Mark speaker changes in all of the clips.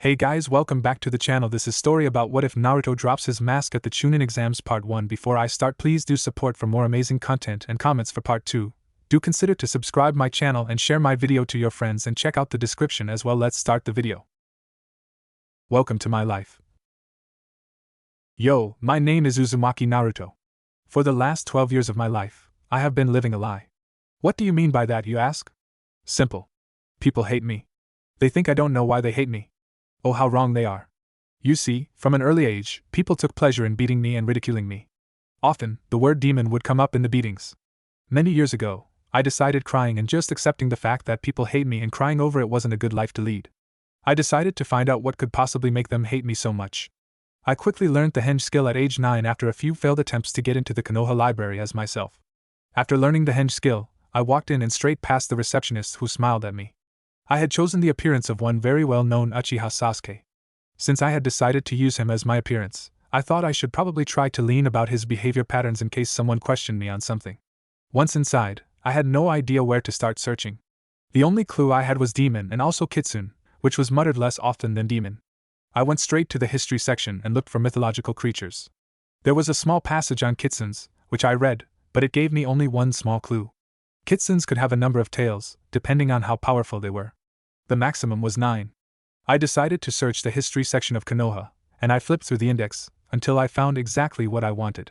Speaker 1: Hey guys, welcome back to the channel. This is story about what if Naruto drops his mask at the Chunin exams part 1. Before I start, please do support for more amazing content and comments for part 2. Do consider to subscribe my channel and share my video to your friends and check out the description as well. Let's start the video. Welcome to my life. Yo, my name is Uzumaki Naruto. For the last 12 years of my life, I have been living a lie. What do you mean by that, you ask? Simple. People hate me. They think I don't know why they hate me. Oh, how wrong they are. You see, from an early age, people took pleasure in beating me and ridiculing me. Often, the word demon would come up in the beatings. Many years ago, I decided crying and just accepting the fact that people hate me and crying over it wasn't a good life to lead. I decided to find out what could possibly make them hate me so much. I quickly learned the henge skill at age 9 after a few failed attempts to get into the Konoha library as myself. After learning the henge skill, I walked in and straight past the receptionist who smiled at me. I had chosen the appearance of one very well-known Uchiha Sasuke. Since I had decided to use him as my appearance, I thought I should probably try to lean about his behavior patterns in case someone questioned me on something. Once inside, I had no idea where to start searching. The only clue I had was demon and also kitsune, which was muttered less often than demon. I went straight to the history section and looked for mythological creatures. There was a small passage on kitsunes, which I read, but it gave me only one small clue. Kitsunes could have a number of tails, depending on how powerful they were. The maximum was 9. I decided to search the history section of Konoha, and I flipped through the index until I found exactly what I wanted.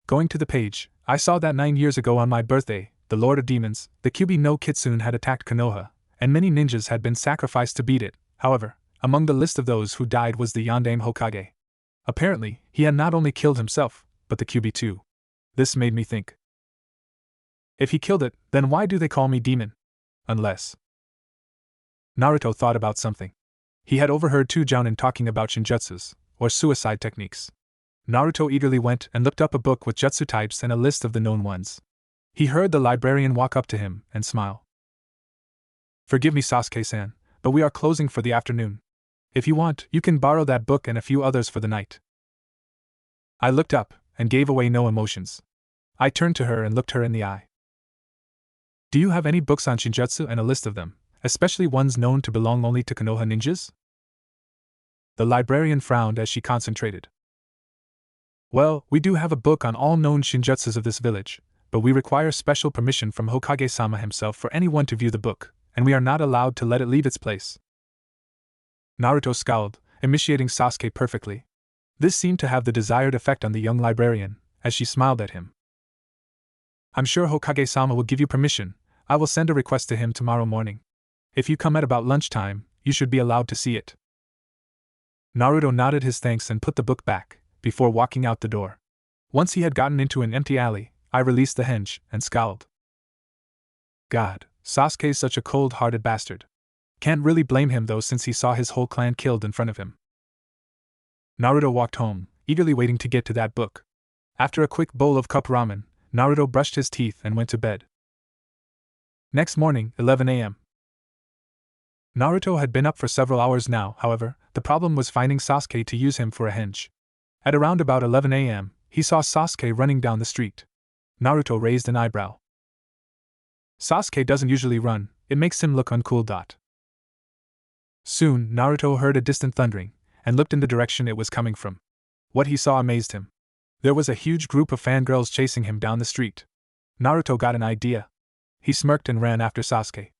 Speaker 1: Going to the page, I saw that 9 years ago on my birthday, the Lord of Demons, the Kyuubi no Kitsune, had attacked Konoha, and many ninjas had been sacrificed to beat it. However, among the list of those who died was the Yondaime Hokage. Apparently, he had not only killed himself, but the Kyuubi too. This made me think. If he killed it, then why do they call me demon? Unless... Naruto thought about something. He had overheard two jounin talking about shinjutsus, or suicide techniques. Naruto eagerly went and looked up a book with jutsu types and a list of the known ones. He heard the librarian walk up to him and smile. Forgive me, Sasuke-san, but we are closing for the afternoon. If you want, you can borrow that book and a few others for the night. I looked up and gave away no emotions. I turned to her and looked her in the eye. Do you have any books on shinjutsu and a list of them, especially ones known to belong only to Konoha ninjas? The librarian frowned as she concentrated. Well, we do have a book on all known shinjutsus of this village, but we require special permission from Hokage-sama himself for anyone to view the book, and we are not allowed to let it leave its place. Naruto scowled, imitating Sasuke perfectly. This seemed to have the desired effect on the young librarian, as she smiled at him. I'm sure Hokage-sama will give you permission. I will send a request to him tomorrow morning. If you come at about lunchtime, you should be allowed to see it. Naruto nodded his thanks and put the book back, before walking out the door. Once he had gotten into an empty alley, I released the henge and scowled. God, Sasuke's such a cold-hearted bastard. Can't really blame him though, since he saw his whole clan killed in front of him. Naruto walked home, eagerly waiting to get to that book. After a quick bowl of cup ramen, Naruto brushed his teeth and went to bed. Next morning, 11 a.m. Naruto had been up for several hours now. However, the problem was finding Sasuke to use him for a henge. At around about 11 a.m., he saw Sasuke running down the street. Naruto raised an eyebrow. Sasuke doesn't usually run, it makes him look uncool. Soon, Naruto heard a distant thundering, and looked in the direction it was coming from. What he saw amazed him. There was a huge group of fangirls chasing him down the street. Naruto got an idea. He smirked and ran after Sasuke.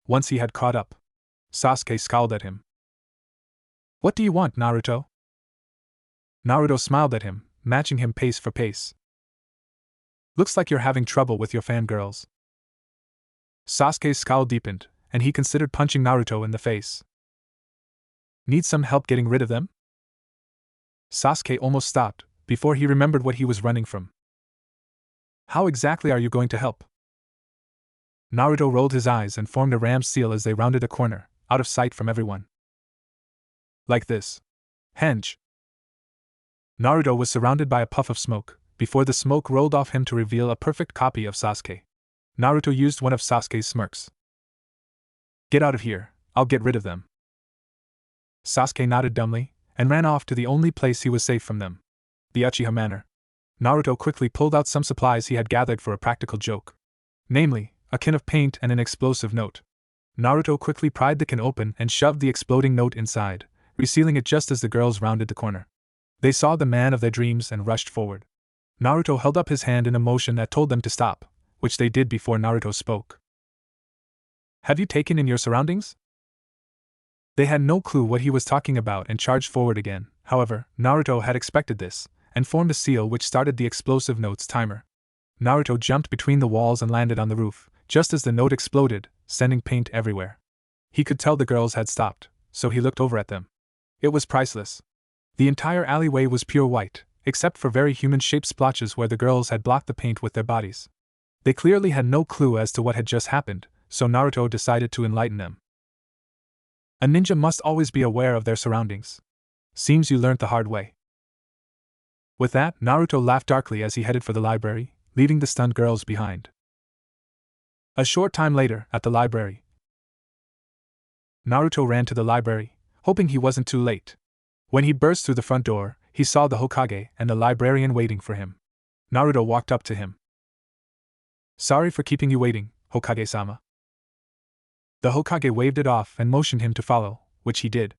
Speaker 1: Once he had caught up, Sasuke scowled at him. What do you want, Naruto? Naruto smiled at him, matching him pace for pace. Looks like you're having trouble with your fangirls. Sasuke's scowl deepened, and he considered punching Naruto in the face. Need some help getting rid of them? Sasuke almost stopped, before he remembered what he was running from. How exactly are you going to help? Naruto rolled his eyes and formed a ram's seal as they rounded a corner, out of sight from everyone. Like this. Henge. Naruto was surrounded by a puff of smoke, before the smoke rolled off him to reveal a perfect copy of Sasuke. Naruto used one of Sasuke's smirks. Get out of here, I'll get rid of them. Sasuke nodded dumbly, and ran off to the only place he was safe from them. The Uchiha Manor. Naruto quickly pulled out some supplies he had gathered for a practical joke. Namely, a can of paint and an explosive note. Naruto quickly pried the can open and shoved the exploding note inside, resealing it just as the girls rounded the corner. They saw the man of their dreams and rushed forward. Naruto held up his hand in a motion that told them to stop, which they did before Naruto spoke. Have you taken in your surroundings? They had no clue what he was talking about and charged forward again. However, Naruto had expected this, and formed a seal which started the explosive note's timer. Naruto jumped between the walls and landed on the roof, just as the note exploded, sending paint everywhere. He could tell the girls had stopped, so he looked over at them. It was priceless. The entire alleyway was pure white, except for very human-shaped splotches where the girls had blocked the paint with their bodies. They clearly had no clue as to what had just happened, so Naruto decided to enlighten them. A ninja must always be aware of their surroundings. Seems you learned the hard way. With that, Naruto laughed darkly as he headed for the library, leaving the stunned girls behind. A short time later, at the library, Naruto ran to the library, hoping he wasn't too late. When he burst through the front door, he saw the Hokage and the librarian waiting for him. Naruto walked up to him. Sorry for keeping you waiting, Hokage-sama. The Hokage waved it off and motioned him to follow, which he did.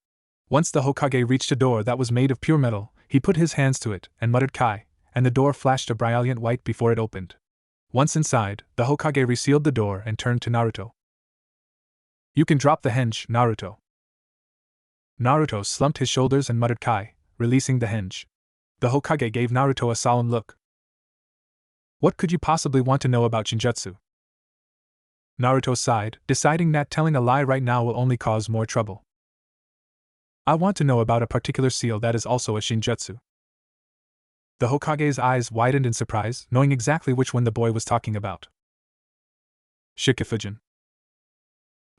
Speaker 1: Once the Hokage reached a door that was made of pure metal, he put his hands to it and muttered Kai, and the door flashed a brilliant white before it opened. Once inside, the Hokage resealed the door and turned to Naruto. You can drop the henge, Naruto. Naruto slumped his shoulders and muttered Kai, releasing the henge. The Hokage gave Naruto a solemn look. What could you possibly want to know about Shinjutsu? Naruto sighed, deciding that telling a lie right now will only cause more trouble. I want to know about a particular seal that is also a Shinjutsu. The Hokage's eyes widened in surprise, knowing exactly which one the boy was talking about. Shikifujin.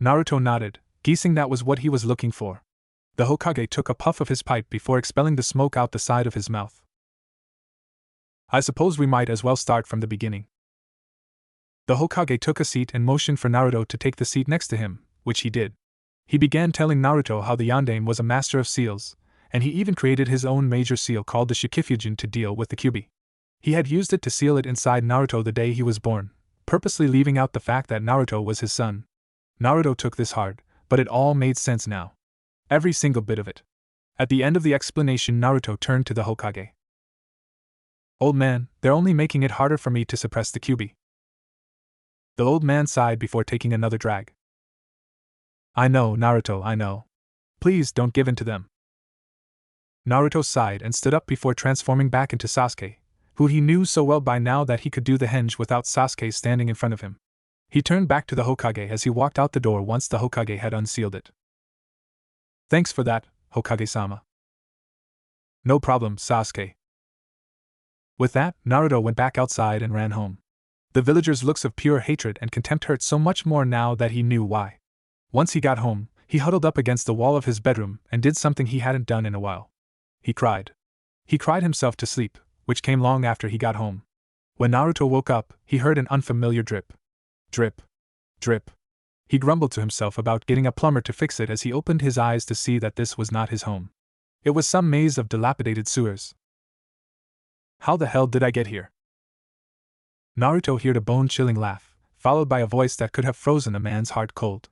Speaker 1: Naruto nodded, guessing that was what he was looking for. The Hokage took a puff of his pipe before expelling the smoke out the side of his mouth. I suppose we might as well start from the beginning. The Hokage took a seat and motioned for Naruto to take the seat next to him, which he did. He began telling Naruto how the Yondaime was a master of seals, and he even created his own major seal called the Shikifujin to deal with the Kyuubi. He had used it to seal it inside Naruto the day he was born, purposely leaving out the fact that Naruto was his son. Naruto took this hard, but it all made sense now. Every single bit of it. At the end of the explanation, Naruto turned to the Hokage. Old man, they're only making it harder for me to suppress the Kyuubi. The old man sighed before taking another drag. I know, Naruto, I know. Please don't give in to them. Naruto sighed and stood up before transforming back into Sasuke, who he knew so well by now that he could do the henge without Sasuke standing in front of him. He turned back to the Hokage as he walked out the door once the Hokage had unsealed it. Thanks for that, Hokage-sama. No problem, Sasuke. With that, Naruto went back outside and ran home. The villagers' looks of pure hatred and contempt hurt so much more now that he knew why. Once he got home, he huddled up against the wall of his bedroom and did something he hadn't done in a while. He cried. He cried himself to sleep, which came long after he got home. When Naruto woke up, he heard an unfamiliar drip. Drip. Drip. He grumbled to himself about getting a plumber to fix it as he opened his eyes to see that this was not his home. It was some maze of dilapidated sewers. How the hell did I get here? Naruto heard a bone-chilling laugh, followed by a voice that could have frozen a man's heart cold.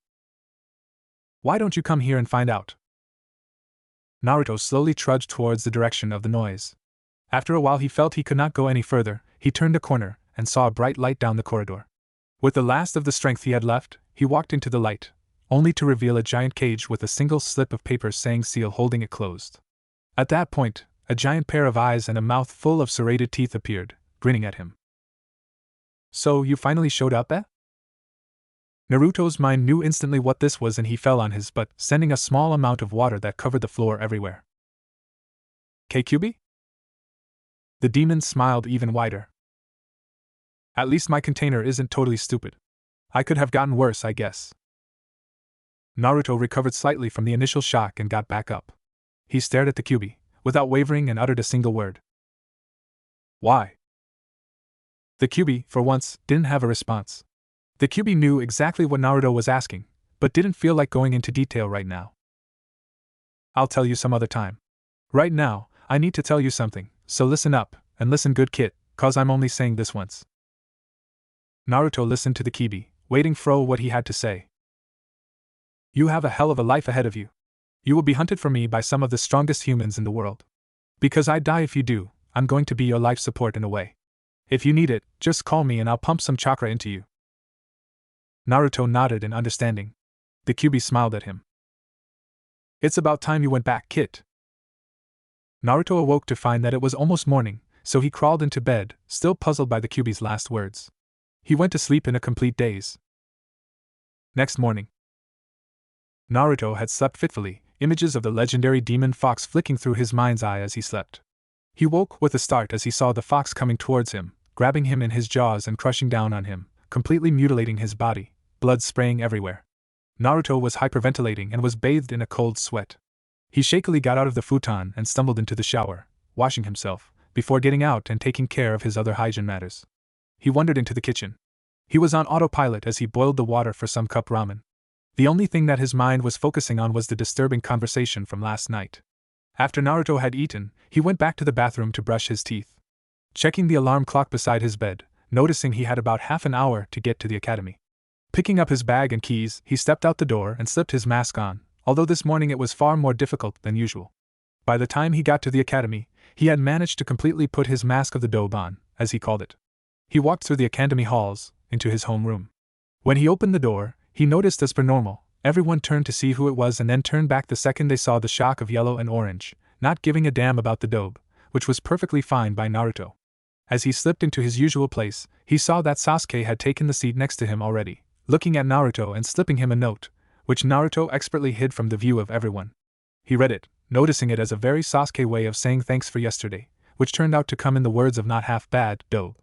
Speaker 1: Why don't you come here and find out? Naruto slowly trudged towards the direction of the noise. After a while he felt he could not go any further. He turned a corner and saw a bright light down the corridor. With the last of the strength he had left, he walked into the light, only to reveal a giant cage with a single slip of paper saying seal holding it closed. At that point, a giant pair of eyes and a mouth full of serrated teeth appeared, grinning at him. So you finally showed up, eh? Naruto's mind knew instantly what this was and he fell on his butt, sending a small amount of water that covered the floor everywhere. Kyuubi? The demon smiled even wider. At least my container isn't totally stupid. I could have gotten worse, I guess. Naruto recovered slightly from the initial shock and got back up. He stared at the Kyuubi, without wavering, and uttered a single word. Why? The Kyuubi, for once, didn't have a response. The Kyuubi knew exactly what Naruto was asking, but didn't feel like going into detail right now. I'll tell you some other time. Right now, I need to tell you something, so listen up, and listen good, kid, 'cause I'm only saying this once. Naruto listened to the Kyuubi, waiting for what he had to say. You have a hell of a life ahead of you. You will be hunted for me by some of the strongest humans in the world. Because I'd die if you do, I'm going to be your life support in a way. If you need it, just call me and I'll pump some chakra into you. Naruto nodded in understanding. The Kyuubi smiled at him. It's about time you went back, kid. Naruto awoke to find that it was almost morning, so he crawled into bed, still puzzled by the Kyuubi's last words. He went to sleep in a complete daze. Next morning, Naruto had slept fitfully, images of the legendary demon fox flicking through his mind's eye as he slept. He woke with a start as he saw the fox coming towards him, grabbing him in his jaws and crushing down on him, completely mutilating his body, blood spraying everywhere. Naruto was hyperventilating and was bathed in a cold sweat. He shakily got out of the futon and stumbled into the shower, washing himself, before getting out and taking care of his other hygiene matters. He wandered into the kitchen. He was on autopilot as he boiled the water for some cup ramen. The only thing that his mind was focusing on was the disturbing conversation from last night. After Naruto had eaten, he went back to the bathroom to brush his teeth. Checking the alarm clock beside his bed, noticing he had about half an hour to get to the academy. Picking up his bag and keys, he stepped out the door and slipped his mask on, although this morning it was far more difficult than usual. By the time he got to the academy, he had managed to completely put his mask of the dobe on, as he called it. He walked through the academy halls, into his home room. When he opened the door, he noticed as per normal, everyone turned to see who it was and then turned back the second they saw the shock of yellow and orange, not giving a damn about the dobe, which was perfectly fine by Naruto. As he slipped into his usual place, he saw that Sasuke had taken the seat next to him already, looking at Naruto and slipping him a note, which Naruto expertly hid from the view of everyone. He read it, noticing it as a very Sasuke way of saying thanks for yesterday, which turned out to come in the words of not half bad, dobe.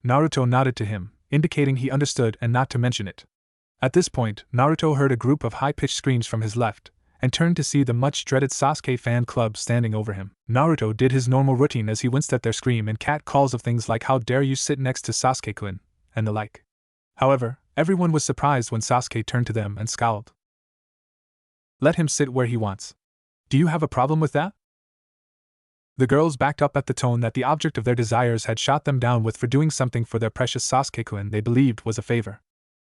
Speaker 1: Naruto nodded to him, indicating he understood and not to mention it. At this point, Naruto heard a group of high-pitched screams from his left, and turned to see the much-dreaded Sasuke fan club standing over him. Naruto did his normal routine as he winced at their scream and cat calls of things like "How dare you sit next to Sasuke-kun," and the like. However, everyone was surprised when Sasuke turned to them and scowled. Let him sit where he wants. Do you have a problem with that? The girls backed up at the tone that the object of their desires had shot them down with for doing something for their precious Sasuke-kun they believed was a favor.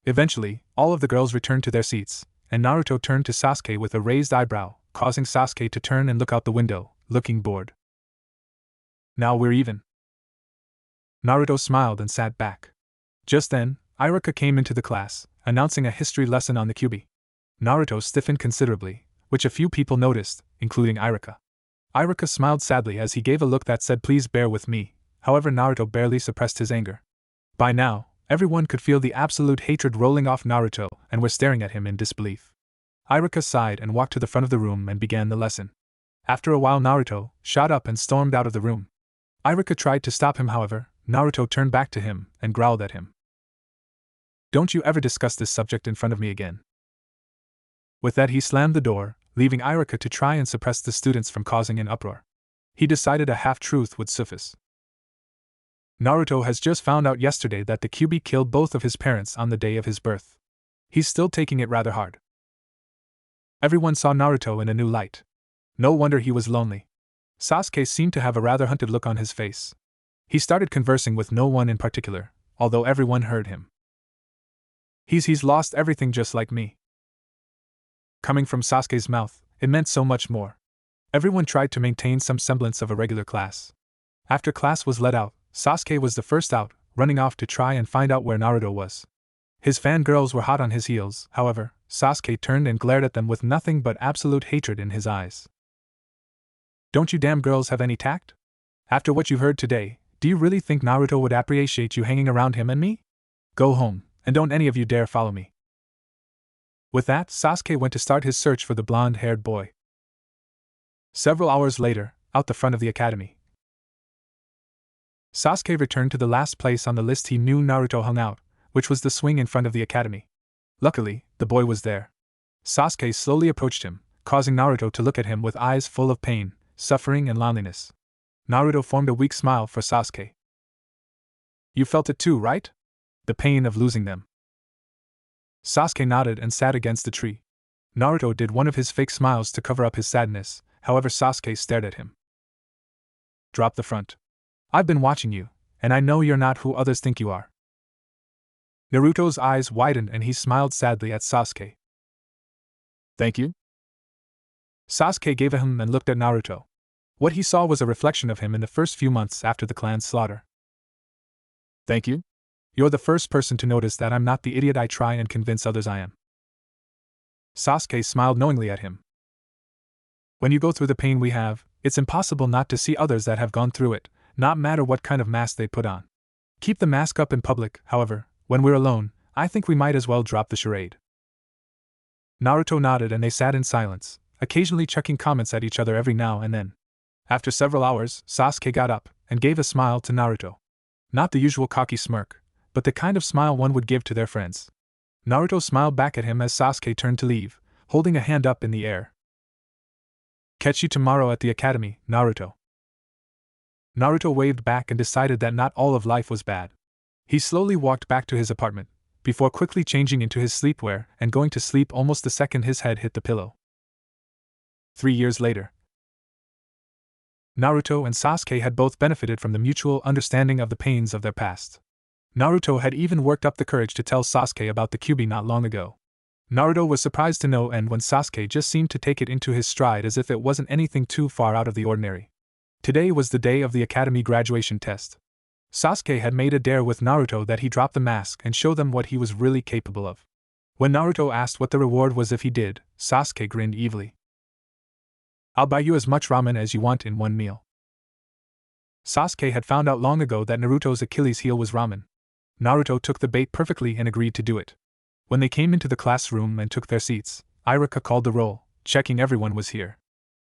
Speaker 1: Eventually, all of the girls returned to their seats, and Naruto turned to Sasuke with a raised eyebrow, causing Sasuke to turn and look out the window, looking bored. Now we're even. Naruto smiled and sat back. Just then, Iruka came into the class, announcing a history lesson on the Kyuubi. Naruto stiffened considerably, which a few people noticed, including Iruka. Iruka smiled sadly as he gave a look that said please bear with me, however Naruto barely suppressed his anger. By now, everyone could feel the absolute hatred rolling off Naruto and were staring at him in disbelief. Iruka sighed and walked to the front of the room and began the lesson. After a while Naruto shot up and stormed out of the room. Iruka tried to stop him, however, Naruto turned back to him and growled at him. Don't you ever discuss this subject in front of me again. With that he slammed the door, leaving Iruka to try and suppress the students from causing an uproar. He decided a half-truth would suffice. Naruto has just found out yesterday that the Kyuubi killed both of his parents on the day of his birth. He's still taking it rather hard. Everyone saw Naruto in a new light. No wonder he was lonely. Sasuke seemed to have a rather hunted look on his face. He started conversing with no one in particular, although everyone heard him. He's lost everything just like me. Coming from Sasuke's mouth, it meant so much more. Everyone tried to maintain some semblance of a regular class. After class was let out, Sasuke was the first out, running off to try and find out where Naruto was. His fangirls were hot on his heels, however, Sasuke turned and glared at them with nothing but absolute hatred in his eyes. Don't you damn girls have any tact? After what you've heard today, do you really think Naruto would appreciate you hanging around him and me? Go home, and don't any of you dare follow me. With that, Sasuke went to start his search for the blonde-haired boy. Several hours later, out the front of the academy, Sasuke returned to the last place on the list he knew Naruto hung out, which was the swing in front of the academy. Luckily, the boy was there. Sasuke slowly approached him, causing Naruto to look at him with eyes full of pain, suffering and loneliness. Naruto formed a weak smile for Sasuke. You felt it too, right? The pain of losing them. Sasuke nodded and sat against the tree. Naruto did one of his fake smiles to cover up his sadness, however Sasuke stared at him. Drop the front. I've been watching you, and I know you're not who others think you are. Naruto's eyes widened and he smiled sadly at Sasuke. Thank you? Sasuke gave a hum and looked at Naruto. What he saw was a reflection of him in the first few months after the clan's slaughter. Thank you? You're the first person to notice that I'm not the idiot I try and convince others I am. Sasuke smiled knowingly at him. When you go through the pain we have, it's impossible not to see others that have gone through it, not matter what kind of mask they put on. Keep the mask up in public, however, when we're alone, I think we might as well drop the charade. Naruto nodded and they sat in silence, occasionally chucking comments at each other every now and then. After several hours, Sasuke got up and gave a smile to Naruto. Not the usual cocky smirk, but the kind of smile one would give to their friends. Naruto smiled back at him as Sasuke turned to leave, holding a hand up in the air. Catch you tomorrow at the academy, Naruto. Naruto waved back and decided that not all of life was bad. He slowly walked back to his apartment, before quickly changing into his sleepwear and going to sleep almost the second his head hit the pillow. 3 years later. Naruto and Sasuke had both benefited from the mutual understanding of the pains of their past. Naruto had even worked up the courage to tell Sasuke about the Kyuubi not long ago. Naruto was surprised to no end when Sasuke just seemed to take it into his stride as if it wasn't anything too far out of the ordinary. Today was the day of the academy graduation test. Sasuke had made a dare with Naruto that he drop the mask and show them what he was really capable of. When Naruto asked what the reward was if he did, Sasuke grinned evilly. I'll buy you as much ramen as you want in one meal. Sasuke had found out long ago that Naruto's Achilles heel was ramen. Naruto took the bait perfectly and agreed to do it. When they came into the classroom and took their seats, Iruka called the roll, checking everyone was here.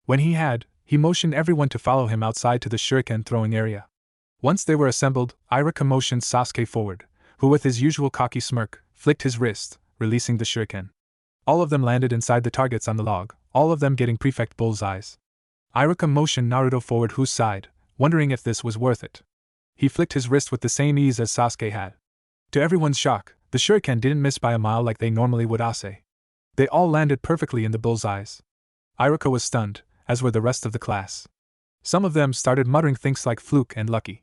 Speaker 1: When he motioned everyone to follow him outside to the shuriken throwing area. Once they were assembled, Iruka motioned Sasuke forward, who with his usual cocky smirk, flicked his wrist, releasing the shuriken. All of them landed inside the targets on the log, all of them getting prefect bullseyes. Iruka motioned Naruto forward whose side, wondering if this was worth it. He flicked his wrist with the same ease as Sasuke had. To everyone's shock, the shuriken didn't miss by a mile like they normally would. They all landed perfectly in the bullseyes. Iruka was stunned, as were the rest of the class. Some of them started muttering things like fluke and lucky.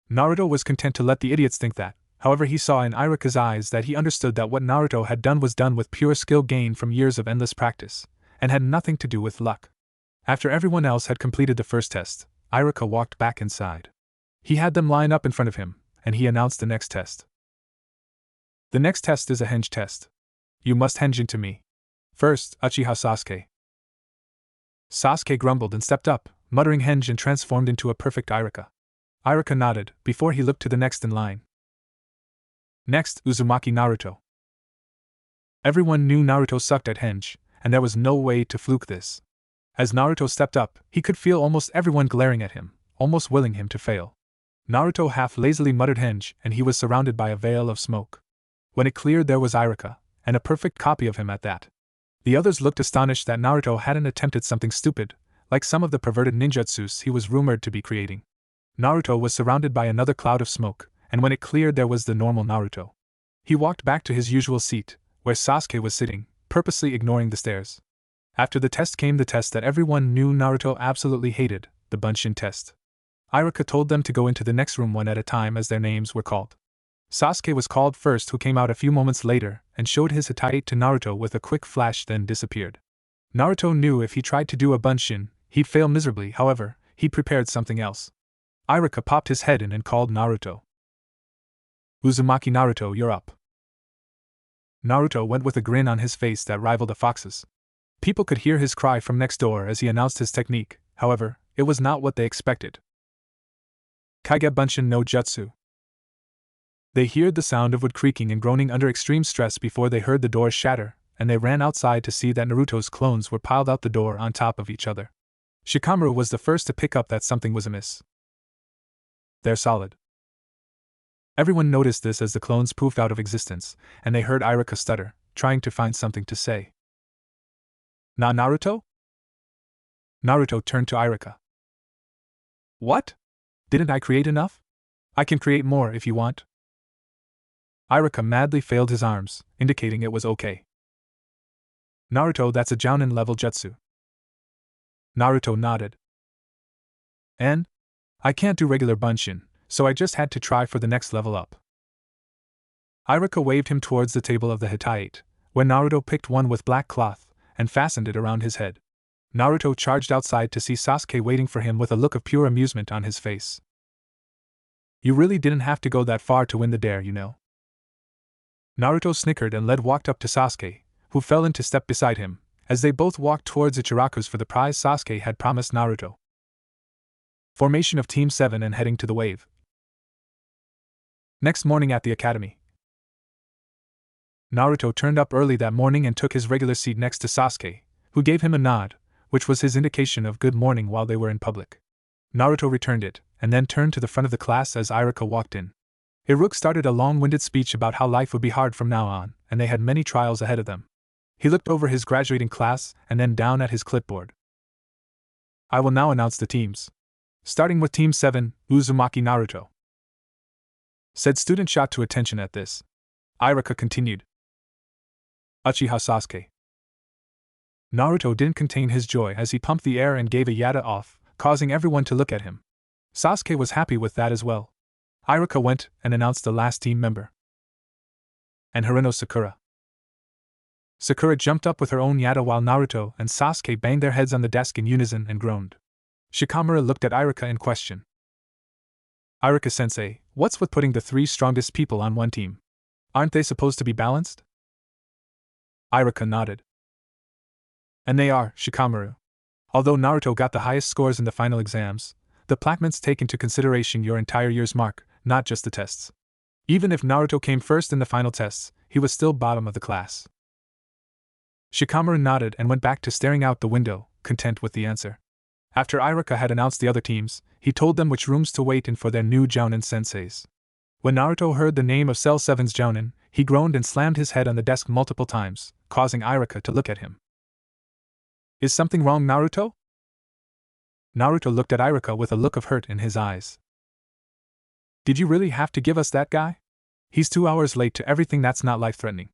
Speaker 1: Naruto was content to let the idiots think that, however he saw in Iruka's eyes that he understood that what Naruto had done was done with pure skill gained from years of endless practice, and had nothing to do with luck. After everyone else had completed the first test, Iruka walked back inside. He had them line up in front of him, and he announced the next test. The next test is a henge test. You must henge into me. First, Uchiha Sasuke. Sasuke grumbled and stepped up, muttering henge and transformed into a perfect Iruka. Iruka nodded, before he looked to the next in line. Next, Uzumaki Naruto. Everyone knew Naruto sucked at henge, and there was no way to fluke this. As Naruto stepped up, he could feel almost everyone glaring at him, almost willing him to fail. Naruto half lazily muttered henge, and he was surrounded by a veil of smoke. When it cleared, there was Iruka, and a perfect copy of him at that. The others looked astonished that Naruto hadn't attempted something stupid, like some of the perverted ninjutsus he was rumored to be creating. Naruto was surrounded by another cloud of smoke, and when it cleared there was the normal Naruto. He walked back to his usual seat, where Sasuke was sitting, purposely ignoring the stares. After the test came the test that everyone knew Naruto absolutely hated, the Bunshin test. Iruka told them to go into the next room one at a time as their names were called. Sasuke was called first, who came out a few moments later and showed his Hokage to Naruto with a quick flash, then disappeared. Naruto knew if he tried to do a Bunshin, he'd fail miserably. However, he prepared something else. Iruka popped his head in and called Naruto. Uzumaki Naruto, you're up. Naruto went with a grin on his face that rivaled a fox's. People could hear his cry from next door as he announced his technique, however, it was not what they expected. Kage Bunshin no Jutsu. They heard the sound of wood creaking and groaning under extreme stress before they heard the door shatter, and they ran outside to see that Naruto's clones were piled out the door on top of each other. Shikamaru was the first to pick up that something was amiss. They're solid. Everyone noticed this as the clones poofed out of existence, and they heard Iruka stutter, trying to find something to say. Naruto? Naruto turned to Iruka. What? Didn't I create enough? I can create more if you want. Iruka madly failed his arms, indicating it was okay. Naruto, that's a Jounin level jutsu. Naruto nodded. And? I can't do regular Bunshin, so I just had to try for the next level up. Iruka waved him towards the table of the Hokage, where Naruto picked one with black cloth and fastened it around his head. Naruto charged outside to see Sasuke waiting for him with a look of pure amusement on his face. You really didn't have to go that far to win the dare, you know. Naruto snickered and walked up to Sasuke, who fell into step beside him, as they both walked towards Ichiraku's for the prize Sasuke had promised Naruto. Formation of Team 7 and heading to the wave. Next morning at the academy. Naruto turned up early that morning and took his regular seat next to Sasuke, who gave him a nod, which was his indication of good morning while they were in public. Naruto returned it, and then turned to the front of the class as Iruka walked in. Iruka started a long-winded speech about how life would be hard from now on, and they had many trials ahead of them. He looked over his graduating class and then down at his clipboard. I will now announce the teams. Starting with Team 7, Uzumaki Naruto. Said student shot to attention at this. Iruka continued. Uchiha Sasuke. Naruto didn't contain his joy as he pumped the air and gave a yada off, causing everyone to look at him. Sasuke was happy with that as well. Iruka went and announced the last team member. And Hirano Sakura. Sakura jumped up with her own yada while Naruto and Sasuke banged their heads on the desk in unison and groaned. Shikamaru looked at Iruka in question. Iruka-sensei, what's with putting the 3 strongest people on one team? Aren't they supposed to be balanced? Iruka nodded. And they are, Shikamaru. Although Naruto got the highest scores in the final exams, the placements take into consideration your entire year's mark, not just the tests. Even if Naruto came first in the final tests, he was still bottom of the class. Shikamaru nodded and went back to staring out the window, content with the answer. After Iruka had announced the other teams, he told them which rooms to wait in for their new Jounin senseis. When Naruto heard the name of Cell 7's Jounin, he groaned and slammed his head on the desk multiple times, causing Iruka to look at him. Is something wrong, Naruto? Naruto looked at Iruka with a look of hurt in his eyes. Did you really have to give us that guy? He's 2 hours late to everything that's not life-threatening.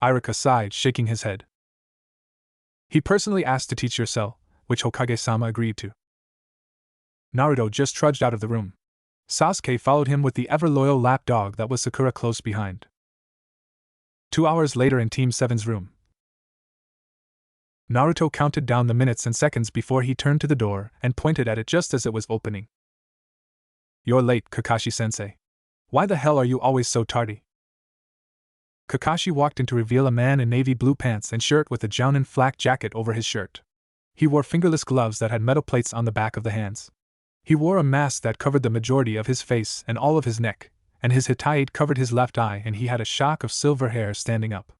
Speaker 1: Iruka sighed, shaking his head. He personally asked to teach your cell, which Hokage-sama agreed to. Naruto just trudged out of the room. Sasuke followed him with the ever-loyal lapdog that was Sakura close behind. 2 hours later in Team 7's room. Naruto counted down the minutes and seconds before he turned to the door and pointed at it just as it was opening. You're late, Kakashi-sensei. Why the hell are you always so tardy? Kakashi walked in to reveal a man in navy blue pants and shirt with a Jounin flak jacket over his shirt. He wore fingerless gloves that had metal plates on the back of the hands. He wore a mask that covered the majority of his face and all of his neck, and his hitaite covered his left eye, and he had a shock of silver hair standing up.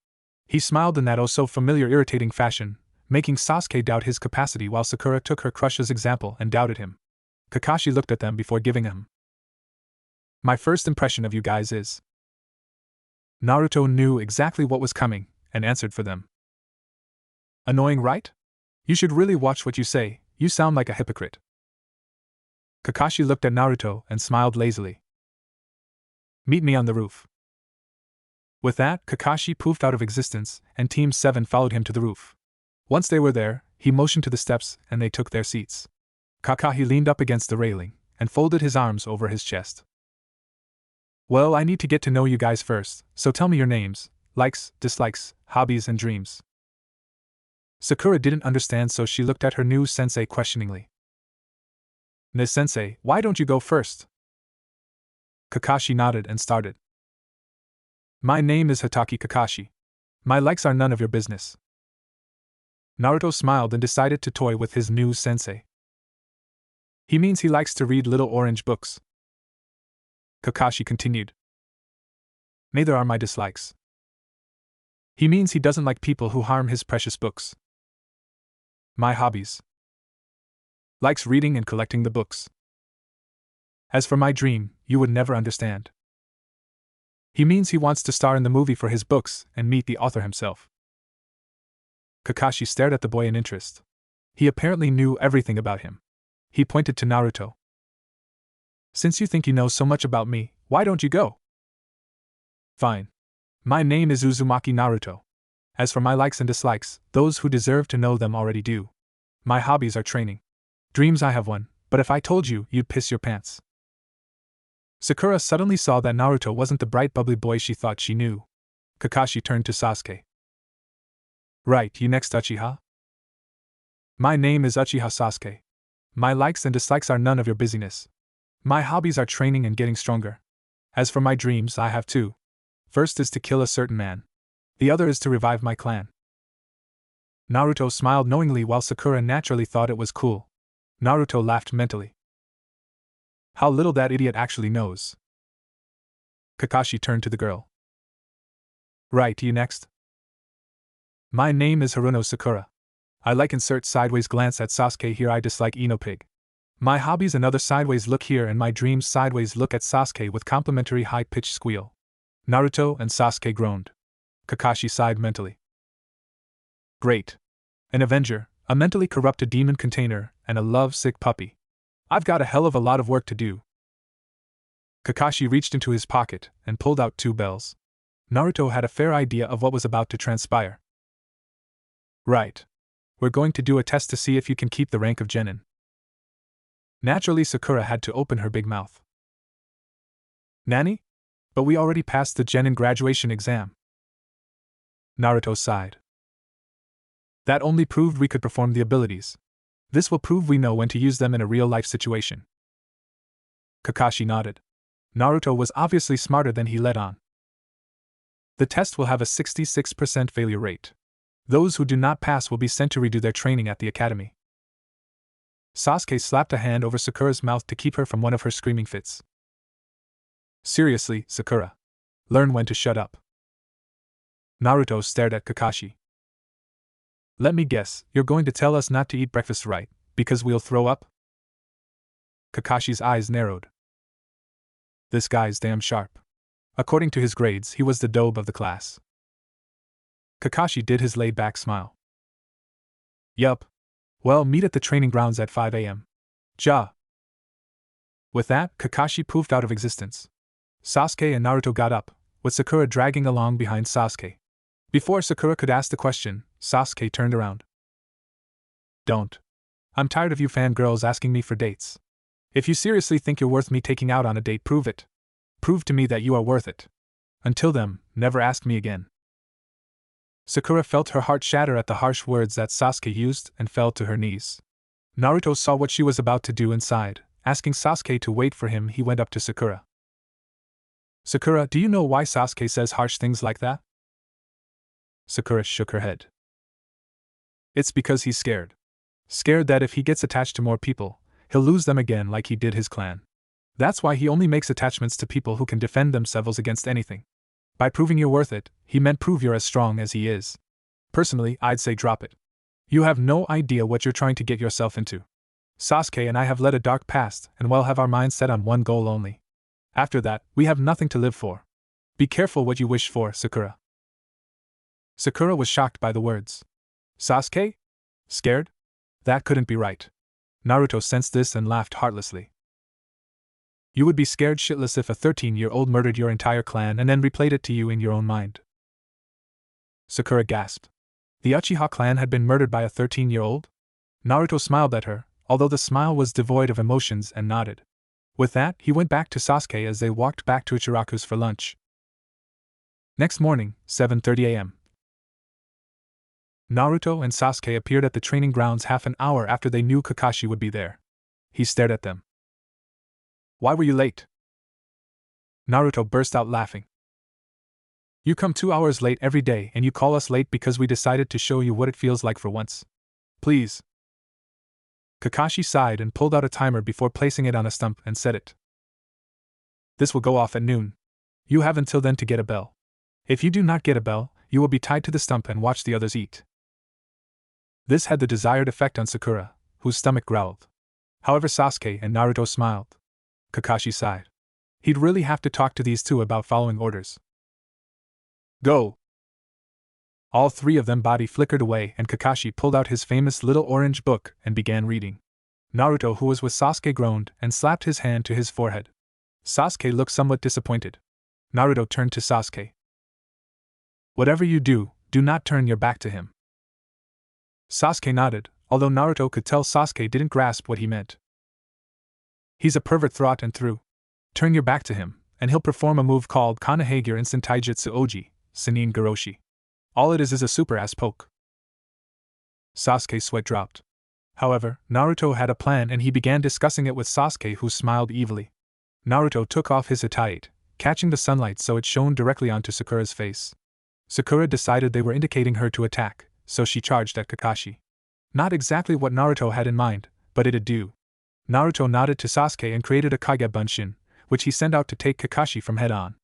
Speaker 1: He smiled in that oh-so-familiar irritating fashion, making Sasuke doubt his capacity while Sakura took her crush's example and doubted him. Kakashi looked at them before giving him. My first impression of you guys is... Naruto knew exactly what was coming, and answered for them. Annoying, right? You should really watch what you say, you sound like a hypocrite. Kakashi looked at Naruto and smiled lazily. Meet me on the roof. With that, Kakashi poofed out of existence, and Team 7 followed him to the roof. Once they were there, he motioned to the steps, and they took their seats. Kakashi leaned up against the railing, and folded his arms over his chest. Well, I need to get to know you guys first, so tell me your names, likes, dislikes, hobbies, and dreams. Sakura didn't understand, so she looked at her new sensei questioningly. Sensei, why don't you go first? Kakashi nodded and started. My name is Hatake Kakashi. My likes are none of your business. Naruto smiled and decided to toy with his new sensei. He means he likes to read little orange books. Kakashi continued. Neither are my dislikes. He means he doesn't like people who harm his precious books. My hobbies. Likes reading and collecting the books. As for my dream, you would never understand. He means he wants to star in the movie for his books and meet the author himself. Kakashi stared at the boy in interest. He apparently knew everything about him. He pointed to Naruto. Since you think you know so much about me, why don't you go? Fine. My name is Uzumaki Naruto. As for my likes and dislikes, those who deserve to know them already do. My hobbies are training. Dreams, I have one, but if I told you, you'd piss your pants. Sakura suddenly saw that Naruto wasn't the bright bubbly boy she thought she knew. Kakashi turned to Sasuke. Right, you next, Uchiha? My name is Uchiha Sasuke. My likes and dislikes are none of your business. My hobbies are training and getting stronger. As for my dreams, I have two. First is to kill a certain man. The other is to revive my clan. Naruto smiled knowingly while Sakura naturally thought it was cool. Naruto laughed mentally. How little that idiot actually knows. Kakashi turned to the girl. Right, you next? My name is Haruno Sakura. I like insert sideways glance at Sasuke here. I dislike Ino Pig. My hobbies another sideways look here and my dreams sideways look at Sasuke with complimentary high-pitched squeal. Naruto and Sasuke groaned. Kakashi sighed mentally. Great. An Avenger, a mentally corrupted demon container, and a love-sick puppy. I've got a hell of a lot of work to do. Kakashi reached into his pocket and pulled out 2 bells. Naruto had a fair idea of what was about to transpire. Right. We're going to do a test to see if you can keep the rank of genin. Naturally, Sakura had to open her big mouth. Nani? But we already passed the genin graduation exam. Naruto sighed. That only proved we could perform the abilities. This will prove we know when to use them in a real-life situation. Kakashi nodded. Naruto was obviously smarter than he let on. The test will have a 66% failure rate. Those who do not pass will be sent to redo their training at the academy. Sasuke slapped a hand over Sakura's mouth to keep her from one of her screaming fits. Seriously, Sakura. Learn when to shut up. Naruto stared at Kakashi. Let me guess, you're going to tell us not to eat breakfast, right, because we'll throw up? Kakashi's eyes narrowed. This guy's damn sharp. According to his grades, he was the dobe of the class. Kakashi did his laid-back smile. Yup. Well, meet at the training grounds at 5 a.m. Ja. With that, Kakashi poofed out of existence. Sasuke and Naruto got up, with Sakura dragging along behind Sasuke. Before Sakura could ask the question, Sasuke turned around. Don't. I'm tired of you fangirls asking me for dates. If you seriously think you're worth me taking out on a date, prove it. Prove to me that you are worth it. Until then, never ask me again. Sakura felt her heart shatter at the harsh words that Sasuke used and fell to her knees. Naruto saw what she was about to do and sighed. Asking Sasuke to wait for him, he went up to Sakura. Sakura, do you know why Sasuke says harsh things like that? Sakura shook her head. It's because he's scared. Scared that if he gets attached to more people, he'll lose them again like he did his clan. That's why he only makes attachments to people who can defend themselves against anything. By proving you're worth it, he meant prove you're as strong as he is. Personally, I'd say drop it. You have no idea what you're trying to get yourself into. Sasuke and I have led a dark past and well have our minds set on one goal only. After that, we have nothing to live for. Be careful what you wish for, Sakura. Sakura was shocked by the words. Sasuke? Scared? That couldn't be right. Naruto sensed this and laughed heartlessly. You would be scared shitless if a 13-year-old murdered your entire clan and then replayed it to you in your own mind. Sakura gasped. The Uchiha clan had been murdered by a 13-year-old? Naruto smiled at her, although the smile was devoid of emotions, and nodded. With that, he went back to Sasuke as they walked back to Ichiraku's for lunch. Next morning, 7:30 a.m. Naruto and Sasuke appeared at the training grounds half an hour after they knew Kakashi would be there. He stared at them. Why were you late? Naruto burst out laughing. You come 2 hours late every day and you call us late because we decided to show you what it feels like for once. Please. Kakashi sighed and pulled out a timer before placing it on a stump and set it. This will go off at noon. You have until then to get a bell. If you do not get a bell, you will be tied to the stump and watch the others eat. This had the desired effect on Sakura, whose stomach growled. However, Sasuke and Naruto smiled. Kakashi sighed. He'd really have to talk to these two about following orders. Go! All 3 of them body flickered away and Kakashi pulled out his famous little orange book and began reading. Naruto, who was with Sasuke, groaned and slapped his hand to his forehead. Sasuke looked somewhat disappointed. Naruto turned to Sasuke. Whatever you do, do not turn your back to him. Sasuke nodded, although Naruto could tell Sasuke didn't grasp what he meant. He's a pervert through and through. Turn your back to him, and he'll perform a move called Konoha Instant Taijutsu Oji, Sannin Garoshi. All it is a super-ass poke. Sasuke's sweat dropped. However, Naruto had a plan and he began discussing it with Sasuke, who smiled evilly. Naruto took off his Hokage, catching the sunlight so it shone directly onto Sakura's face. Sakura decided they were indicating her to attack, so she charged at Kakashi. Not exactly what Naruto had in mind, but it'd do. Naruto nodded to Sasuke and created a Kage Bunshin, which he sent out to take Kakashi from head-on.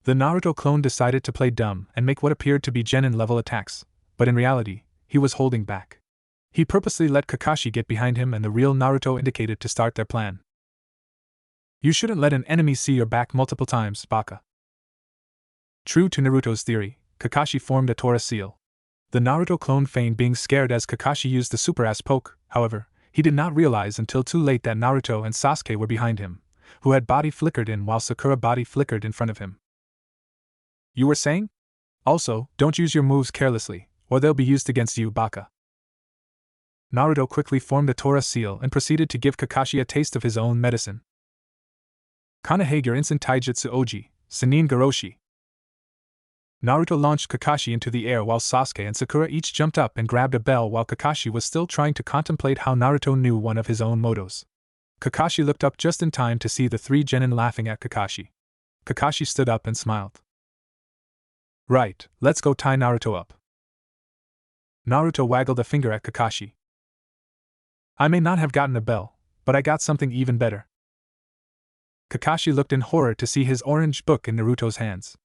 Speaker 1: The Naruto clone decided to play dumb and make what appeared to be genin-level attacks, but in reality, he was holding back. He purposely let Kakashi get behind him, and the real Naruto indicated to start their plan. You shouldn't let an enemy see your back multiple times, Baka. True to Naruto's theory, Kakashi formed a Tora seal. The Naruto clone feigned being scared as Kakashi used the super-ass poke. However, he did not realize until too late that Naruto and Sasuke were behind him, who had body flickered in while Sakura body flickered in front of him. You were saying? Also, don't use your moves carelessly, or they'll be used against you, Baka. Naruto quickly formed a Tora seal and proceeded to give Kakashi a taste of his own medicine. Konoha Instant Taijutsu Oji, Sannin Garoshi. Naruto launched Kakashi into the air while Sasuke and Sakura each jumped up and grabbed a bell while Kakashi was still trying to contemplate how Naruto knew one of his own motos. Kakashi looked up just in time to see the three genin laughing at Kakashi. Kakashi stood up and smiled. Right, let's go tie Naruto up. Naruto waggled a finger at Kakashi. I may not have gotten a bell, but I got something even better. Kakashi looked in horror to see his orange book in Naruto's hands.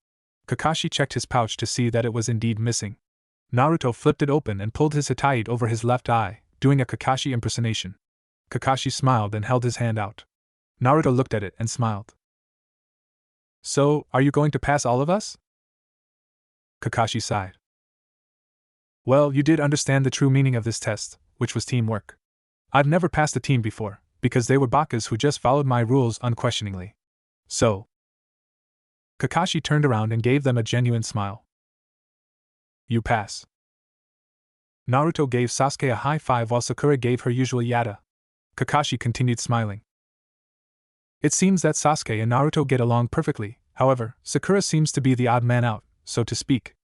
Speaker 1: Kakashi checked his pouch to see that it was indeed missing. Naruto flipped it open and pulled his Hokage over his left eye, doing a Kakashi impersonation. Kakashi smiled and held his hand out. Naruto looked at it and smiled. So, are you going to pass all of us? Kakashi sighed. Well, you did understand the true meaning of this test, which was teamwork. I've never passed a team before, because they were Bakas who just followed my rules unquestioningly. So. Kakashi turned around and gave them a genuine smile. You pass. Naruto gave Sasuke a high five while Sakura gave her usual yada. Kakashi continued smiling. It seems that Sasuke and Naruto get along perfectly, however, Sakura seems to be the odd man out, so to speak.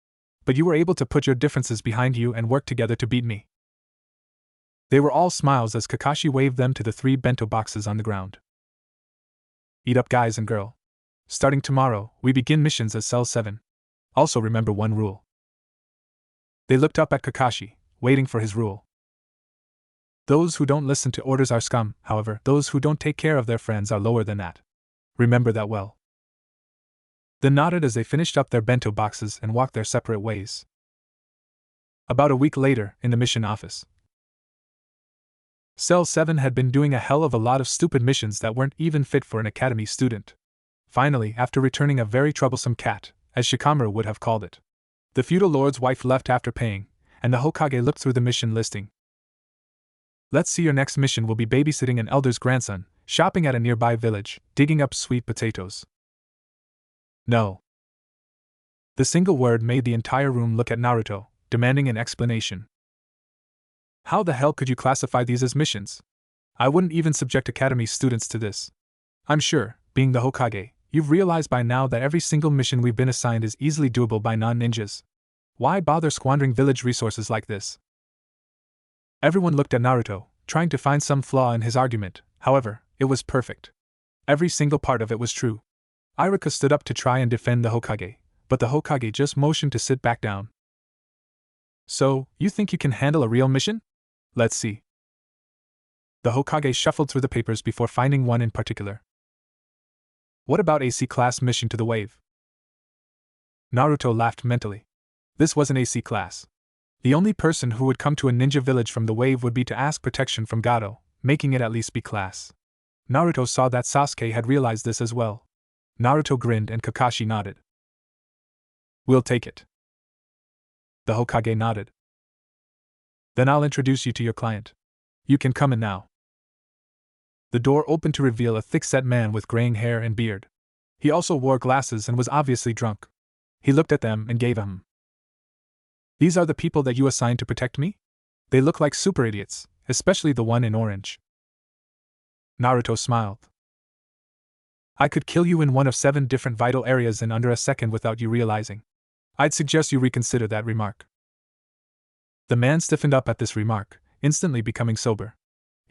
Speaker 1: But you were able to put your differences behind you and work together to beat me. They were all smiles as Kakashi waved them to the three bento boxes on the ground. Eat up, guys and girl. Starting tomorrow, we begin missions as Cell 7. Also remember one rule. They looked up at Kakashi, waiting for his rule. Those who don't listen to orders are scum, however, those who don't take care of their friends are lower than that. Remember that well. They nodded as they finished up their bento boxes and walked their separate ways. About a week later, in the mission office. Cell 7 had been doing a hell of a lot of stupid missions that weren't even fit for an academy student. Finally, after returning a very troublesome cat, as Shikamaru would have called it, the feudal lord's wife left after paying, and the Hokage looked through the mission listing. Let's see, your next mission will be babysitting an elder's grandson, shopping at a nearby village, digging up sweet potatoes. No. The single word made the entire room look at Naruto, demanding an explanation. How the hell could you classify these as missions? I wouldn't even subject academy students to this. I'm sure, being the Hokage, you've realized by now that every single mission we've been assigned is easily doable by non-ninjas. Why bother squandering village resources like this? Everyone looked at Naruto, trying to find some flaw in his argument. However, it was perfect. Every single part of it was true. Iruka stood up to try and defend the Hokage, but the Hokage just motioned to sit back down. So, you think you can handle a real mission? Let's see. The Hokage shuffled through the papers before finding one in particular. What about a C-class mission to the wave? Naruto laughed mentally. This was an AC class. The only person who would come to a ninja village from the wave would be to ask protection from Gato, making it at least B class. Naruto saw that Sasuke had realized this as well. Naruto grinned and Kakashi nodded. We'll take it. The Hokage nodded. Then I'll introduce you to your client. You can come in now. The door opened to reveal a thick-set man with graying hair and beard. He also wore glasses and was obviously drunk. He looked at them and gave them. These are the people that you assigned to protect me? They look like super idiots, especially the one in orange. Naruto smiled. I could kill you in one of 7 different vital areas in under a second without you realizing. I'd suggest you reconsider that remark. The man stiffened up at this remark, instantly becoming sober.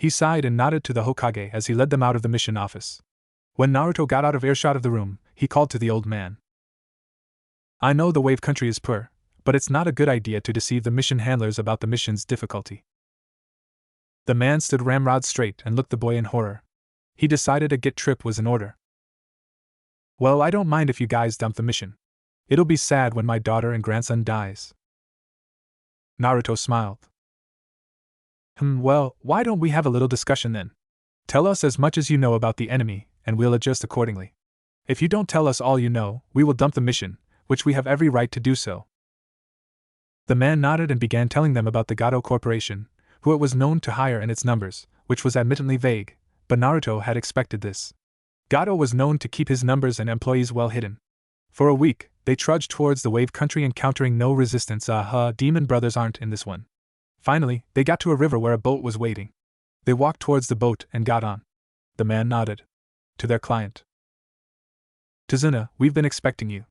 Speaker 1: He sighed and nodded to the Hokage as he led them out of the mission office. When Naruto got out of earshot of the room, he called to the old man. I know the wave country is poor, but it's not a good idea to deceive the mission handlers about the mission's difficulty. The man stood ramrod straight and looked the boy in horror. He decided a get trip was in order. Well, I don't mind if you guys dump the mission. It'll be sad when my daughter and grandson dies. Naruto smiled. Well, why don't we have a little discussion then? Tell us as much as you know about the enemy, and we'll adjust accordingly. If you don't tell us all you know, we will dump the mission, which we have every right to do so. The man nodded and began telling them about the Gato Corporation, who it was known to hire and its numbers, which was admittedly vague, but Naruto had expected this. Gato was known to keep his numbers and employees well hidden. For a week, they trudged towards the wave country encountering no resistance. Demon brothers aren't in this one. Finally, they got to a river where a boat was waiting. They walked towards the boat and got on. The man nodded. To their client. Tazuna, we've been expecting you.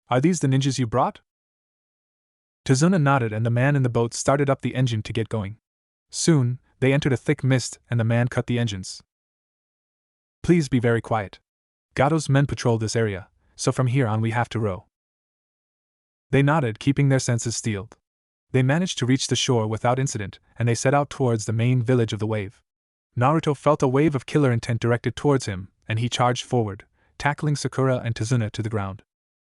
Speaker 1: Are these the ninjas you brought? Tazuna nodded and the man in the boat started up the engine to get going. Soon, they entered a thick mist and the man cut the engines. Please be very quiet. Gato's men patrol this area, so from here on we have to row. They nodded, keeping their senses steeled. They managed to reach the shore without incident, and they set out towards the main village of the wave. Naruto felt a wave of killer intent directed towards him, and he charged forward, tackling Sakura and Tazuna to the ground.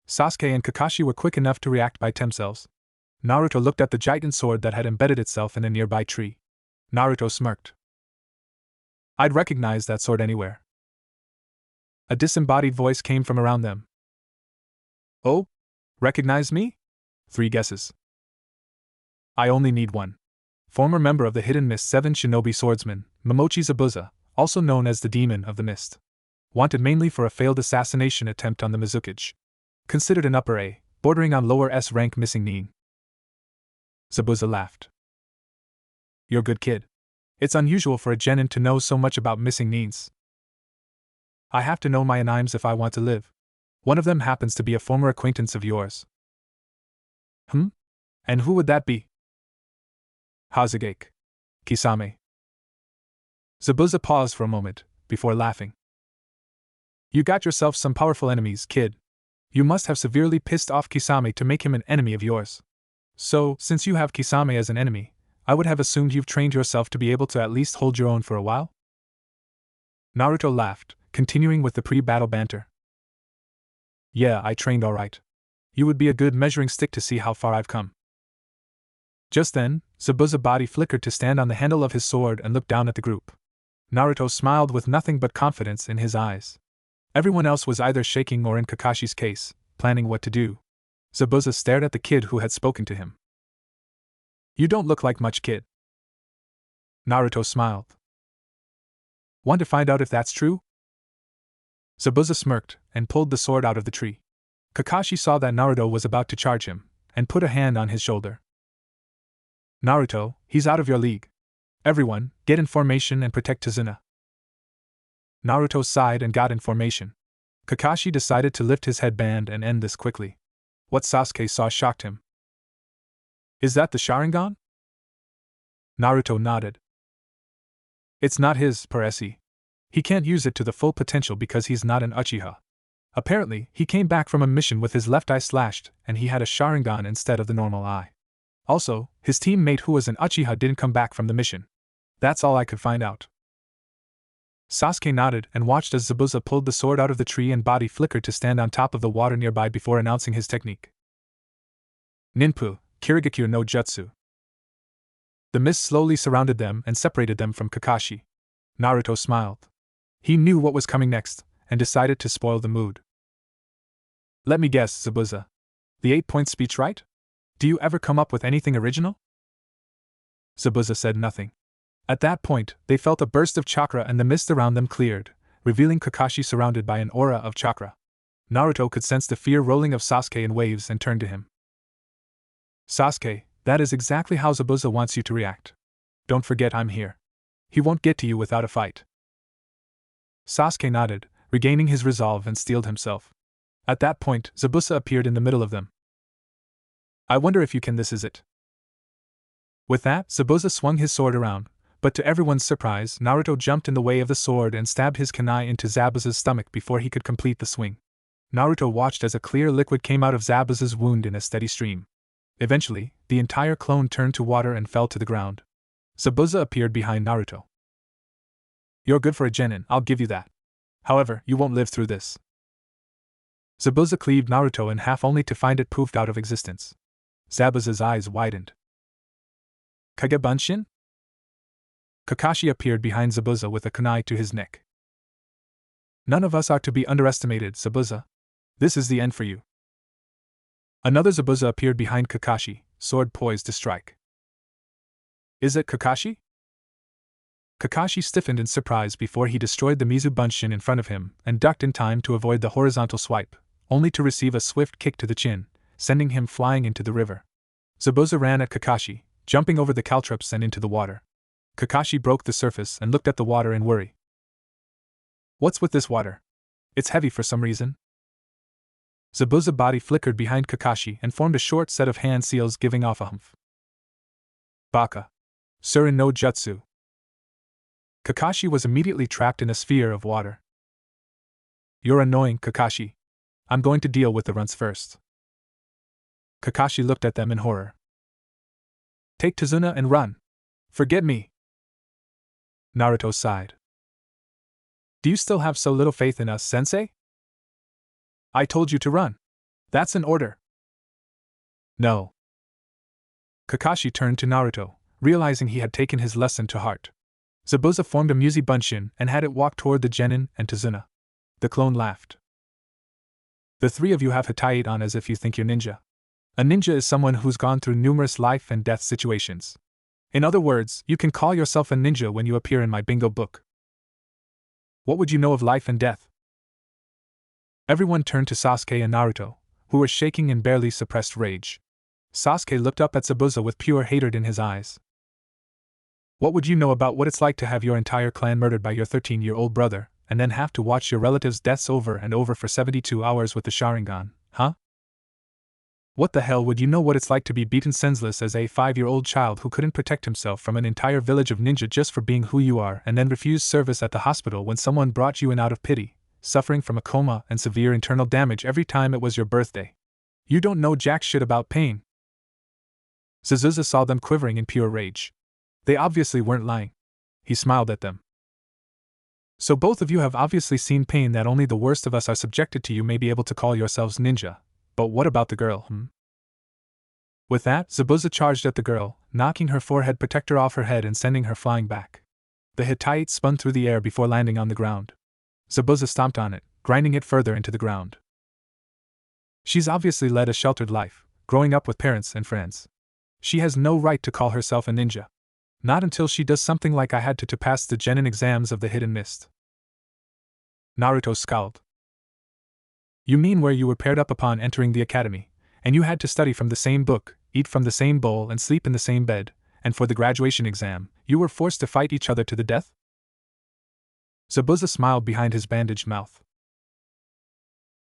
Speaker 1: Sasuke and Kakashi were quick enough to react by themselves. Naruto looked at the giant sword that had embedded itself in a nearby tree. Naruto smirked. I'd recognize that sword anywhere. A disembodied voice came from around them. Oh? Recognize me? 3 guesses. I only need one. Former member of the Hidden Mist 7 Shinobi Swordsman, Momochi Zabuza, also known as the Demon of the Mist. Wanted mainly for a failed assassination attempt on the Mizukage. Considered an upper A, bordering on lower S rank missing nin. Zabuza laughed. You're a good kid. It's unusual for a genin to know so much about missing nins. I have to know my animes if I want to live. One of them happens to be a former acquaintance of yours. And who would that be? Hazagake. Kisame. Zabuza paused for a moment, before laughing. You got yourself some powerful enemies, kid. You must have severely pissed off Kisame to make him an enemy of yours. So, since you have Kisame as an enemy, I would have assumed you've trained yourself to be able to at least hold your own for a while? Naruto laughed, continuing with the pre-battle banter. Yeah, I trained alright. You would be a good measuring stick to see how far I've come. Just then, Zabuza's body flickered to stand on the handle of his sword and look down at the group. Naruto smiled with nothing but confidence in his eyes. Everyone else was either shaking or, in Kakashi's case, planning what to do. Zabuza stared at the kid who had spoken to him. You don't look like much, kid. Naruto smiled. Want to find out if that's true? Zabuza smirked and pulled the sword out of the tree. Kakashi saw that Naruto was about to charge him, and put a hand on his shoulder. Naruto, he's out of your league. Everyone, get in formation and protect Tazuna. Naruto sighed and got in formation. Kakashi decided to lift his headband and end this quickly. What Sasuke saw shocked him. Is that the Sharingan? Naruto nodded. It's not his, per se. He can't use it to the full potential because he's not an Uchiha. Apparently, he came back from a mission with his left eye slashed, and he had a Sharingan instead of the normal eye. Also, his teammate who was an Uchiha didn't come back from the mission. That's all I could find out. Sasuke nodded and watched as Zabuza pulled the sword out of the tree and body flickered to stand on top of the water nearby before announcing his technique. Ninpu, Kirigakure no Jutsu. The mist slowly surrounded them and separated them from Kakashi. Naruto smiled. He knew what was coming next, and decided to spoil the mood. Let me guess, Zabuza. The 8-point speech, right? Do you ever come up with anything original? Zabuza said nothing. At that point, they felt a burst of chakra and the mist around them cleared, revealing Kakashi surrounded by an aura of chakra. Naruto could sense the fear rolling of Sasuke in waves and turned to him. Sasuke, that is exactly how Zabuza wants you to react. Don't forget I'm here. He won't get to you without a fight. Sasuke nodded, regaining his resolve and steeled himself. At that point, Zabuza appeared in the middle of them. I wonder if you can. This is it. With that, Zabuza swung his sword around, but to everyone's surprise, Naruto jumped in the way of the sword and stabbed his kunai into Zabuza's stomach before he could complete the swing. Naruto watched as a clear liquid came out of Zabuza's wound in a steady stream. Eventually, the entire clone turned to water and fell to the ground. Zabuza appeared behind Naruto. "You're good for a genin, I'll give you that. However, you won't live through this." Zabuza cleaved Naruto in half only to find it poofed out of existence. Zabuza's eyes widened. "Kagebunshin?" Kakashi appeared behind Zabuza with a kunai to his neck. "None of us are to be underestimated, Zabuza. This is the end for you." Another Zabuza appeared behind Kakashi, sword poised to strike. "Is it Kakashi?" Kakashi stiffened in surprise before he destroyed the Mizu Bunshin in front of him and ducked in time to avoid the horizontal swipe, only to receive a swift kick to the chin, sending him flying into the river. Zabuza ran at Kakashi, jumping over the caltrops and into the water. Kakashi broke the surface and looked at the water in worry. "What's with this water? It's heavy for some reason." Zabuza's body flickered behind Kakashi and formed a short set of hand seals giving off a humph. "Baka. Surin no Jutsu." Kakashi was immediately trapped in a sphere of water. "You're annoying, Kakashi. I'm going to deal with the runts first." Kakashi looked at them in horror. "Take Tazuna and run. Forget me." Naruto sighed. "Do you still have so little faith in us, Sensei?" "I told you to run. That's an order." "No." Kakashi turned to Naruto, realizing he had taken his lesson to heart. Zabuza formed a Mizu Bunshin and had it walk toward the genin and Tazuna. The clone laughed. "The three of you have Hitaiite on as if you think you're ninja. A ninja is someone who's gone through numerous life and death situations. In other words, you can call yourself a ninja when you appear in my bingo book." "What would you know of life and death?" Everyone turned to Sasuke and Naruto, who were shaking in barely suppressed rage. Sasuke looked up at Zabuza with pure hatred in his eyes. "What would you know about what it's like to have your entire clan murdered by your 13-year-old brother, and then have to watch your relatives' deaths over and over for 72 hours with the Sharingan, huh? What the hell would you know what it's like to be beaten senseless as a 5-year-old child who couldn't protect himself from an entire village of ninja just for being who you are and then refused service at the hospital when someone brought you in out of pity, suffering from a coma and severe internal damage every time it was your birthday? You don't know jack shit about pain." Zabuza saw them quivering in pure rage. They obviously weren't lying. He smiled at them. "So both of you have obviously seen pain that only the worst of us are subjected to. You may be able to call yourselves ninja, but what about the girl, With that, Zabuza charged at the girl, knocking her forehead protector off her head and sending her flying back. The Hitaiite spun through the air before landing on the ground. Zabuza stomped on it, grinding it further into the ground. "She's obviously led a sheltered life, growing up with parents and friends. She has no right to call herself a ninja. Not until she does something like I had to pass the genin exams of the Hidden Mist." Naruto scowled. "You mean where you were paired up upon entering the academy, and you had to study from the same book, eat from the same bowl and sleep in the same bed, and for the graduation exam, you were forced to fight each other to the death?" Zabuza smiled behind his bandaged mouth.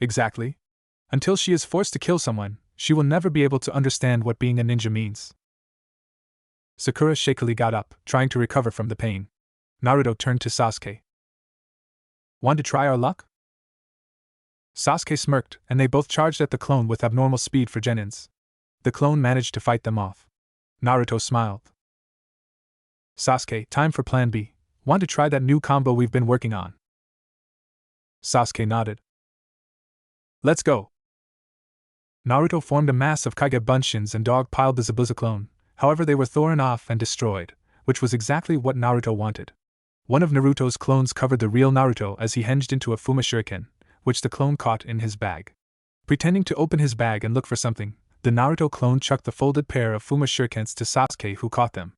Speaker 1: "Exactly. Until she is forced to kill someone, she will never be able to understand what being a ninja means." Sakura shakily got up, trying to recover from the pain. Naruto turned to Sasuke. "Want to try our luck?" Sasuke smirked, and they both charged at the clone with abnormal speed for genins. The clone managed to fight them off. Naruto smiled. "Sasuke, time for Plan B. Want to try that new combo we've been working on?" Sasuke nodded. "Let's go." Naruto formed a mass of Kage Bunshins and dog-piled the Zabuza clone. However, they were thrown off and destroyed, which was exactly what Naruto wanted. One of Naruto's clones covered the real Naruto as he hinged into a Fuma Shuriken, which the clone caught in his bag. Pretending to open his bag and look for something, the Naruto clone chucked the folded pair of Fuma Shurikens to Sasuke, who caught them.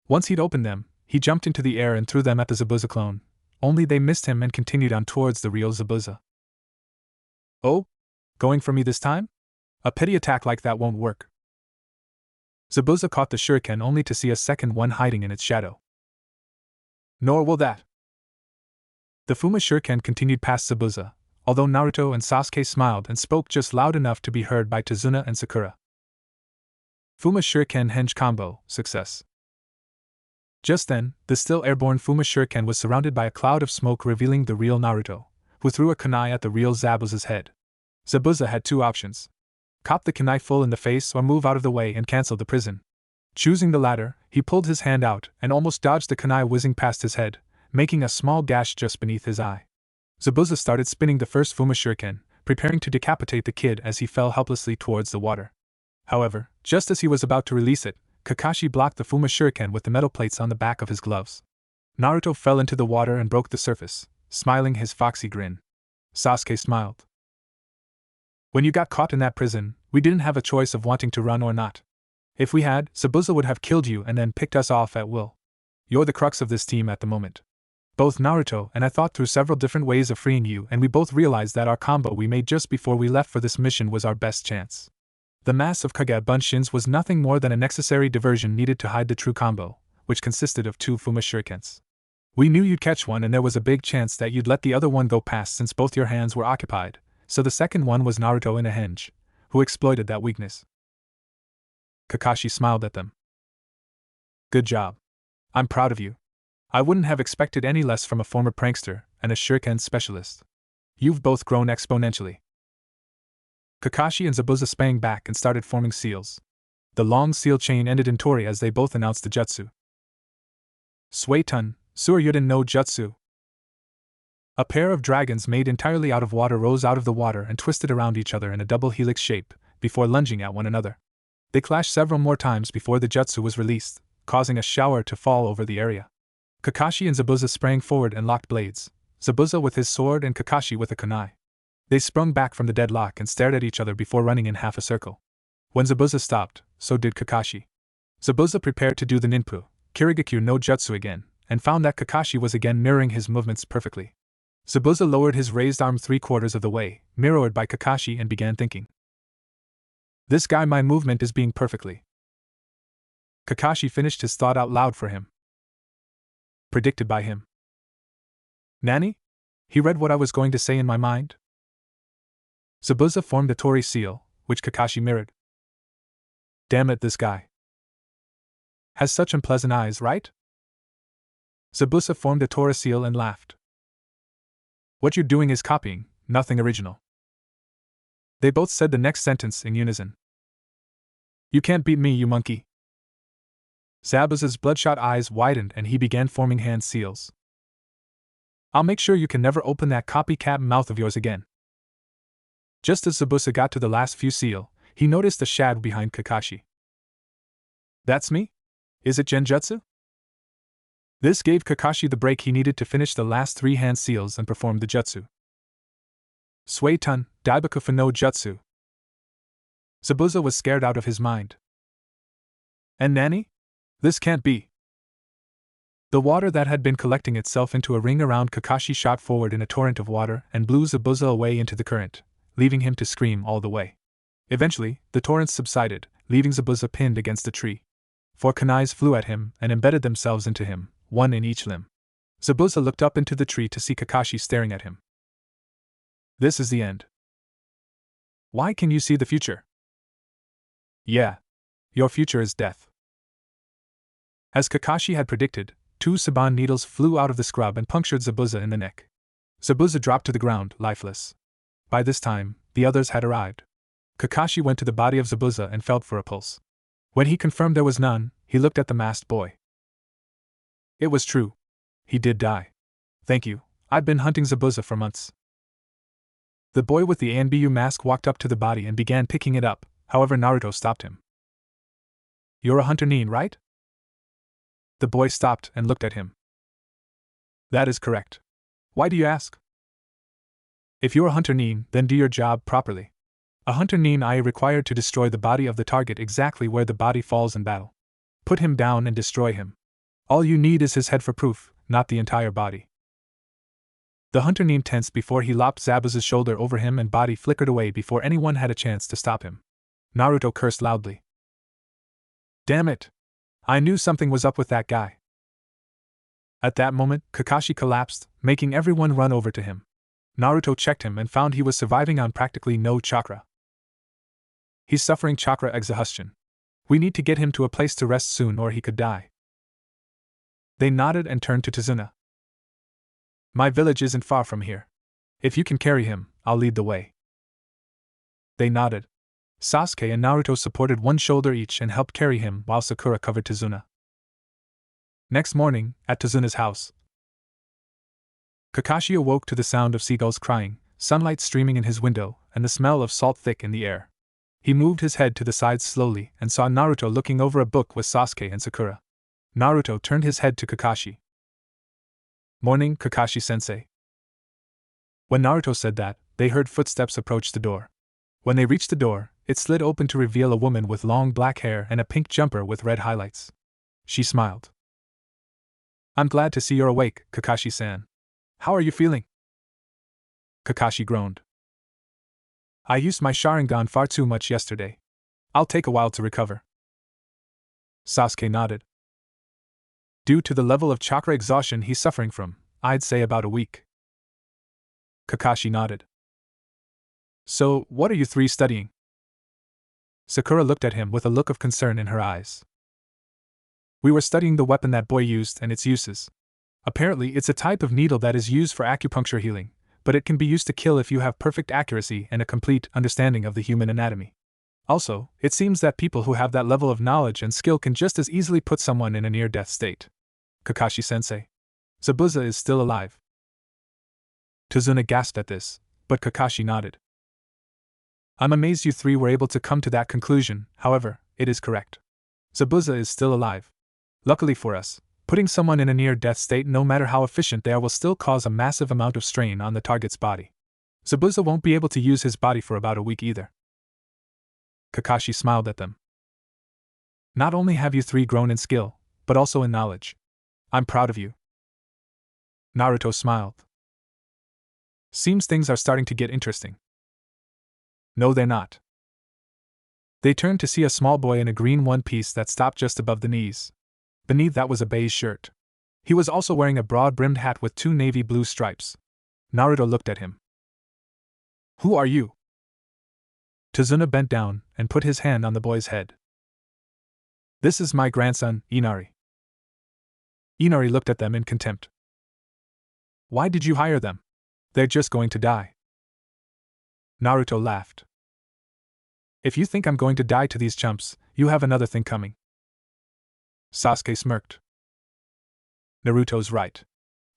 Speaker 1: Once he'd opened them, he jumped into the air and threw them at the Zabuza clone, only they missed him and continued on towards the real Zabuza. "Oh? Going for me this time? A petty attack like that won't work." Zabuza caught the shuriken only to see a second one hiding in its shadow. "Nor will that." The Fuma Shuriken continued past Zabuza, although Naruto and Sasuke smiled and spoke just loud enough to be heard by Tazuna and Sakura. "Fuma Shuriken Henge combo, success." Just then, the still airborne Fuma Shuriken was surrounded by a cloud of smoke revealing the real Naruto, who threw a kunai at the real Zabuza's head. Zabuza had two options: cop the kunai full in the face or move out of the way and cancel the prison. Choosing the latter, he pulled his hand out and almost dodged the kunai whizzing past his head, making a small gash just beneath his eye. Zabuza started spinning the first Fuma Shuriken, preparing to decapitate the kid as he fell helplessly towards the water. However, just as he was about to release it, Kakashi blocked the Fuma Shuriken with the metal plates on the back of his gloves. Naruto fell into the water and broke the surface, smiling his foxy grin. Sasuke smiled. When you got caught in that prison, we didn't have a choice of wanting to run or not. If we had, Zabuza would have killed you and then picked us off at will. You're the crux of this team at the moment. Both Naruto and I thought through several different ways of freeing you, and we both realized that our combo we made just before we left for this mission was our best chance. The mass of Kage Bunshins was nothing more than a necessary diversion needed to hide the true combo, which consisted of two Fuma Shurikens. We knew you'd catch one and there was a big chance that you'd let the other one go past since both your hands were occupied, so the second one was Naruto in a henge, who exploited that weakness. Kakashi smiled at them. Good job. I'm proud of you. I wouldn't have expected any less from a former prankster and a shuriken specialist. You've both grown exponentially. Kakashi and Zabuza sprang back and started forming seals. The long seal chain ended in Tori as they both announced the jutsu. Suetun, Suryuden no Jutsu. A pair of dragons made entirely out of water rose out of the water and twisted around each other in a double helix shape, before lunging at one another. They clashed several more times before the jutsu was released, causing a shower to fall over the area. Kakashi and Zabuza sprang forward and locked blades, Zabuza with his sword and Kakashi with a kunai. They sprung back from the deadlock and stared at each other before running in half a circle. When Zabuza stopped, so did Kakashi. Zabuza prepared to do the ninpu, Kirigakyu no Jutsu again, and found that Kakashi was again mirroring his movements perfectly. Zabuza lowered his raised arm 3/4 of the way, mirrored by Kakashi, and began thinking. This guy, my movement is being perfectly. Kakashi finished his thought out loud for him. Predicted by him. Nani? He read what I was going to say in my mind? Zabuza formed a Tori seal, which Kakashi mirrored. Damn it, this guy has such unpleasant eyes, right? Zabuza formed a Tora seal and laughed. What you're doing is copying, nothing original. They both said the next sentence in unison. You can't beat me, you monkey. Zabuza's bloodshot eyes widened and he began forming hand seals. I'll make sure you can never open that copycat mouth of yours again. Just as Zabuza got to the last few seal, he noticed a shadow behind Kakashi. That's me? Is it Genjutsu? This gave Kakashi the break he needed to finish the last 3 hand seals and perform the jutsu. Suetun, Daibakufu no Jutsu. Zabuza was scared out of his mind. And Nani? This can't be. The water that had been collecting itself into a ring around Kakashi shot forward in a torrent of water and blew Zabuza away into the current, leaving him to scream all the way. Eventually, the torrents subsided, leaving Zabuza pinned against a tree. 4 kunais flew at him and embedded themselves into him, one in each limb. Zabuza looked up into the tree to see Kakashi staring at him. This is the end. Why can you see the future? Yeah. Your future is death. As Kakashi had predicted, 2 Saban needles flew out of the scrub and punctured Zabuza in the neck. Zabuza dropped to the ground, lifeless. By this time, the others had arrived. Kakashi went to the body of Zabuza and felt for a pulse. When he confirmed there was none, he looked at the masked boy. It was true. He did die. Thank you, I'd been hunting Zabuza for months. The boy with the ANBU mask walked up to the body and began picking it up, however Naruto stopped him. You're a hunter Nin, right? The boy stopped and looked at him. That is correct. Why do you ask? If you're a hunter Nin, then do your job properly. A hunter Nin is required to destroy the body of the target exactly where the body falls in battle. Put him down and destroy him. All you need is his head for proof, not the entire body. The hunter Nin tensed before he lopped Zabuza's shoulder over him and body flickered away before anyone had a chance to stop him. Naruto cursed loudly. Damn it! I knew something was up with that guy. At that moment, Kakashi collapsed, making everyone run over to him. Naruto checked him and found he was surviving on practically no chakra. He's suffering chakra exhaustion. We need to get him to a place to rest soon or he could die. They nodded and turned to Tazuna. My village isn't far from here. If you can carry him, I'll lead the way. They nodded. Sasuke and Naruto supported one shoulder each and helped carry him while Sakura covered Tazuna. Next morning, at Tazuna's house, Kakashi awoke to the sound of seagulls crying, sunlight streaming in his window, and the smell of salt thick in the air. He moved his head to the side slowly and saw Naruto looking over a book with Sasuke and Sakura. Naruto turned his head to Kakashi. Morning, Kakashi-sensei. When Naruto said that, they heard footsteps approach the door. When they reached the door, it slid open to reveal a woman with long black hair and a pink jumper with red highlights. She smiled. I'm glad to see you're awake, Kakashi-san. How are you feeling? Kakashi groaned. I used my Sharingan far too much yesterday. I'll take a while to recover. Sasuke nodded. Due to the level of chakra exhaustion he's suffering from, I'd say about a week. Kakashi nodded. So, what are you three studying? Sakura looked at him with a look of concern in her eyes. We were studying the weapon that boy used and its uses. Apparently, it's a type of needle that is used for acupuncture healing, but it can be used to kill if you have perfect accuracy and a complete understanding of the human anatomy. Also, it seems that people who have that level of knowledge and skill can just as easily put someone in a near-death state. Kakashi-sensei. Zabuza is still alive. Tazuna gasped at this, but Kakashi nodded. I'm amazed you three were able to come to that conclusion, however, it is correct. Zabuza is still alive. Luckily for us, putting someone in a near-death state no matter how efficient they are will still cause a massive amount of strain on the target's body. Zabuza won't be able to use his body for about a week either. Kakashi smiled at them. Not only have you three grown in skill, but also in knowledge. I'm proud of you. Naruto smiled. Seems things are starting to get interesting. No, they're not. They turned to see a small boy in a green one-piece that stopped just above the knees. Beneath that was a beige shirt. He was also wearing a broad-brimmed hat with 2 navy blue stripes. Naruto looked at him. Who are you? Tazuna bent down and put his hand on the boy's head. This is my grandson, Inari. Inari looked at them in contempt. Why did you hire them? They're just going to die. Naruto laughed. If you think I'm going to die to these chumps, you have another thing coming. Sasuke smirked. Naruto's right.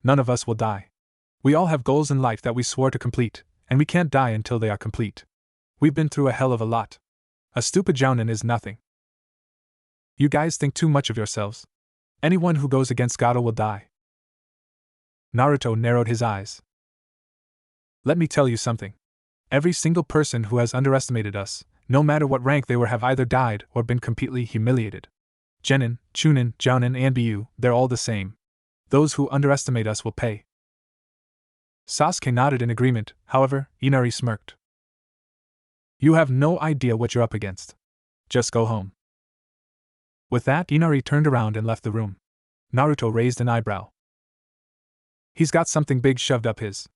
Speaker 1: None of us will die. We all have goals in life that we swore to complete, and we can't die until they are complete. We've been through a hell of a lot. A stupid jounin is nothing. You guys think too much of yourselves. Anyone who goes against Gato will die. Naruto narrowed his eyes. Let me tell you something. Every single person who has underestimated us, no matter what rank they were, have either died or been completely humiliated. Genin, Chunin, Jounin, and Bu, they're all the same. Those who underestimate us will pay. Sasuke nodded in agreement, however, Inari smirked. You have no idea what you're up against. Just go home. With that, Inari turned around and left the room. Naruto raised an eyebrow. He's got something big shoved up his.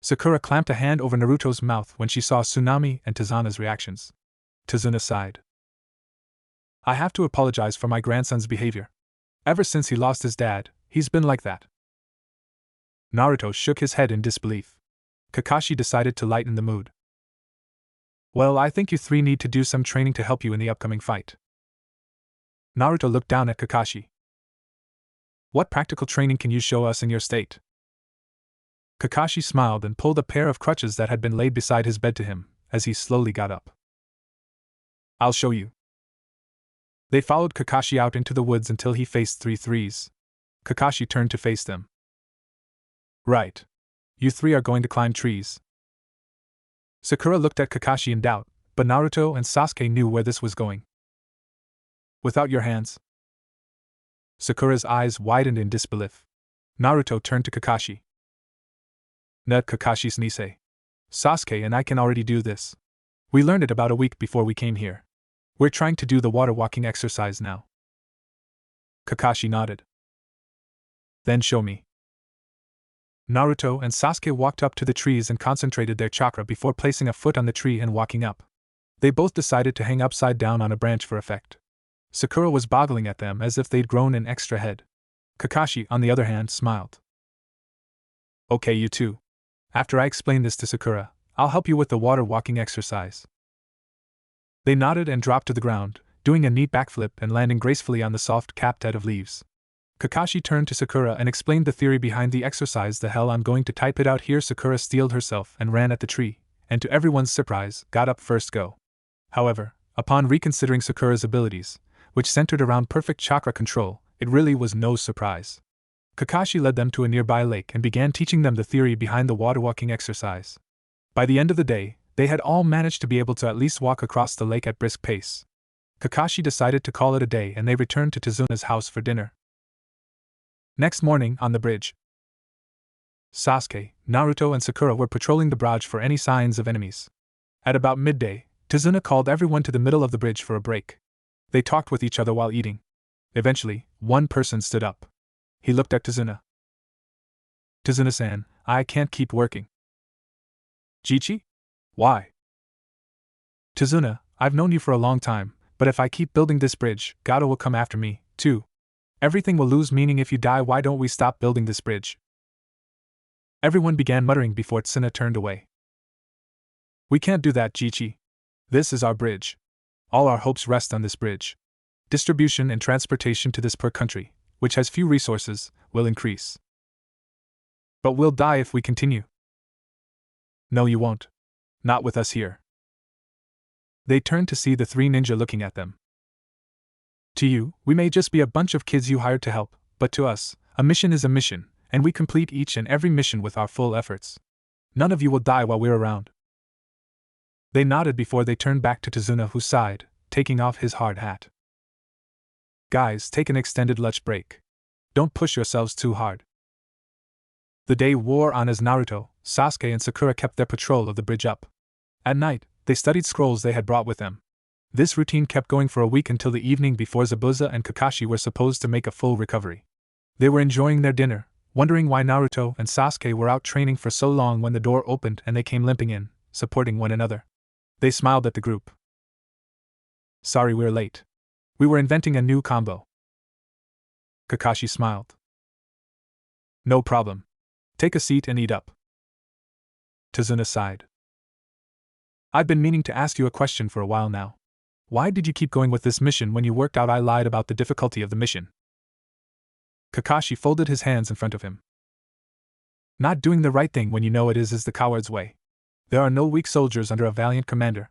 Speaker 1: Sakura clamped a hand over Naruto's mouth when she saw Tsunami and Tazuna's reactions. Tazuna sighed. I have to apologize for my grandson's behavior. Ever since he lost his dad, he's been like that. Naruto shook his head in disbelief. Kakashi decided to lighten the mood. Well, I think you three need to do some training to help you in the upcoming fight. Naruto looked down at Kakashi. What practical training can you show us in your state? Kakashi smiled and pulled a pair of crutches that had been laid beside his bed to him, as he slowly got up. I'll show you. They followed Kakashi out into the woods until he faced 3 trees. Kakashi turned to face them. Right. You three are going to climb trees. Sakura looked at Kakashi in doubt, but Naruto and Sasuke knew where this was going. Without your hands? Sakura's eyes widened in disbelief. Naruto turned to Kakashi. Nut Kakashi's Nisei. Sasuke and I can already do this. We learned it about a week before we came here. We're trying to do the water walking exercise now. Kakashi nodded. Then show me. Naruto and Sasuke walked up to the trees and concentrated their chakra before placing a foot on the tree and walking up. They both decided to hang upside down on a branch for effect. Sakura was boggling at them as if they'd grown an extra head. Kakashi, on the other hand, smiled. Okay, you two. After I explain this to Sakura, I'll help you with the water walking exercise. They nodded and dropped to the ground, doing a neat backflip and landing gracefully on the soft capped head of leaves. Kakashi turned to Sakura and explained the theory behind the exercise. The hell, I'm going to type it out here. Sakura steeled herself and ran at the tree, and to everyone's surprise, got up first go. However, upon reconsidering Sakura's abilities, which centered around perfect chakra control, it really was no surprise. Kakashi led them to a nearby lake and began teaching them the theory behind the water walking exercise. By the end of the day, they had all managed to be able to at least walk across the lake at brisk pace. Kakashi decided to call it a day and they returned to Tazuna's house for dinner. Next morning, on the bridge, Sasuke, Naruto, and Sakura were patrolling the bridge for any signs of enemies. At about midday, Tazuna called everyone to the middle of the bridge for a break. They talked with each other while eating. Eventually, one person stood up. He looked at Tazuna. Tazuna-san, I can't keep working. Jichi? Why? Tazuna, I've known you for a long time, but if I keep building this bridge, Gato will come after me, too. Everything will lose meaning if you die. Why don't we stop building this bridge? Everyone began muttering before Tsuna turned away. We can't do that, Jichi. This is our bridge. All our hopes rest on this bridge. Distribution and transportation to this poor country, which has few resources, will increase. But we'll die if we continue. No, you won't. Not with us here. They turned to see the three ninja looking at them. To you, we may just be a bunch of kids you hired to help, but to us, a mission is a mission, and we complete each and every mission with our full efforts. None of you will die while we're around. They nodded before they turned back to Tazuna, who sighed, taking off his hard hat. Guys, take an extended lunch break. Don't push yourselves too hard. The day wore on as Naruto, Sasuke, and Sakura kept their patrol of the bridge up. At night, they studied scrolls they had brought with them. This routine kept going for a week until the evening before Zabuza and Kakashi were supposed to make a full recovery. They were enjoying their dinner, wondering why Naruto and Sasuke were out training for so long when the door opened and they came limping in, supporting one another. They smiled at the group. Sorry we're late. We were inventing a new combo. Kakashi smiled. No problem. Take a seat and eat up. Tazuna sighed. I've been meaning to ask you a question for a while now. Why did you keep going with this mission when you worked out I lied about the difficulty of the mission? Kakashi folded his hands in front of him. Not doing the right thing when you know it is the coward's way. There are no weak soldiers under a valiant commander.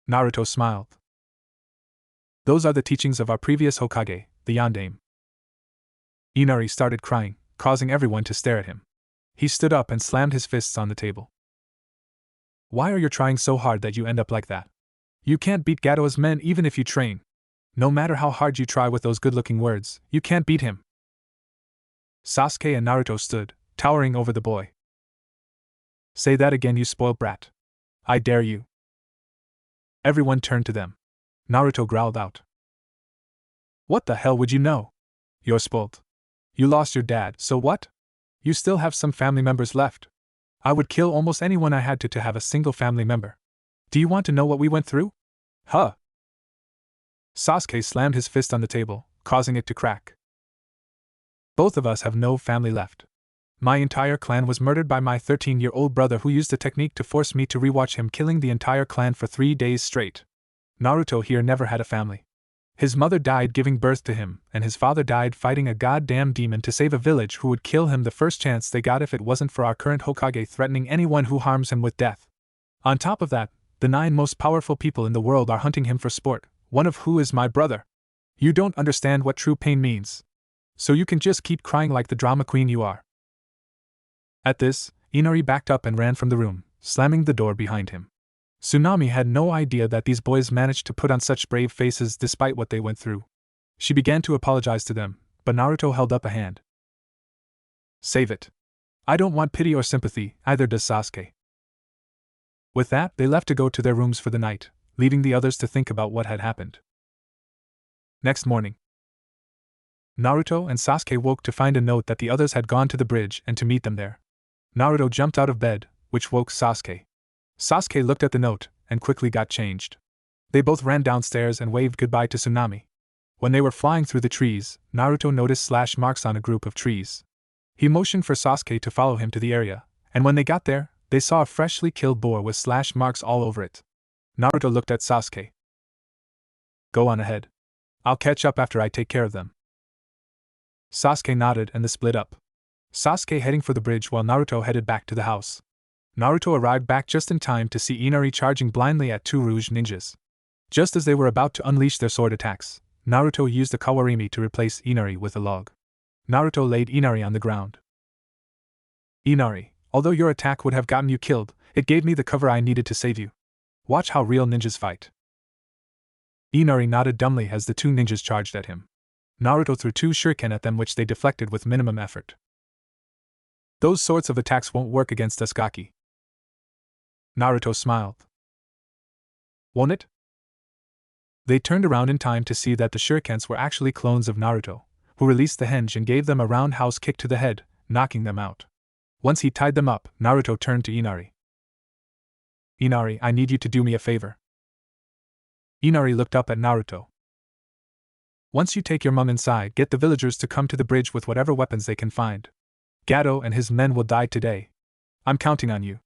Speaker 1: Naruto smiled. Those are the teachings of our previous Hokage, the Yondaime. Inari started crying, causing everyone to stare at him. He stood up and slammed his fists on the table. Why are you trying so hard that you end up like that? You can't beat Gato's men even if you train. No matter how hard you try with those good-looking words, you can't beat him. Sasuke and Naruto stood, towering over the boy. Say that again, you spoiled brat. I dare you. Everyone turned to them. Naruto growled out. What the hell would you know? You're spoiled. You lost your dad, so what? You still have some family members left. I would kill almost anyone I had to have a single family member. Do you want to know what we went through? Huh? Sasuke slammed his fist on the table, causing it to crack. Both of us have no family left. My entire clan was murdered by my 13-year-old brother who used a technique to force me to rewatch him killing the entire clan for 3 days straight. Naruto here never had a family. His mother died giving birth to him, and his father died fighting a goddamn demon to save a village who would kill him the first chance they got if it wasn't for our current Hokage threatening anyone who harms him with death. On top of that, the 9 most powerful people in the world are hunting him for sport, one of who is my brother. You don't understand what true pain means. So you can just keep crying like the drama queen you are. At this, Inari backed up and ran from the room, slamming the door behind him. Tsunami had no idea that these boys managed to put on such brave faces despite what they went through. She began to apologize to them, but Naruto held up a hand. Save it. I don't want pity or sympathy, either does Sasuke. With that, they left to go to their rooms for the night, leaving the others to think about what had happened. Next morning, Naruto and Sasuke woke to find a note that the others had gone to the bridge and to meet them there. Naruto jumped out of bed, which woke Sasuke. Sasuke looked at the note and quickly got changed. They both ran downstairs and waved goodbye to Tsunami. When they were flying through the trees, Naruto noticed slash marks on a group of trees. He motioned for Sasuke to follow him to the area, and when they got there, they saw a freshly killed boar with slash marks all over it. Naruto looked at Sasuke. Go on ahead. I'll catch up after I take care of them. Sasuke nodded and they split up. Sasuke heading for the bridge while Naruto headed back to the house. Naruto arrived back just in time to see Inari charging blindly at two Rouge ninjas. Just as they were about to unleash their sword attacks, Naruto used a kawarimi to replace Inari with a log. Naruto laid Inari on the ground. Inari, although your attack would have gotten you killed, it gave me the cover I needed to save you. Watch how real ninjas fight. Inari nodded dumbly as the two ninjas charged at him. Naruto threw two shuriken at them which they deflected with minimum effort. Those sorts of attacks won't work against us, Gaki. Naruto smiled. Won't it? They turned around in time to see that the shurikens were actually clones of Naruto, who released the henge and gave them a roundhouse kick to the head, knocking them out. Once he tied them up, Naruto turned to Inari. Inari, I need you to do me a favor. Inari looked up at Naruto. Once you take your mom inside, get the villagers to come to the bridge with whatever weapons they can find. Gato and his men will die today. I'm counting on you.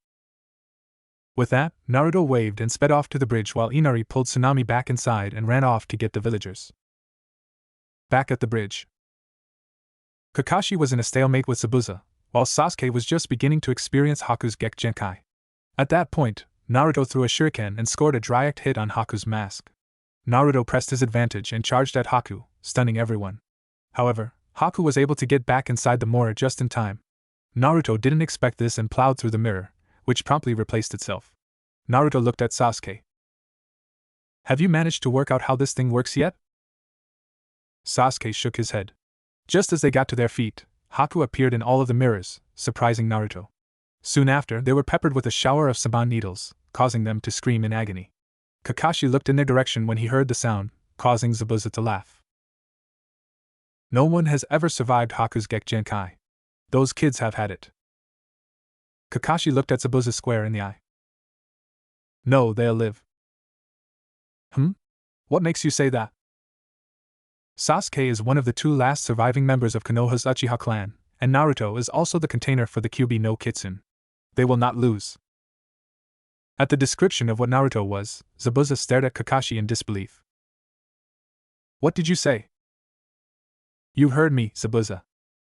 Speaker 1: With that, Naruto waved and sped off to the bridge while Inari pulled Tsunami back inside and ran off to get the villagers. Back at the bridge, Kakashi was in a stalemate with Zabuza, while Sasuke was just beginning to experience Haku's Gekgenkai. At that point, Naruto threw a shuriken and scored a direct hit on Haku's mask. Naruto pressed his advantage and charged at Haku, stunning everyone. However, Haku was able to get back inside the mirror just in time. Naruto didn't expect this and plowed through the mirror, which promptly replaced itself. Naruto looked at Sasuke. Have you managed to work out how this thing works yet? Sasuke shook his head. Just as they got to their feet, Haku appeared in all of the mirrors, surprising Naruto. Soon after, they were peppered with a shower of saban needles, causing them to scream in agony. Kakashi looked in their direction when he heard the sound, causing Zabuza to laugh. No one has ever survived Haku's Gekgenkai. Those kids have had it. Kakashi looked at Zabuza square in the eye. No, they'll live. What makes you say that? Sasuke is one of the two last surviving members of Konoha's Uchiha clan, and Naruto is also the container for the Kyuubi no Kitsune. They will not lose. At the description of what Naruto was, Zabuza stared at Kakashi in disbelief. What did you say? You heard me, Zabuza.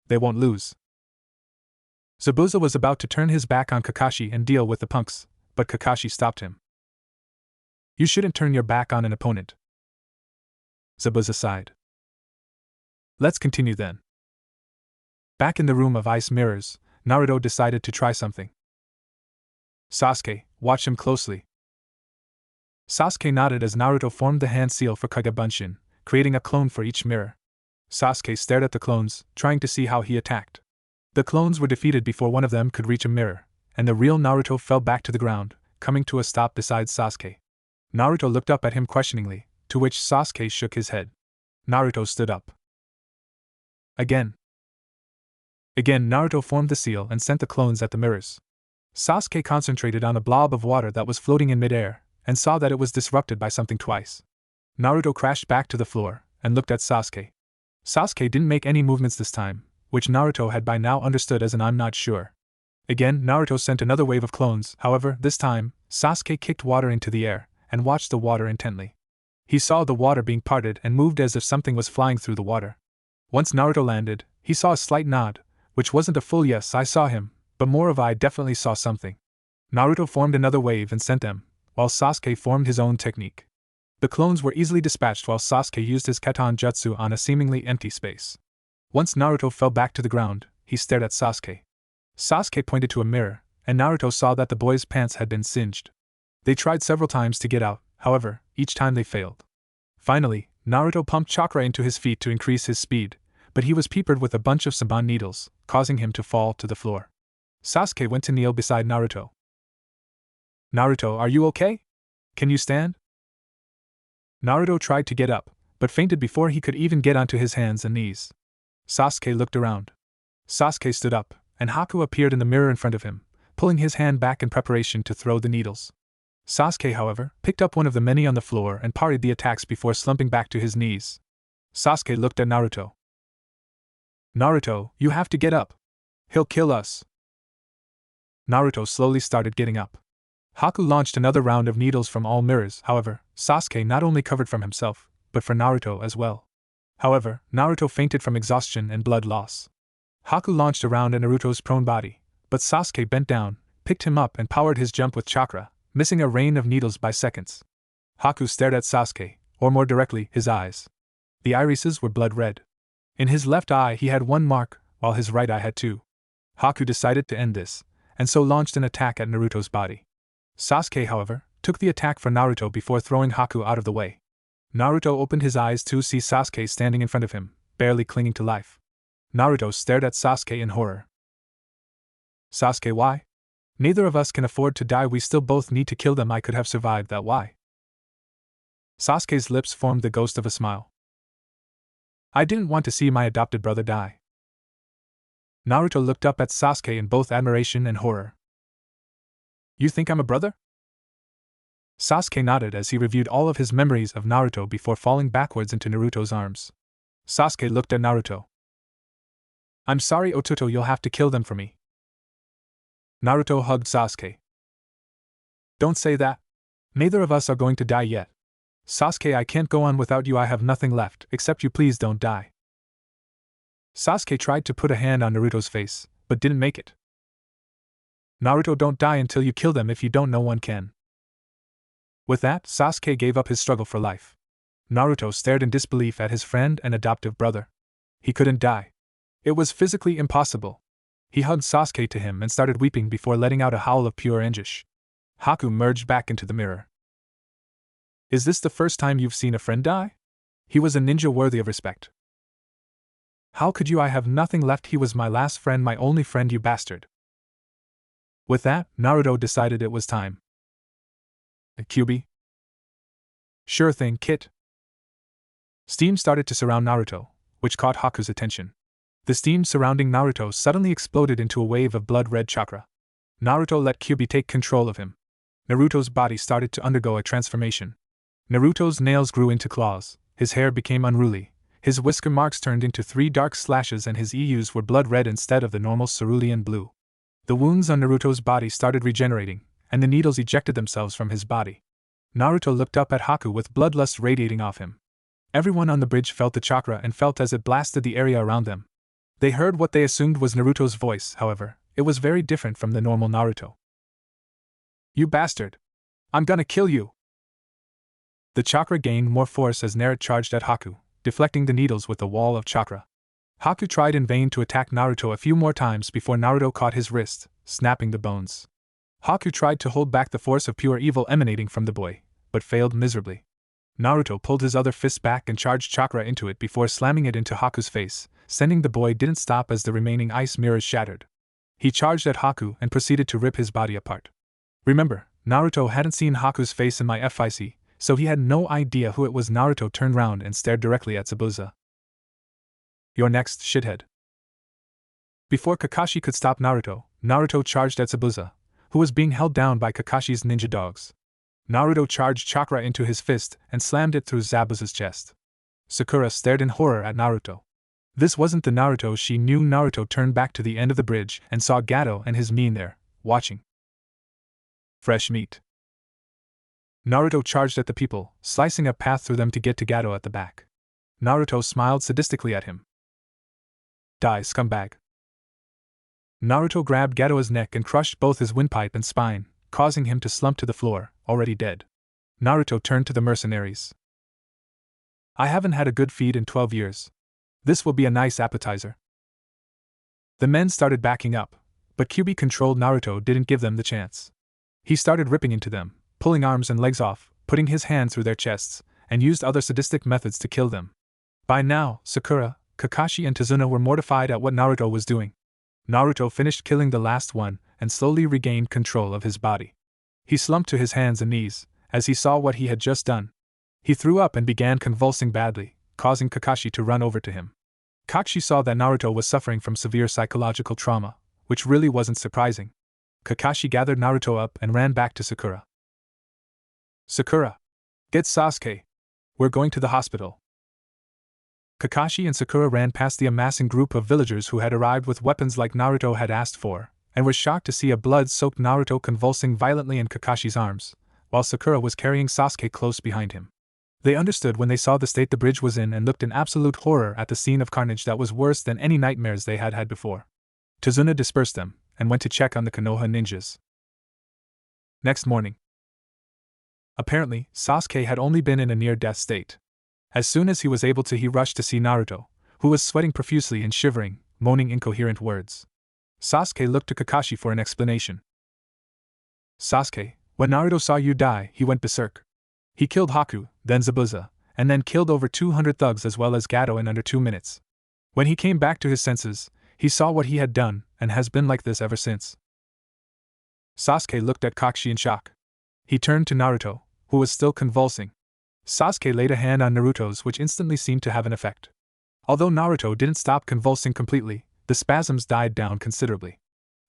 Speaker 1: They won't lose. Zabuza was about to turn his back on Kakashi and deal with the punks, but Kakashi stopped him. You shouldn't turn your back on an opponent. Zabuza sighed. Let's continue then. Back in the room of ice mirrors, Naruto decided to try something. Sasuke, watch him closely. Sasuke nodded as Naruto formed the hand seal for Kage-bunshin, creating a clone for each mirror. Sasuke stared at the clones, trying to see how he attacked. The clones were defeated before one of them could reach a mirror, and the real Naruto fell back to the ground, coming to a stop beside Sasuke. Naruto looked up at him questioningly, to which Sasuke shook his head. Naruto stood up. Again, Naruto formed the seal and sent the clones at the mirrors. Sasuke concentrated on a blob of water that was floating in midair, and saw that it was disrupted by something twice. Naruto crashed back to the floor, and looked at Sasuke. Sasuke didn't make any movements this time, which Naruto had by now understood as an I'm not sure. Again, Naruto sent another wave of clones, however, this time, Sasuke kicked water into the air, and watched the water intently. He saw the water being parted and moved as if something was flying through the water. Once Naruto landed, he saw a slight nod, which wasn't a full yes I saw him, but more of I definitely saw something. Naruto formed another wave and sent them, while Sasuke formed his own technique. The clones were easily dispatched while Sasuke used his Katon Jutsu on a seemingly empty space. Once Naruto fell back to the ground, he stared at Sasuke. Sasuke pointed to a mirror, and Naruto saw that the boy's pants had been singed. They tried several times to get out, however, each time they failed. Finally, Naruto pumped chakra into his feet to increase his speed, but he was peppered with a bunch of saban needles, causing him to fall to the floor. Sasuke went to kneel beside Naruto. Naruto, are you okay? Can you stand? Naruto tried to get up, but fainted before he could even get onto his hands and knees. Sasuke looked around. Sasuke stood up, and Haku appeared in the mirror in front of him, pulling his hand back in preparation to throw the needles. Sasuke, however, picked up one of the many on the floor and parried the attacks before slumping back to his knees. Sasuke looked at Naruto. Naruto, you have to get up. He'll kill us. Naruto slowly started getting up. Haku launched another round of needles from all mirrors. However, Sasuke not only covered from himself, but for Naruto as well. However, Naruto fainted from exhaustion and blood loss. Haku launched a round at Naruto's prone body, but Sasuke bent down, picked him up and powered his jump with chakra, missing a rain of needles by seconds. Haku stared at Sasuke, or more directly, his eyes. The irises were blood red. In his left eye he had one mark, while his right eye had two. Haku decided to end this, and so launched an attack at Naruto's body. Sasuke, however, took the attack for Naruto before throwing Haku out of the way. Naruto opened his eyes to see Sasuke standing in front of him, barely clinging to life. Naruto stared at Sasuke in horror. Sasuke, why? Neither of us can afford to die, we still both need to kill them. I could have survived that, why? Sasuke's lips formed the ghost of a smile. I didn't want to see my adopted brother die. Naruto looked up at Sasuke in both admiration and horror. You think I'm a brother? Sasuke nodded as he reviewed all of his memories of Naruto before falling backwards into Naruto's arms. Sasuke looked at Naruto. I'm sorry, Ototo, you'll have to kill them for me. Naruto hugged Sasuke. Don't say that. Neither of us are going to die yet. Sasuke, I can't go on without you. I have nothing left, except you. Please don't die. Sasuke tried to put a hand on Naruto's face, but didn't make it. Naruto, don't die until you kill them. If you don't, no one can. With that, Sasuke gave up his struggle for life. Naruto stared in disbelief at his friend and adoptive brother. He couldn't die. It was physically impossible. He hugged Sasuke to him and started weeping before letting out a howl of pure anguish. Haku merged back into the mirror. Is this the first time you've seen a friend die? He was a ninja worthy of respect. How could you? I have nothing left. He was my last friend, my only friend, you bastard. With that, Naruto decided it was time. QB? Sure thing, Kit. Steam started to surround Naruto, which caught Haku's attention. The steam surrounding Naruto suddenly exploded into a wave of blood-red chakra. Naruto let QB take control of him. Naruto's body started to undergo a transformation. Naruto's nails grew into claws, his hair became unruly, his whisker marks turned into 3 dark slashes, and his EUs were blood red instead of the normal cerulean blue. The wounds on Naruto's body started regenerating, and the needles ejected themselves from his body. Naruto looked up at Haku with bloodlust radiating off him. Everyone on the bridge felt the chakra and felt as it blasted the area around them. They heard what they assumed was Naruto's voice, however, it was very different from the normal Naruto. You bastard! I'm gonna kill you! The chakra gained more force as Naruto charged at Haku, deflecting the needles with a wall of chakra. Haku tried in vain to attack Naruto a few more times before Naruto caught his wrist, snapping the bones. Haku tried to hold back the force of pure evil emanating from the boy, but failed miserably. Naruto pulled his other fist back and charged chakra into it before slamming it into Haku's face, sending the boy didn't stop as the remaining ice mirrors shattered. He charged at Haku and proceeded to rip his body apart. Remember, Naruto hadn't seen Haku's face in my FIC, so he had no idea who it was. Naruto turned round and stared directly at Zabuza. You're next, shithead. Before Kakashi could stop Naruto, Naruto charged at Zabuza, who was being held down by Kakashi's ninja dogs. Naruto charged chakra into his fist and slammed it through Zabuza's chest. Sakura stared in horror at Naruto. This wasn't the Naruto she knew. Naruto turned back to the end of the bridge and saw Gato and his mien there, watching. Fresh meat. Naruto charged at the people, slicing a path through them to get to Gato at the back. Naruto smiled sadistically at him. Die, scumbag. Naruto grabbed Gato's neck and crushed both his windpipe and spine, causing him to slump to the floor, already dead. Naruto turned to the mercenaries. I haven't had a good feed in 12 years. This will be a nice appetizer. The men started backing up, but QB-controlled Naruto didn't give them the chance. He started ripping into them, pulling arms and legs off, putting his hand through their chests, and used other sadistic methods to kill them. By now, Sakura, Kakashi and Tazuna were mortified at what Naruto was doing. Naruto finished killing the last one and slowly regained control of his body. He slumped to his hands and knees as he saw what he had just done. He threw up and began convulsing badly, causing Kakashi to run over to him. Kakashi saw that Naruto was suffering from severe psychological trauma, which really wasn't surprising. Kakashi gathered Naruto up and ran back to Sakura. Sakura! Get Sasuke! We're going to the hospital. Kakashi and Sakura ran past the amassing group of villagers who had arrived with weapons like Naruto had asked for, and were shocked to see a blood-soaked Naruto convulsing violently in Kakashi's arms, while Sakura was carrying Sasuke close behind him. They understood when they saw the state the bridge was in and looked in absolute horror at the scene of carnage that was worse than any nightmares they had had before. Tazuna dispersed them, and went to check on the Konoha ninjas. Next morning. Apparently, Sasuke had only been in a near-death state. As soon as he was able to, he rushed to see Naruto, who was sweating profusely and shivering, moaning incoherent words. Sasuke looked to Kakashi for an explanation. Sasuke, when Naruto saw you die, he went berserk. He killed Haku, then Zabuza, and then killed over 200 thugs as well as Gato in under 2 minutes. When he came back to his senses, he saw what he had done, and has been like this ever since. Sasuke looked at Kakashi in shock. He turned to Naruto, who was still convulsing. Sasuke laid a hand on Naruto's, which instantly seemed to have an effect. Although Naruto didn't stop convulsing completely, the spasms died down considerably.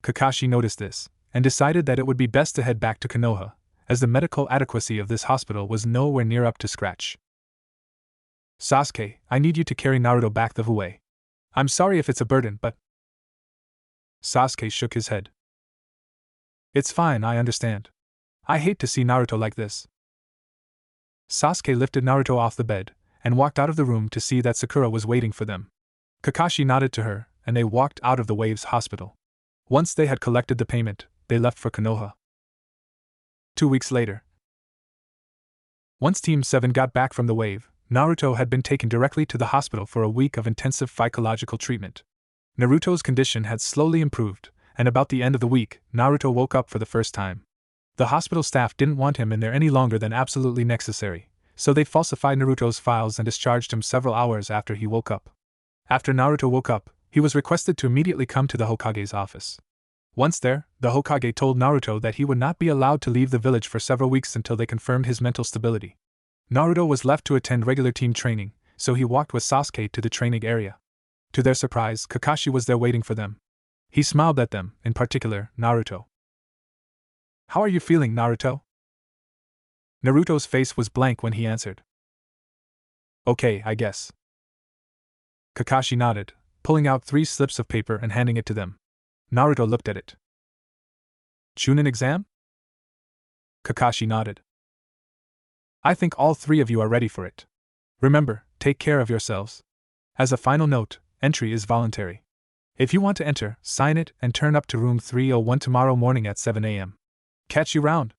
Speaker 1: Kakashi noticed this, and decided that it would be best to head back to Konoha, as the medical adequacy of this hospital was nowhere near up to scratch. Sasuke, I need you to carry Naruto back the way. I'm sorry if it's a burden, but... Sasuke shook his head. It's fine, I understand. I hate to see Naruto like this. Sasuke lifted Naruto off the bed, and walked out of the room to see that Sakura was waiting for them. Kakashi nodded to her, and they walked out of the Waves Hospital. Once they had collected the payment, they left for Konoha. 2 weeks later. Once Team 7 got back from the Wave, Naruto had been taken directly to the hospital for a week of intensive psychological treatment. Naruto's condition had slowly improved, and about the end of the week, Naruto woke up for the first time. The hospital staff didn't want him in there any longer than absolutely necessary, so they falsified Naruto's files and discharged him several hours after he woke up. After Naruto woke up, he was requested to immediately come to the Hokage's office. Once there, the Hokage told Naruto that he would not be allowed to leave the village for several weeks until they confirmed his mental stability. Naruto was left to attend regular team training, so he walked with Sasuke to the training area. To their surprise, Kakashi was there waiting for them. He smiled at them, in particular, Naruto. How are you feeling, Naruto? Naruto's face was blank when he answered. Okay, I guess. Kakashi nodded, pulling out 3 slips of paper and handing it to them. Naruto looked at it. Chunin exam? Kakashi nodded. I think all 3 of you are ready for it. Remember, take care of yourselves. As a final note, entry is voluntary. If you want to enter, sign it and turn up to room 301 tomorrow morning at 7 a.m. Catch you round.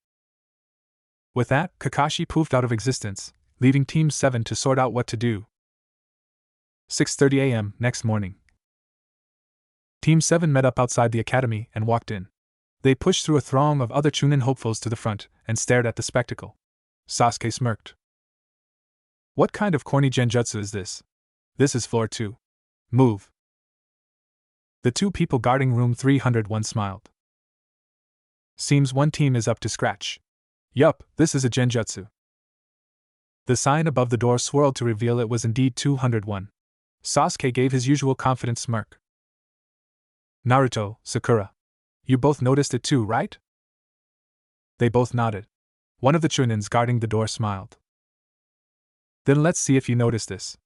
Speaker 1: With that, Kakashi poofed out of existence, leaving Team 7 to sort out what to do. 6:30 a.m. next morning. Team 7 met up outside the academy and walked in. They pushed through a throng of other Chunin hopefuls to the front and stared at the spectacle. Sasuke smirked. What kind of corny genjutsu is this? This is floor 2. Move. The 2 people guarding room 301 smiled. Seems one team is up to scratch. Yup, this is a genjutsu. The sign above the door swirled to reveal it was indeed 201. Sasuke gave his usual confident smirk. Naruto, Sakura. You both noticed it too, right? They both nodded. One of the Chunins guarding the door smiled. Then let's see if you notice this.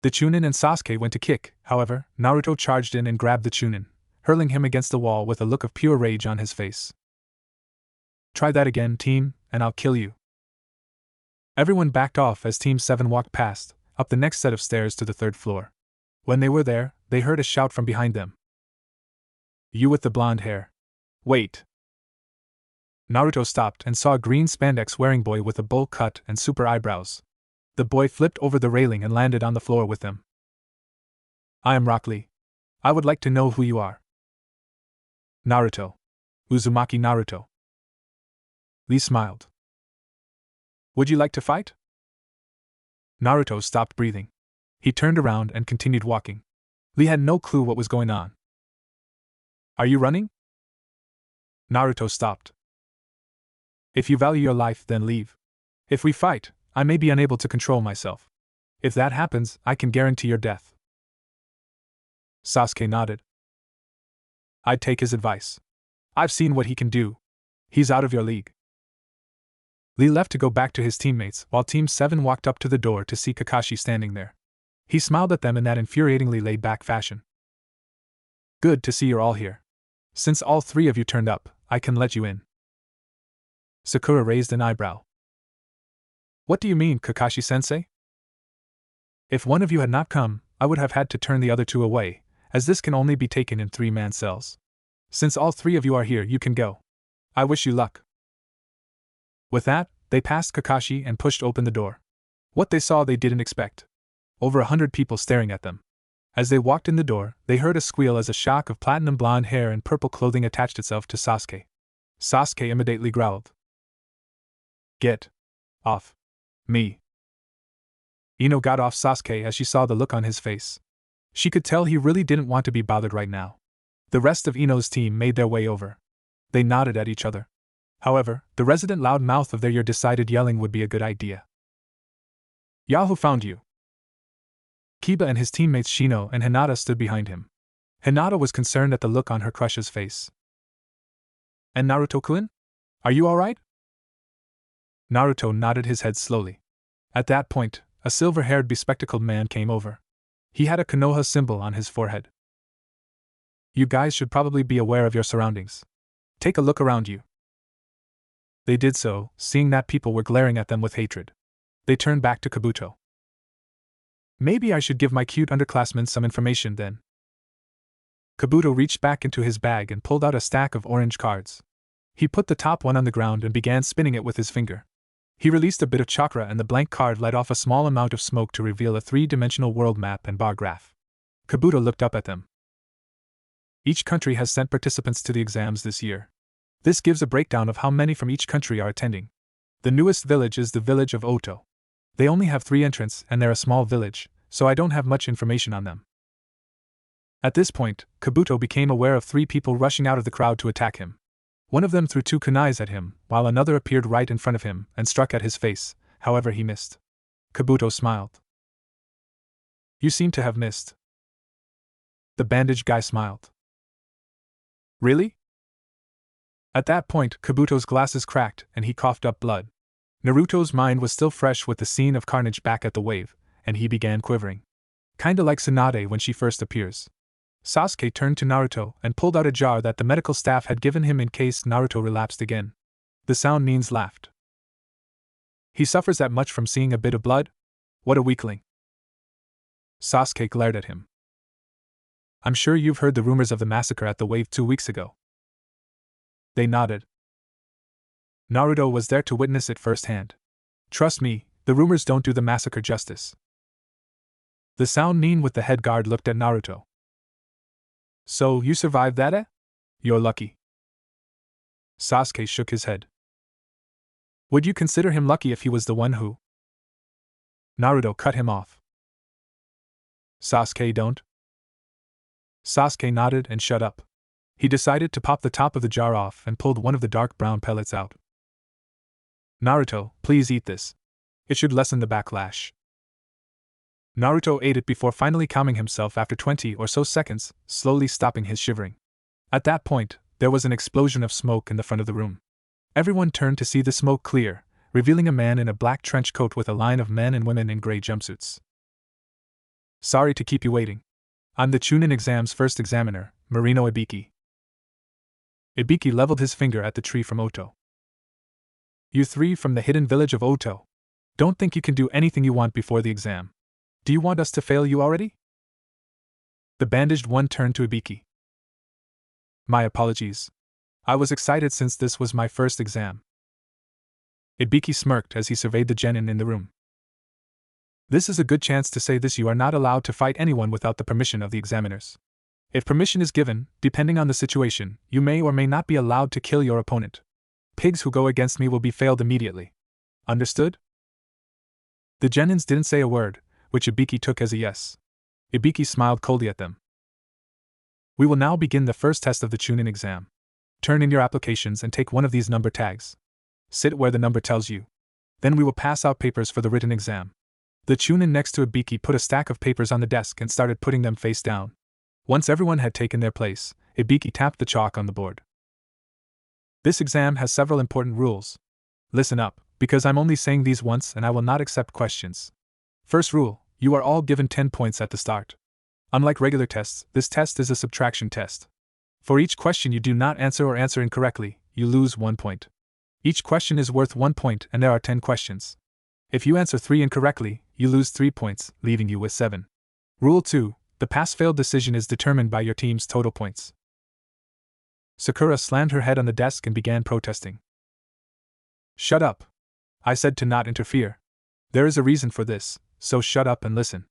Speaker 1: The Chunin and Sasuke went to kick, however, Naruto charged in and grabbed the Chunin, hurling him against the wall with a look of pure rage on his face. Try that again, team, and I'll kill you. Everyone backed off as Team 7 walked past, up the next set of stairs to the 3rd floor. When they were there, they heard a shout from behind them. You with the blonde hair. Wait. Naruto stopped and saw a green spandex-wearing boy with a bowl cut and super eyebrows. The boy flipped over the railing and landed on the floor with them. I am Rock Lee. I would like to know who you are. Naruto. Uzumaki Naruto. Lee smiled. Would you like to fight? Naruto stopped breathing. He turned around and continued walking. Lee had no clue what was going on. Are you running? Naruto stopped. If you value your life, then leave. If we fight, I may be unable to control myself. If that happens, I can guarantee your death. Sasuke nodded. I'd take his advice. I've seen what he can do. He's out of your league. Lee left to go back to his teammates while Team 7 walked up to the door to see Kakashi standing there. He smiled at them in that infuriatingly laid-back fashion. Good to see you're all here. Since all three of you turned up, I can let you in. Sakura raised an eyebrow. What do you mean, Kakashi-sensei? If one of you had not come, I would have had to turn the other two away, as this can only be taken in 3-man cells. Since all three of you are here, you can go. I wish you luck. With that, they passed Kakashi and pushed open the door. What they saw they didn't expect. Over 100 people staring at them. As they walked in the door, they heard a squeal as a shock of platinum blonde hair and purple clothing attached itself to Sasuke. Sasuke immediately growled. Get off me. Ino got off Sasuke as she saw the look on his face. She could tell he really didn't want to be bothered right now. The rest of Ino's team made their way over. They nodded at each other. However, the resident loud mouth of their year decided yelling would be a good idea. Yahoo found you. Kiba and his teammates Shino and Hinata stood behind him. Hinata was concerned at the look on her crush's face. And Naruto-kun? Are you alright? Naruto nodded his head slowly. At that point, a silver-haired bespectacled man came over. He had a Konoha symbol on his forehead. You guys should probably be aware of your surroundings. Take a look around you. They did so, seeing that people were glaring at them with hatred. They turned back to Kabuto. Maybe I should give my cute underclassmen some information then. Kabuto reached back into his bag and pulled out a stack of orange cards. He put the top one on the ground and began spinning it with his finger. He released a bit of chakra and the blank card let off a small amount of smoke to reveal a 3-dimensional world map and bar graph. Kabuto looked up at them. Each country has sent participants to the exams this year. This gives a breakdown of how many from each country are attending. The newest village is the village of Oto. They only have 3 entrants and they're a small village, so I don't have much information on them. At this point, Kabuto became aware of 3 people rushing out of the crowd to attack him. One of them threw 2 kunais at him, while another appeared right in front of him and struck at his face, however he missed. Kabuto smiled. You seem to have missed. The bandaged guy smiled. Really? At that point, Kabuto's glasses cracked and he coughed up blood. Naruto's mind was still fresh with the scene of carnage back at the wave, and he began quivering. Kinda like Tsunade when she first appears. Sasuke turned to Naruto and pulled out a jar that the medical staff had given him in case Naruto relapsed again. The sound Nins laughed. He suffers that much from seeing a bit of blood? What a weakling. Sasuke glared at him. I'm sure you've heard the rumors of the massacre at the wave 2 weeks ago. They nodded. Naruto was there to witness it firsthand. Trust me, the rumors don't do the massacre justice. The sound Nin with the head guard looked at Naruto. So, you survived that, eh? You're lucky. Sasuke shook his head. Would you consider him lucky if he was the one who? Naruto cut him off. Sasuke don't? Sasuke nodded and shut up. He decided to pop the top of the jar off and pulled one of the dark brown pellets out. Naruto, please eat this. It should lessen the backlash. Naruto ate it before finally calming himself after 20 or so seconds, slowly stopping his shivering. At that point, there was an explosion of smoke in the front of the room. Everyone turned to see the smoke clear, revealing a man in a black trench coat with a line of men and women in gray jumpsuits. Sorry to keep you waiting. I'm the Chunin exam's first examiner, Marino Ibiki. Ibiki leveled his finger at the tree from Oto. You 3 from the hidden village of Oto. Don't think you can do anything you want before the exam. Do you want us to fail you already? The bandaged one turned to Ibiki. My apologies. I was excited since this was my first exam. Ibiki smirked as he surveyed the genin in the room. This is a good chance to say this: you are not allowed to fight anyone without the permission of the examiners. If permission is given, depending on the situation, you may or may not be allowed to kill your opponent. Pigs who go against me will be failed immediately. Understood? The genins didn't say a word, which Ibiki took as a yes. Ibiki smiled coldly at them. We will now begin the first test of the Chunin exam. Turn in your applications and take one of these number tags. Sit where the number tells you. Then we will pass out papers for the written exam. The Chunin next to Ibiki put a stack of papers on the desk and started putting them face down. Once everyone had taken their place, Ibiki tapped the chalk on the board. This exam has several important rules. Listen up, because I'm only saying these once and I will not accept questions. First rule, You are all given 10 points at the start. Unlike regular tests, this test is a subtraction test. For each question you do not answer or answer incorrectly, you lose 1 point. Each question is worth 1 point and there are 10 questions. If you answer 3 incorrectly, you lose 3 points, leaving you with 7. Rule 2. The pass-fail decision is determined by your team's total points. Sakura slammed her head on the desk and began protesting. Shut up. I said to not interfere. There is a reason for this, so shut up and listen.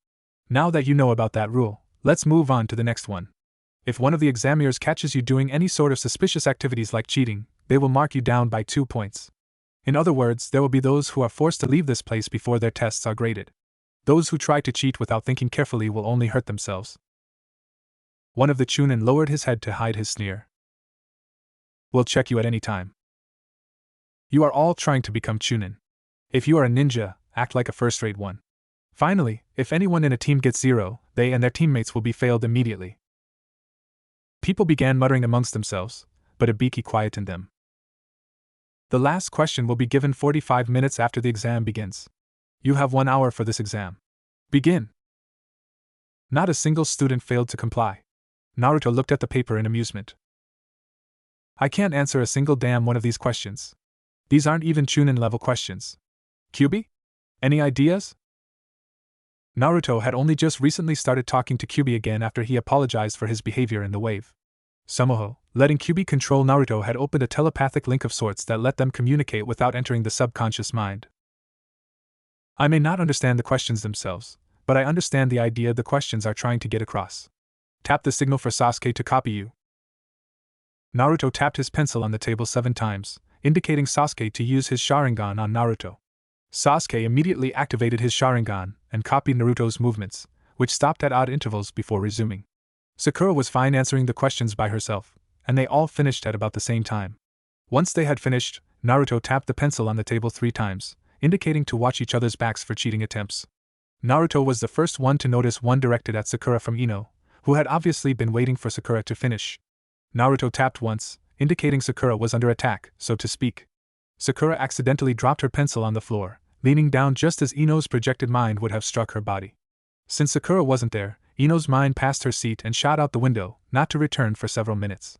Speaker 1: Now that you know about that rule, let's move on to the next one. If one of the examiners catches you doing any sort of suspicious activities like cheating, they will mark you down by 2 points. In other words, there will be those who are forced to leave this place before their tests are graded. Those who try to cheat without thinking carefully will only hurt themselves. One of the Chunin lowered his head to hide his sneer. We'll check you at any time. You are all trying to become Chunin. If you are a ninja, act like a first-rate one. Finally, if anyone in a team gets 0, they and their teammates will be failed immediately. People began muttering amongst themselves, but Ibiki quietened them. The last question will be given 45 minutes after the exam begins. You have 1 hour for this exam. Begin! Not a single student failed to comply. Naruto looked at the paper in amusement. I can't answer a single damn one of these questions. These aren't even Chunin-level questions. Kyubi? Any ideas? Naruto had only just recently started talking to Kyubi again after he apologized for his behavior in the wave. Somehow, letting Kyubi control Naruto had opened a telepathic link of sorts that let them communicate without entering the subconscious mind. I may not understand the questions themselves, but I understand the idea the questions are trying to get across. Tap the signal for Sasuke to copy you. Naruto tapped his pencil on the table 7 times, indicating Sasuke to use his Sharingan on Naruto. Sasuke immediately activated his Sharingan and copied Naruto's movements, which stopped at odd intervals before resuming. Sakura was fine answering the questions by herself, and they all finished at about the same time. Once they had finished, Naruto tapped the pencil on the table 3 times, indicating to watch each other's backs for cheating attempts. Naruto was the first one to notice one directed at Sakura from Ino, who had obviously been waiting for Sakura to finish. Naruto tapped once, indicating Sakura was under attack, so to speak. Sakura accidentally dropped her pencil on the floor, leaning down just as Ino's projected mind would have struck her body. Since Sakura wasn't there, Ino's mind passed her seat and shot out the window, not to return for several minutes.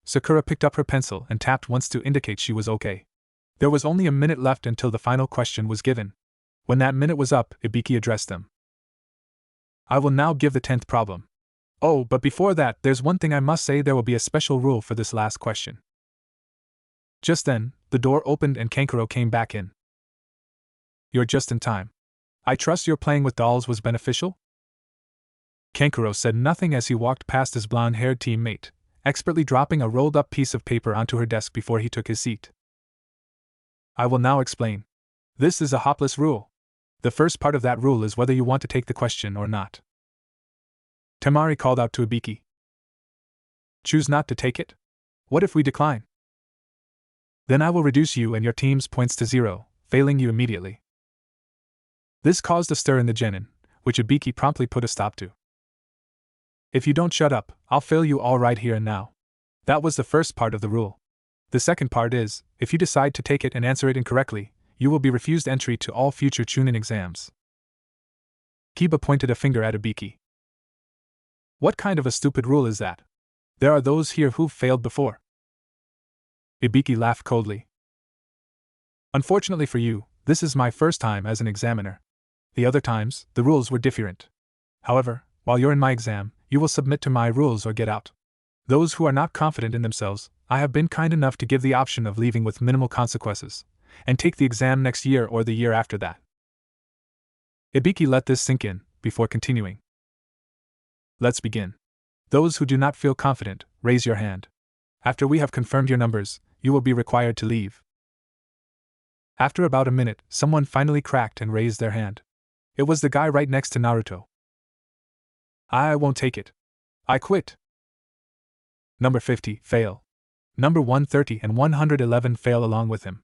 Speaker 1: Sakura picked up her pencil and tapped once to indicate she was okay. There was only a minute left until the final question was given. When that minute was up, Ibiki addressed them. I will now give the 10th problem. Oh, but before that, there's one thing I must say: there will be a special rule for this last question. Just then, the door opened and Kankuro came back in. You're just in time. I trust your playing with dolls was beneficial? Kankuro said nothing as he walked past his blonde-haired teammate, expertly dropping a rolled-up piece of paper onto her desk before he took his seat. I will now explain. This is a hopless rule. The first part of that rule is whether you want to take the question or not. Temari called out to Ibiki. Choose not to take it? What if we decline? Then I will reduce you and your team's points to 0, failing you immediately. This caused a stir in the genin, which Ibiki promptly put a stop to. If you don't shut up, I'll fail you all right here and now. That was the first part of the rule. The second part is, if you decide to take it and answer it incorrectly, you will be refused entry to all future Chunin exams. Kiba pointed a finger at Ibiki. What kind of a stupid rule is that? There are those here who've failed before. Ibiki laughed coldly. Unfortunately for you, this is my first time as an examiner. The other times, the rules were different. However, while you're in my exam, you will submit to my rules or get out. Those who are not confident in themselves, I have been kind enough to give the option of leaving with minimal consequences, and take the exam next year or the year after that. Ibiki let this sink in, before continuing. Let's begin. Those who do not feel confident, raise your hand. After we have confirmed your numbers, you will be required to leave. After about a minute, someone finally cracked and raised their hand. It was the guy right next to Naruto. I won't take it. I quit. Number 50, fail. Number 130 and 111 fail along with him.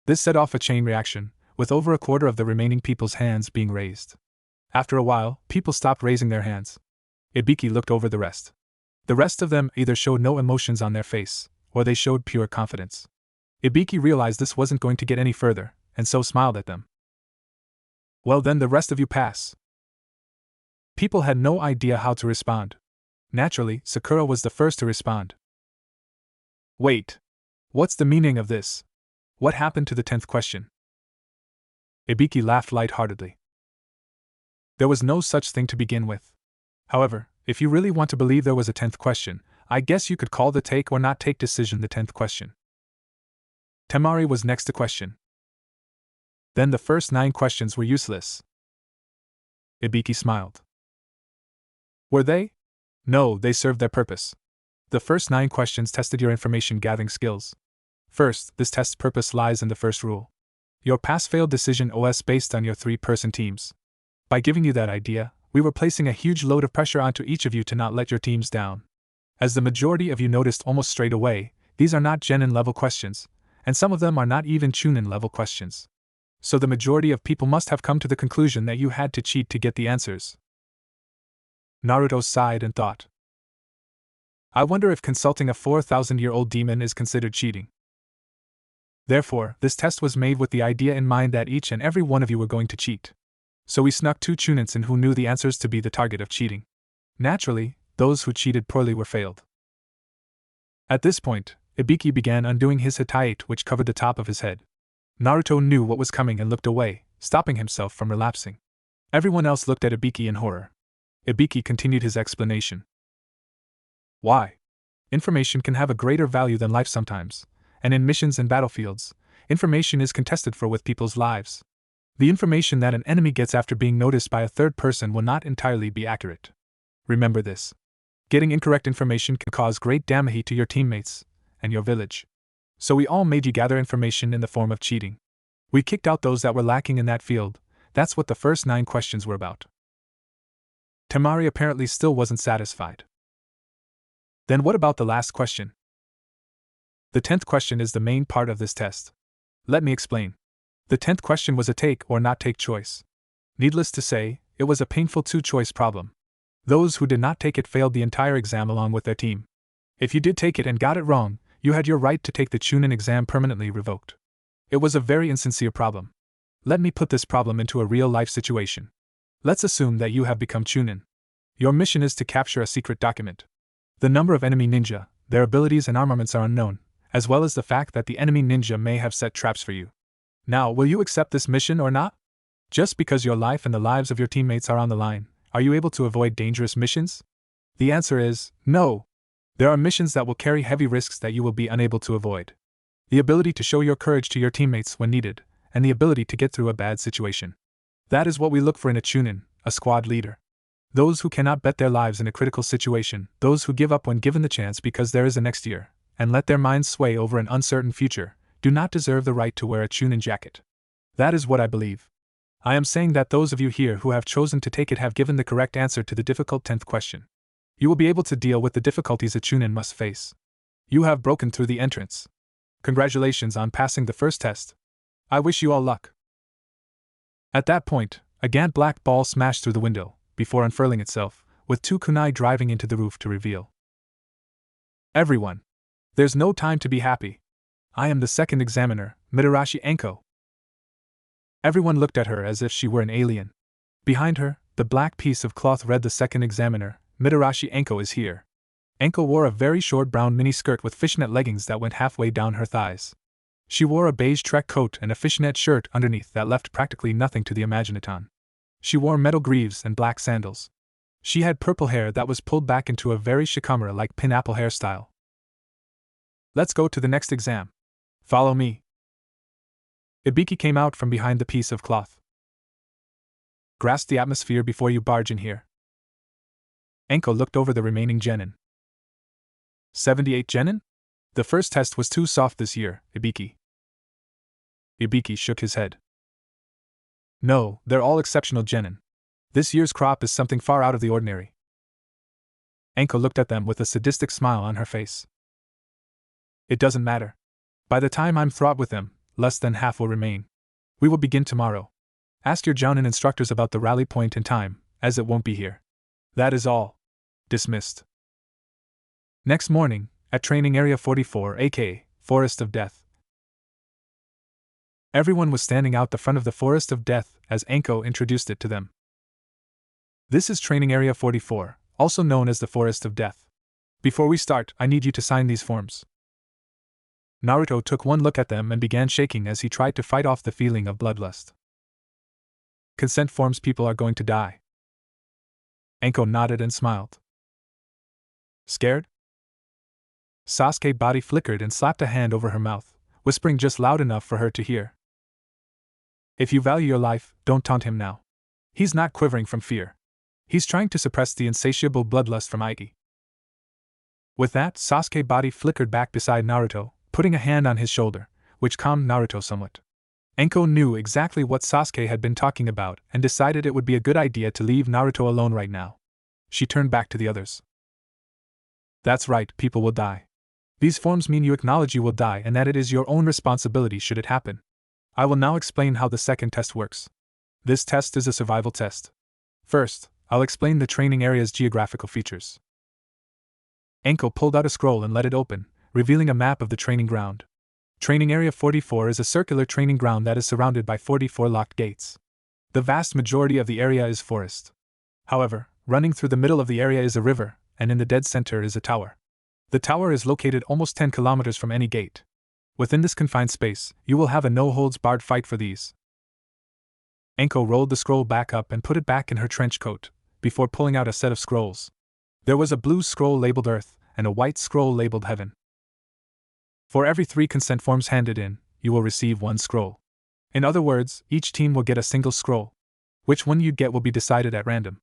Speaker 1: This set off a chain reaction, with over a quarter of the remaining people's hands being raised. After a while, people stopped raising their hands. Ibiki looked over the rest. The rest of them either showed no emotions on their face, or they showed pure confidence. Ibiki realized this wasn't going to get any further, and so smiled at them. Well, then the rest of you pass. People had no idea how to respond. Naturally, Sakura was the first to respond. Wait. What's the meaning of this? What happened to the 10th question? Ibiki laughed lightheartedly. There was no such thing to begin with. However, if you really want to believe there was a 10th question, I guess you could call the take or not take decision the 10th question. Temari was next to question. Then the first 9 questions were useless. Ibiki smiled. Were they? No, they served their purpose. The first 9 questions tested your information gathering skills. First, this test's purpose lies in the first rule. Your pass-fail decision OS based on your 3-person teams. By giving you that idea, we were placing a huge load of pressure onto each of you to not let your teams down. As the majority of you noticed almost straight away, these are not Genin-level questions, and some of them are not even Chunin-level questions. So the majority of people must have come to the conclusion that you had to cheat to get the answers. Naruto sighed and thought. I wonder if consulting a 4,000-year-old demon is considered cheating. Therefore, this test was made with the idea in mind that each and every one of you were going to cheat. So we snuck 2 Chunins in who knew the answers to be the target of cheating. Naturally, those who cheated poorly were failed. At this point, Ibiki began undoing his hatayate which covered the top of his head. Naruto knew what was coming and looked away, stopping himself from relapsing. Everyone else looked at Ibiki in horror. Ibiki continued his explanation. Why? Information can have a greater value than life sometimes, and in missions and battlefields, information is contested for with people's lives. The information that an enemy gets after being noticed by a third person will not entirely be accurate. Remember this. Getting incorrect information can cause great damage to your teammates and your village. So we all made you gather information in the form of cheating. We kicked out those that were lacking in that field. That's what the first 9 questions were about. Temari apparently still wasn't satisfied. Then what about the last question? The 10th question is the main part of this test. Let me explain. The 10th question was a take or not take choice. Needless to say, it was a painful 2-choice problem. Those who did not take it failed the entire exam along with their team. If you did take it and got it wrong, you had your right to take the Chunin exam permanently revoked. It was a very insincere problem. Let me put this problem into a real-life situation. Let's assume that you have become Chunin. Your mission is to capture a secret document. The number of enemy ninja, their abilities and armaments are unknown, as well as the fact that the enemy ninja may have set traps for you. Now, will you accept this mission or not? Just because your life and the lives of your teammates are on the line, are you able to avoid dangerous missions? The answer is no. There are missions that will carry heavy risks that you will be unable to avoid. The ability to show your courage to your teammates when needed, and the ability to get through a bad situation. That is what we look for in a Chunin, a squad leader. Those who cannot bet their lives in a critical situation, those who give up when given the chance because there is a next year, and let their minds sway over an uncertain future, do not deserve the right to wear a Chunin jacket. That is what I believe. I am saying that those of you here who have chosen to take it have given the correct answer to the difficult 10th question. You will be able to deal with the difficulties a Chunin must face. You have broken through the entrance. Congratulations on passing the first test. I wish you all luck. At that point, a giant black ball smashed through the window, before unfurling itself, with 2 kunai driving into the roof to reveal. Everyone. There's no time to be happy. I am the second examiner, Mitarashi Anko. Everyone looked at her as if she were an alien. Behind her, the black piece of cloth read the second examiner, Mitarashi Anko is here. Anko wore a very short brown mini-skirt with fishnet leggings that went halfway down her thighs. She wore a beige trek coat and a fishnet shirt underneath that left practically nothing to the imaginaton. She wore metal greaves and black sandals. She had purple hair that was pulled back into a very Shikamura-like pineapple hairstyle. Let's go to the next exam. Follow me. Ibiki came out from behind the piece of cloth. Grasp the atmosphere before you barge in here. Anko looked over the remaining genin. 78 genin? The first test was too soft this year, Ibiki. Ibiki shook his head. No, they're all exceptional genin. This year's crop is something far out of the ordinary. Anko looked at them with a sadistic smile on her face. It doesn't matter. By the time I'm through with them, less than half will remain. We will begin tomorrow. Ask your Jounin instructors about the rally point and time, as it won't be here. That is all. Dismissed. Next morning, at Training Area 44 aka Forest of Death. Everyone was standing out the front of the Forest of Death as Anko introduced it to them. This is Training Area 44, also known as the Forest of Death. Before we start, I need you to sign these forms. Naruto took one look at them and began shaking as he tried to fight off the feeling of bloodlust. Consent forms. People are going to die. Anko nodded and smiled. Scared? Sasuke's body flickered and slapped a hand over her mouth, whispering just loud enough for her to hear. If you value your life, don't taunt him now. He's not quivering from fear. He's trying to suppress the insatiable bloodlust from Ike. With that, Sasuke's body flickered back beside Naruto, putting a hand on his shoulder, which calmed Naruto somewhat. Anko knew exactly what Sasuke had been talking about and decided it would be a good idea to leave Naruto alone right now. She turned back to the others. That's right, people will die. These forms mean you acknowledge you will die and that it is your own responsibility should it happen. I will now explain how the second test works. This test is a survival test. First, I'll explain the training area's geographical features. Anko pulled out a scroll and let it open, revealing a map of the training ground. Training Area 44 is a circular training ground that is surrounded by 44 locked gates. The vast majority of the area is forest. However, running through the middle of the area is a river, and in the dead center is a tower. The tower is located almost 10 kilometers from any gate. Within this confined space, you will have a no-holds-barred fight for these. Anko rolled the scroll back up and put it back in her trench coat, before pulling out a set of scrolls. There was a blue scroll labeled Earth, and a white scroll labeled Heaven. For every 3 consent forms handed in, you will receive 1 scroll. In other words, each team will get a single scroll. Which one you get will be decided at random.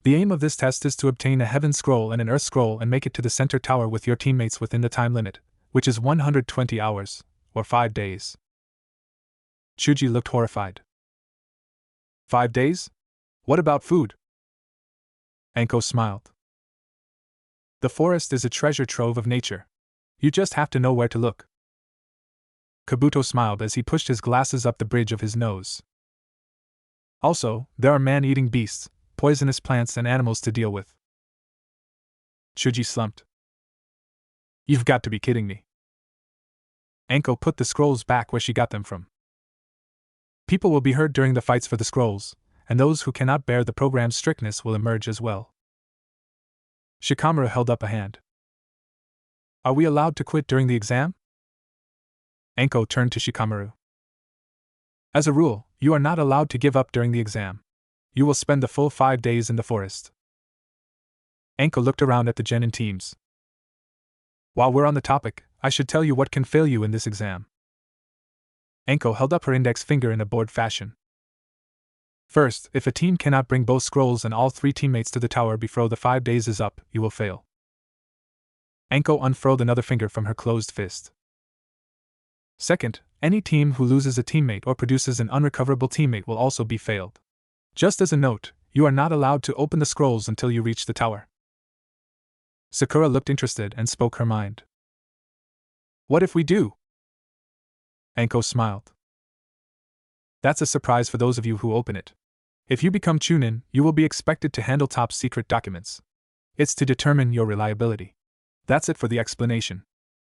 Speaker 1: The aim of this test is to obtain a Heaven scroll and an Earth scroll and make it to the center tower with your teammates within the time limit, which is 120 hours, or 5 days. Chuji looked horrified. 5 days? What about food? Anko smiled. The forest is a treasure trove of nature. You just have to know where to look. Kabuto smiled as he pushed his glasses up the bridge of his nose. Also, there are man-eating beasts, poisonous plants and animals to deal with. Chuji slumped. You've got to be kidding me. Anko put the scrolls back where she got them from. People will be hurt during the fights for the scrolls, and those who cannot bear the program's strictness will emerge as well. Shikamaru held up a hand. Are we allowed to quit during the exam? Anko turned to Shikamaru. As a rule, you are not allowed to give up during the exam. You will spend the full 5 days in the forest. Anko looked around at the genin teams. While we're on the topic, I should tell you what can fail you in this exam. Anko held up her index finger in a bored fashion. First, if a team cannot bring both scrolls and all 3 teammates to the tower before the 5 days is up, you will fail. Anko unfurled another finger from her closed fist. Second, any team who loses a teammate or produces an unrecoverable teammate will also be failed. Just as a note, you are not allowed to open the scrolls until you reach the tower. Sakura looked interested and spoke her mind. What if we do? Anko smiled. That's a surprise for those of you who open it. If you become Chunin, you will be expected to handle top secret documents. It's to determine your reliability. That's it for the explanation.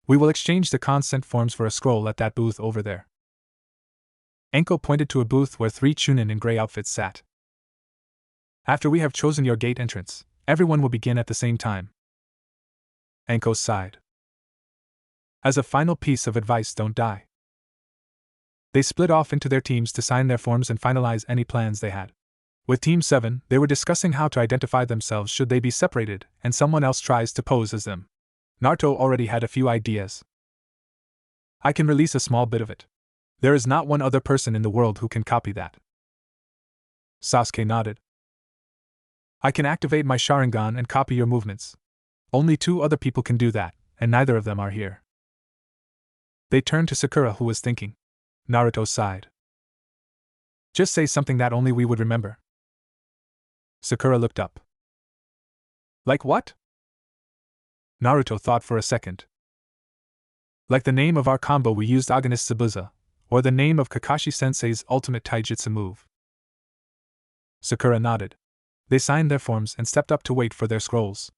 Speaker 1: We will exchange the consent forms for a scroll at that booth over there. Anko pointed to a booth where 3 Chunin in gray outfits sat. After we have chosen your gate entrance, everyone will begin at the same time. Anko sighed. As a final piece of advice, don't die. They split off into their teams to sign their forms and finalize any plans they had. With Team 7, they were discussing how to identify themselves should they be separated and someone else tries to pose as them. Naruto already had a few ideas. I can release a small bit of it. There is not one other person in the world who can copy that. Sasuke nodded. I can activate my Sharingan and copy your movements. Only 2 other people can do that, and neither of them are here. They turned to Sakura, who was thinking. Naruto sighed. Just say something that only we would remember. Sakura looked up. Like what? Naruto thought for a second. Like the name of our combo we used Agonist Zabuza, or the name of Kakashi Sensei's ultimate taijutsu move. Sakura nodded. They signed their forms and stepped up to wait for their scrolls.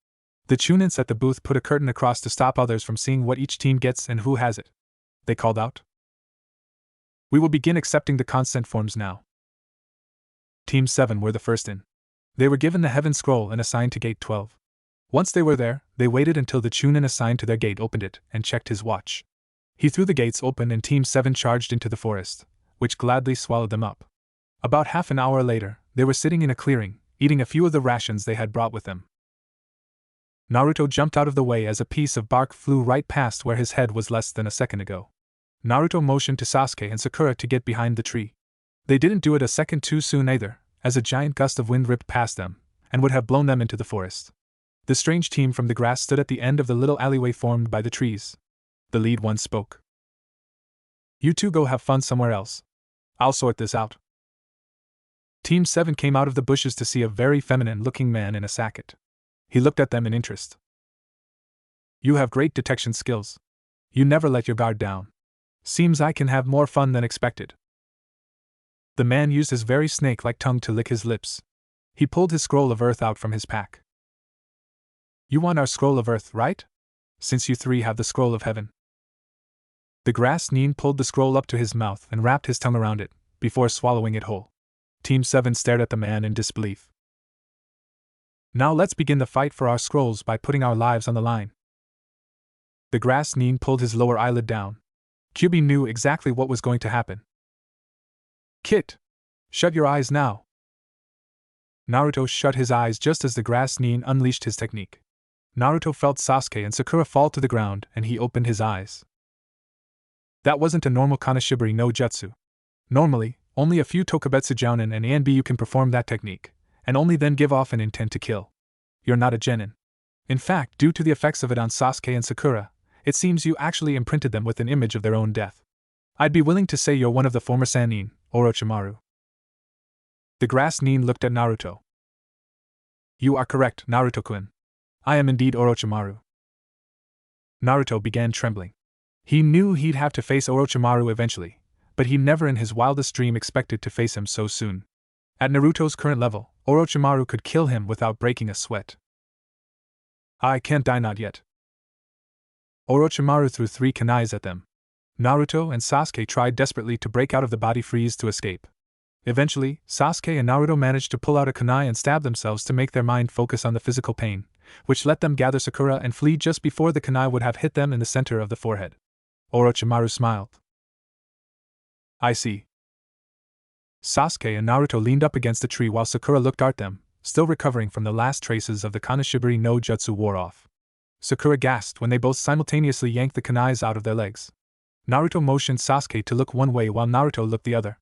Speaker 1: The Chunins at the booth put a curtain across to stop others from seeing what each team gets and who has it. They called out. We will begin accepting the consent forms now. Team 7 were the first in. They were given the Heaven Scroll and assigned to Gate 12. Once they were there, they waited until the Chunin assigned to their gate opened it and checked his watch. He threw the gates open and Team 7 charged into the forest, which gladly swallowed them up. About half an hour later, they were sitting in a clearing, eating a few of the rations they had brought with them. Naruto jumped out of the way as a piece of bark flew right past where his head was less than a second ago. Naruto motioned to Sasuke and Sakura to get behind the tree. They didn't do it a second too soon either, as a giant gust of wind ripped past them, and would have blown them into the forest. The strange team from the grass stood at the end of the little alleyway formed by the trees. The lead one spoke. "You two go have fun somewhere else. I'll sort this out." Team 7 came out of the bushes to see a very feminine-looking man in a sacket. He looked at them in interest. "You have great detection skills. You never let your guard down. Seems I can have more fun than expected." The man used his very snake-like tongue to lick his lips. He pulled his scroll of earth out from his pack. "You want our scroll of earth, right? Since you three have the scroll of heaven." The grass Nin pulled the scroll up to his mouth and wrapped his tongue around it, before swallowing it whole. Team 7 stared at the man in disbelief. "Now let's begin the fight for our scrolls by putting our lives on the line." The grass Nin pulled his lower eyelid down. Kyubi knew exactly what was going to happen. "Kit! Shut your eyes now!" Naruto shut his eyes just as the grass Nin unleashed his technique. Naruto felt Sasuke and Sakura fall to the ground and he opened his eyes. That wasn't a normal Kanashibari no Jutsu. Normally, only a few Tokubetsu Jounin and Anbu can perform that technique, and only then give off an intent to kill. You're not a genin. In fact, due to the effects of it on Sasuke and Sakura, it seems you actually imprinted them with an image of their own death. I'd be willing to say you're one of the former Sannin, Orochimaru. The grass Nin looked at Naruto. "You are correct, Naruto-kun. I am indeed Orochimaru." Naruto began trembling. He knew he'd have to face Orochimaru eventually, but he never in his wildest dream expected to face him so soon. At Naruto's current level, Orochimaru could kill him without breaking a sweat. "I can't die not yet." Orochimaru threw 3 kunais at them. Naruto and Sasuke tried desperately to break out of the body freeze to escape. Eventually, Sasuke and Naruto managed to pull out a kunai and stab themselves to make their mind focus on the physical pain, which let them gather Sakura and flee just before the kunai would have hit them in the center of the forehead. Orochimaru smiled. "I see." Sasuke and Naruto leaned up against the tree while Sakura looked at them, still recovering from the last traces of the Kanashibari no Jutsu wore off. Sakura gasped when they both simultaneously yanked the kunais out of their legs. Naruto motioned Sasuke to look one way while Naruto looked the other.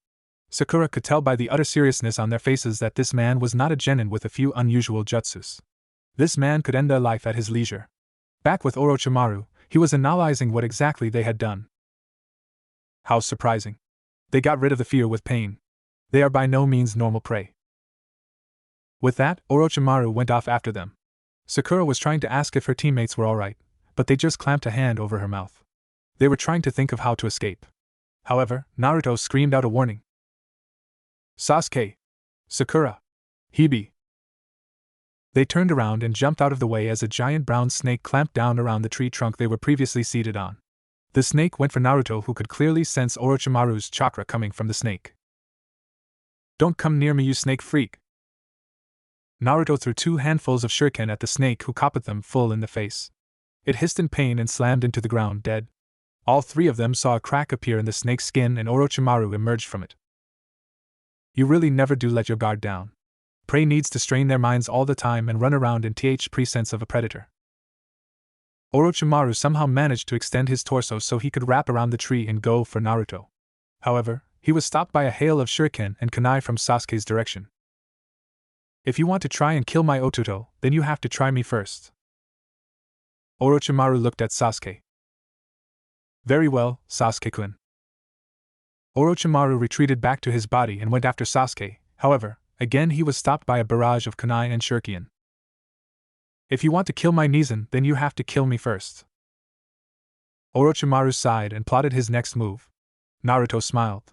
Speaker 1: Sakura could tell by the utter seriousness on their faces that this man was not a genin with a few unusual jutsus. This man could end their life at his leisure. Back with Orochimaru, he was analyzing what exactly they had done. How surprising. They got rid of the fear with pain. They are by no means normal prey. With that, Orochimaru went off after them. Sakura was trying to ask if her teammates were alright, but they just clamped a hand over her mouth. They were trying to think of how to escape. However, Naruto screamed out a warning. "Sasuke! Sakura! Hibi!" They turned around and jumped out of the way as a giant brown snake clamped down around the tree trunk they were previously seated on. The snake went for Naruto, who could clearly sense Orochimaru's chakra coming from the snake. "Don't come near me, you snake freak!" Naruto threw 2 handfuls of shuriken at the snake, who caught them full in the face. It hissed in pain and slammed into the ground dead. All 3 of them saw a crack appear in the snake's skin and Orochimaru emerged from it. You really never do let your guard down. Prey needs to strain their minds all the time and run around in th presence of a predator. Orochimaru somehow managed to extend his torso so he could wrap around the tree and go for Naruto. However, he was stopped by a hail of shuriken and kunai from Sasuke's direction. "If you want to try and kill my Otuto, then you have to try me first." Orochimaru looked at Sasuke. "Very well, Sasuke-kun." Orochimaru retreated back to his body and went after Sasuke. However, again he was stopped by a barrage of kunai and shuriken. "If you want to kill my Nizan, then you have to kill me first." Orochimaru sighed and plotted his next move. Naruto smiled.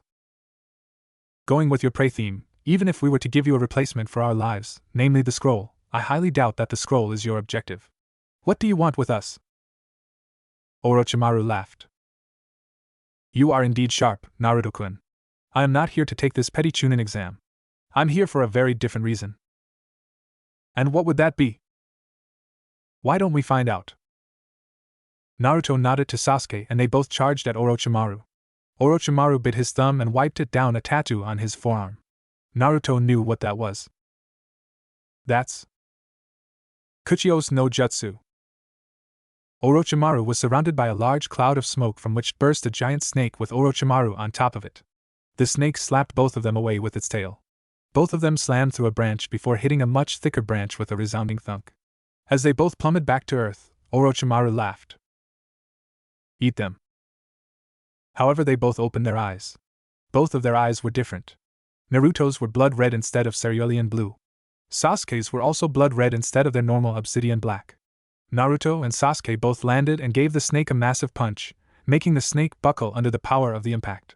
Speaker 1: "Going with your prey theme, even if we were to give you a replacement for our lives, namely the scroll, I highly doubt that the scroll is your objective. What do you want with us?" Orochimaru laughed. "You are indeed sharp, Naruto-kun. I am not here to take this petty Chunin exam. I'm here for a very different reason. And what would that be? Why don't we find out? Naruto nodded to Sasuke and they both charged at Orochimaru. Orochimaru bit his thumb and wiped it down a tattoo on his forearm. Naruto knew what that was. That's Kuchio's no Jutsu. Orochimaru was surrounded by a large cloud of smoke from which burst a giant snake with Orochimaru on top of it. The snake slapped both of them away with its tail. Both of them slammed through a branch before hitting a much thicker branch with a resounding thunk. As they both plummeted back to earth, Orochimaru laughed. Eat them. However, they both opened their eyes. Both of their eyes were different. Naruto's were blood red instead of cerulean blue. Sasuke's were also blood red instead of their normal obsidian black. Naruto and Sasuke both landed and gave the snake a massive punch, making the snake buckle under the power of the impact.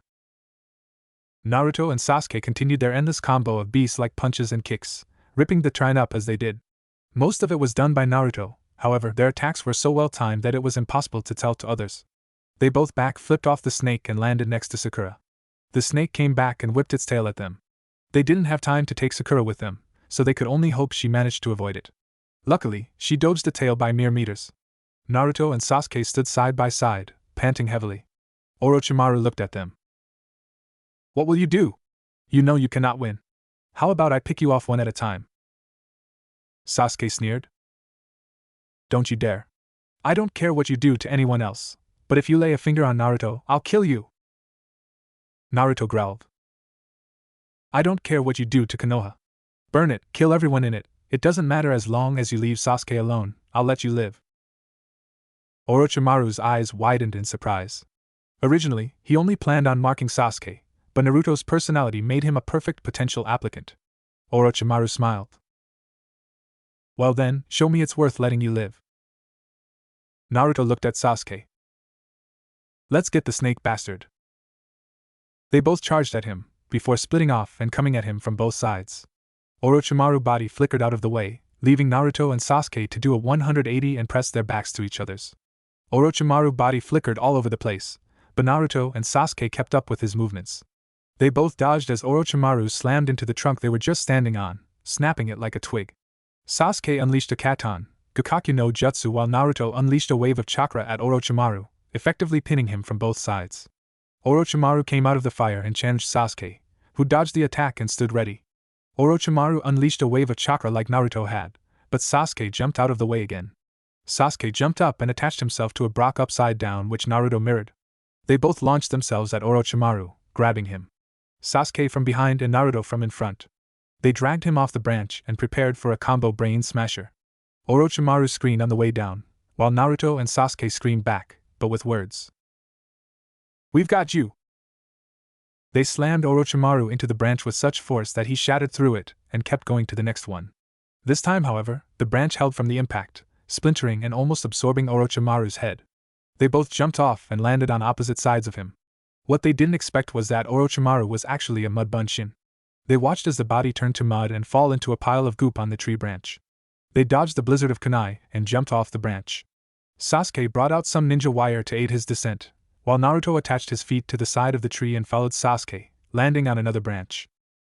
Speaker 1: Naruto and Sasuke continued their endless combo of beast-like punches and kicks, ripping the train up as they did. Most of it was done by Naruto, however, their attacks were so well timed that it was impossible to tell to others. They both back-flipped off the snake and landed next to Sakura. The snake came back and whipped its tail at them. They didn't have time to take Sakura with them, so they could only hope she managed to avoid it. Luckily, she dodged the tail by mere meters. Naruto and Sasuke stood side by side, panting heavily. Orochimaru looked at them. What will you do? You know you cannot win. How about I pick you off one at a time? Sasuke sneered. Don't you dare. I don't care what you do to anyone else, but if you lay a finger on Naruto, I'll kill you. Naruto growled. I don't care what you do to Konoha. Burn it, kill everyone in it. It doesn't matter as long as you leave Sasuke alone, I'll let you live. Orochimaru's eyes widened in surprise. Originally, he only planned on marking Sasuke, but Naruto's personality made him a perfect potential applicant. Orochimaru smiled. Well then, show me it's worth letting you live. Naruto looked at Sasuke. Let's get the snake bastard. They both charged at him, before splitting off and coming at him from both sides. Orochimaru's body flickered out of the way, leaving Naruto and Sasuke to do a 180 and press their backs to each other's. Orochimaru's body flickered all over the place, but Naruto and Sasuke kept up with his movements. They both dodged as Orochimaru slammed into the trunk they were just standing on, snapping it like a twig. Sasuke unleashed a Katon, Kakashi no Jutsu, while Naruto unleashed a wave of Chakra at Orochimaru, effectively pinning him from both sides. Orochimaru came out of the fire and challenged Sasuke, who dodged the attack and stood ready. Orochimaru unleashed a wave of Chakra like Naruto had, but Sasuke jumped out of the way again. Sasuke jumped up and attached himself to a block upside down which Naruto mirrored. They both launched themselves at Orochimaru, grabbing him. Sasuke from behind and Naruto from in front. They dragged him off the branch and prepared for a combo brain smasher. Orochimaru screamed on the way down, while Naruto and Sasuke screamed back, but with words. We've got you! They slammed Orochimaru into the branch with such force that he shattered through it and kept going to the next one. This time, however, the branch held from the impact, splintering and almost absorbing Orochimaru's head. They both jumped off and landed on opposite sides of him. What they didn't expect was that Orochimaru was actually a mud bunshin. They watched as the body turned to mud and fall into a pile of goop on the tree branch. They dodged the blizzard of kunai and jumped off the branch. Sasuke brought out some ninja wire to aid his descent, while Naruto attached his feet to the side of the tree and followed Sasuke, landing on another branch.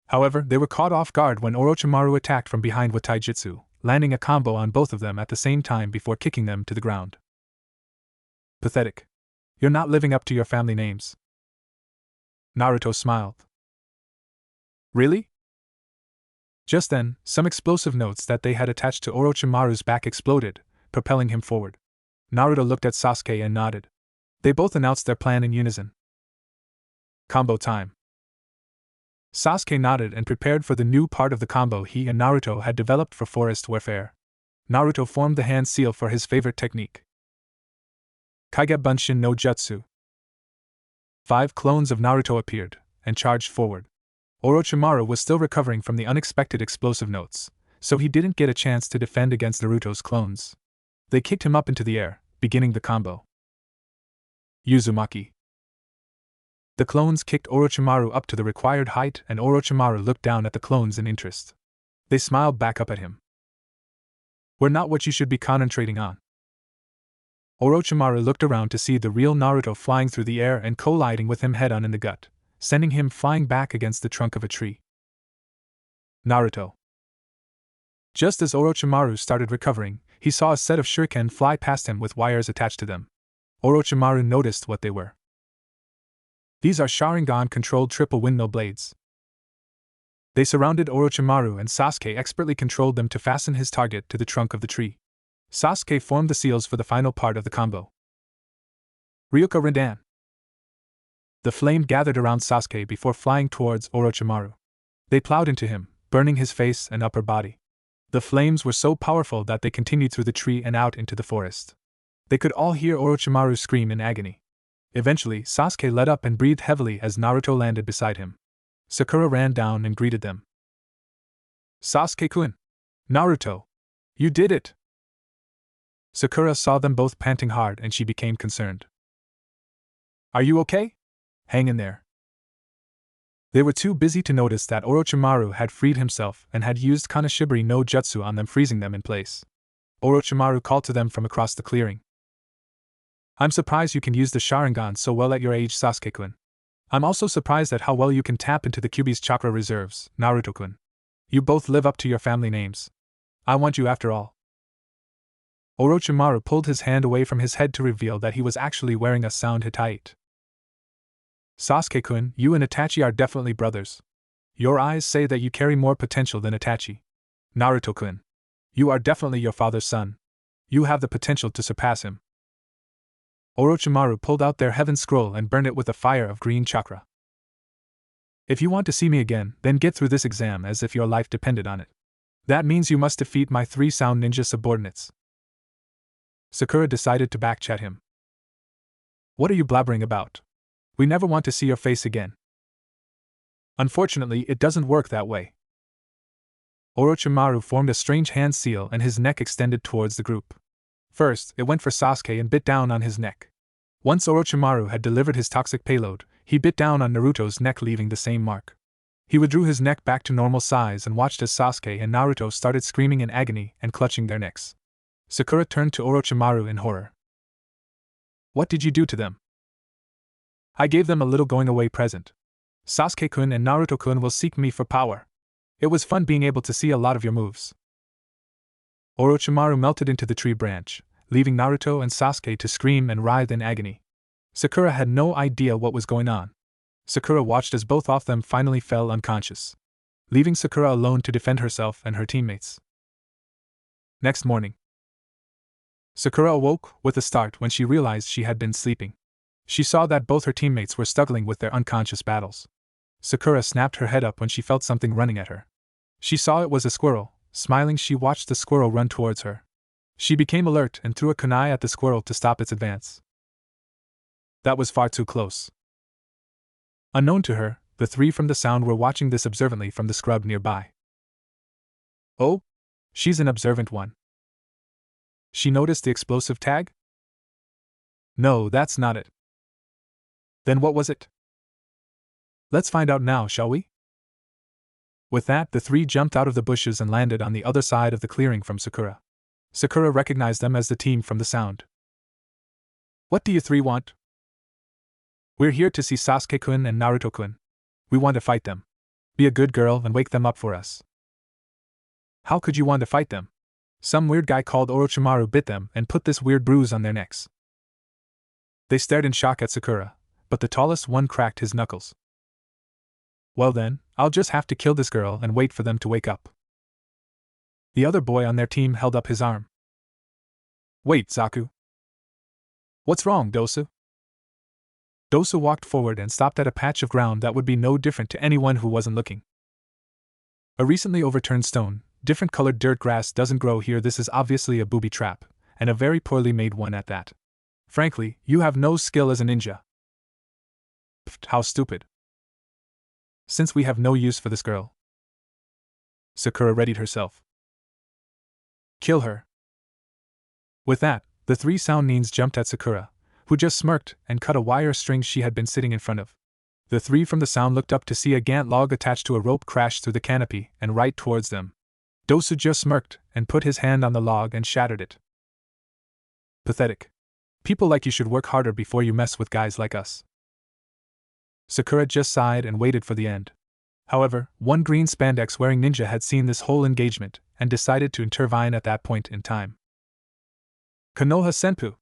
Speaker 1: However, they were caught off guard when Orochimaru attacked from behind with taijutsu, landing a combo on both of them at the same time before kicking them to the ground. Pathetic. You're not living up to your family names. Naruto smiled. Really? Just then, some explosive notes that they had attached to Orochimaru's back exploded, propelling him forward. Naruto looked at Sasuke and nodded. They both announced their plan in unison. Combo time. Sasuke nodded and prepared for the new part of the combo he and Naruto had developed for forest warfare. Naruto formed the hand seal for his favorite technique. Kage Bunshin no Jutsu. 5 clones of Naruto appeared, and charged forward. Orochimaru was still recovering from the unexpected explosive notes, so he didn't get a chance to defend against Naruto's clones. They kicked him up into the air, beginning the combo. Uzumaki. The clones kicked Orochimaru up to the required height and Orochimaru looked down at the clones in interest. They smiled back up at him. We're not what you should be concentrating on. Orochimaru looked around to see the real Naruto flying through the air and colliding with him head-on in the gut, sending him flying back against the trunk of a tree. Naruto. Just as Orochimaru started recovering, he saw a set of shuriken fly past him with wires attached to them. Orochimaru noticed what they were. These are Sharingan-controlled triple windmill blades. They surrounded Orochimaru and Sasuke expertly controlled them to fasten his target to the trunk of the tree. Sasuke formed the seals for the final part of the combo. Ryuka Rindan. The flame gathered around Sasuke before flying towards Orochimaru. They plowed into him, burning his face and upper body. The flames were so powerful that they continued through the tree and out into the forest. They could all hear Orochimaru scream in agony. Eventually, Sasuke let up and breathed heavily as Naruto landed beside him. Sakura ran down and greeted them. Sasuke-kun! Naruto! You did it! Sakura saw them both panting hard and she became concerned. Are you okay? Hang in there. They were too busy to notice that Orochimaru had freed himself and had used Kanashibari no Jutsu on them, freezing them in place. Orochimaru called to them from across the clearing. I'm surprised you can use the Sharingan so well at your age, Sasuke-kun. I'm also surprised at how well you can tap into the Kyuubi's chakra reserves, Naruto-kun. You both live up to your family names. I want you after all. Orochimaru pulled his hand away from his head to reveal that he was actually wearing a sound Hittite. Sasuke-kun, you and Itachi are definitely brothers. Your eyes say that you carry more potential than Itachi. Naruto-kun, you are definitely your father's son. You have the potential to surpass him. Orochimaru pulled out their heaven scroll and burned it with a fire of green chakra. If you want to see me again, then get through this exam as if your life depended on it. That means you must defeat my 3 sound ninja subordinates. Sakura decided to backchat him. What are you blabbering about? We never want to see your face again. Unfortunately, it doesn't work that way. Orochimaru formed a strange hand seal and his neck extended towards the group. First, it went for Sasuke and bit down on his neck. Once Orochimaru had delivered his toxic payload, he bit down on Naruto's neck, leaving the same mark. He withdrew his neck back to normal size and watched as Sasuke and Naruto started screaming in agony and clutching their necks. Sakura turned to Orochimaru in horror. What did you do to them? I gave them a little going-away present. Sasuke-kun and Naruto-kun will seek me for power. It was fun being able to see a lot of your moves. Orochimaru melted into the tree branch, leaving Naruto and Sasuke to scream and writhe in agony. Sakura had no idea what was going on. Sakura watched as both of them finally fell unconscious, leaving Sakura alone to defend herself and her teammates. Next morning, Sakura awoke with a start when she realized she had been sleeping. She saw that both her teammates were struggling with their unconscious battles. Sakura snapped her head up when she felt something running at her. She saw it was a squirrel. Smiling, she watched the squirrel run towards her. She became alert and threw a kunai at the squirrel to stop its advance. That was far too close. Unknown to her, the 3 from the sound were watching this observantly from the scrub nearby. Oh? She's an observant one. She noticed the explosive tag? No, that's not it. Then what was it? Let's find out now, shall we? With that, the 3 jumped out of the bushes and landed on the other side of the clearing from Sakura. Sakura recognized them as the team from the sound. What do you 3 want? We're here to see Sasuke-kun and Naruto-kun. We want to fight them. Be a good girl and wake them up for us. How could you want to fight them? Some weird guy called Orochimaru bit them and put this weird bruise on their necks. They stared in shock at Sakura, but the tallest one cracked his knuckles. Well then, I'll just have to kill this girl and wait for them to wake up. The other boy on their team held up his arm. Wait, Zaku. What's wrong, Dosu? Dosu walked forward and stopped at a patch of ground that would be no different to anyone who wasn't looking. A recently overturned stone, different colored dirt grass doesn't grow here. This is obviously a booby trap, and a very poorly made one at that. Frankly, you have no skill as a ninja. Pfft, how stupid. Since we have no use for this girl. Sakura readied herself. Kill her. With that, the 3 sound nins jumped at Sakura, who just smirked and cut a wire string she had been sitting in front of. The 3 from the sound looked up to see a gant log attached to a rope crash through the canopy and right towards them. Dosu just smirked and put his hand on the log and shattered it. Pathetic. People like you should work harder before you mess with guys like us. Sakura just sighed and waited for the end. However, one green spandex-wearing ninja had seen this whole engagement and decided to intervene at that point in time. Konoha Senpu!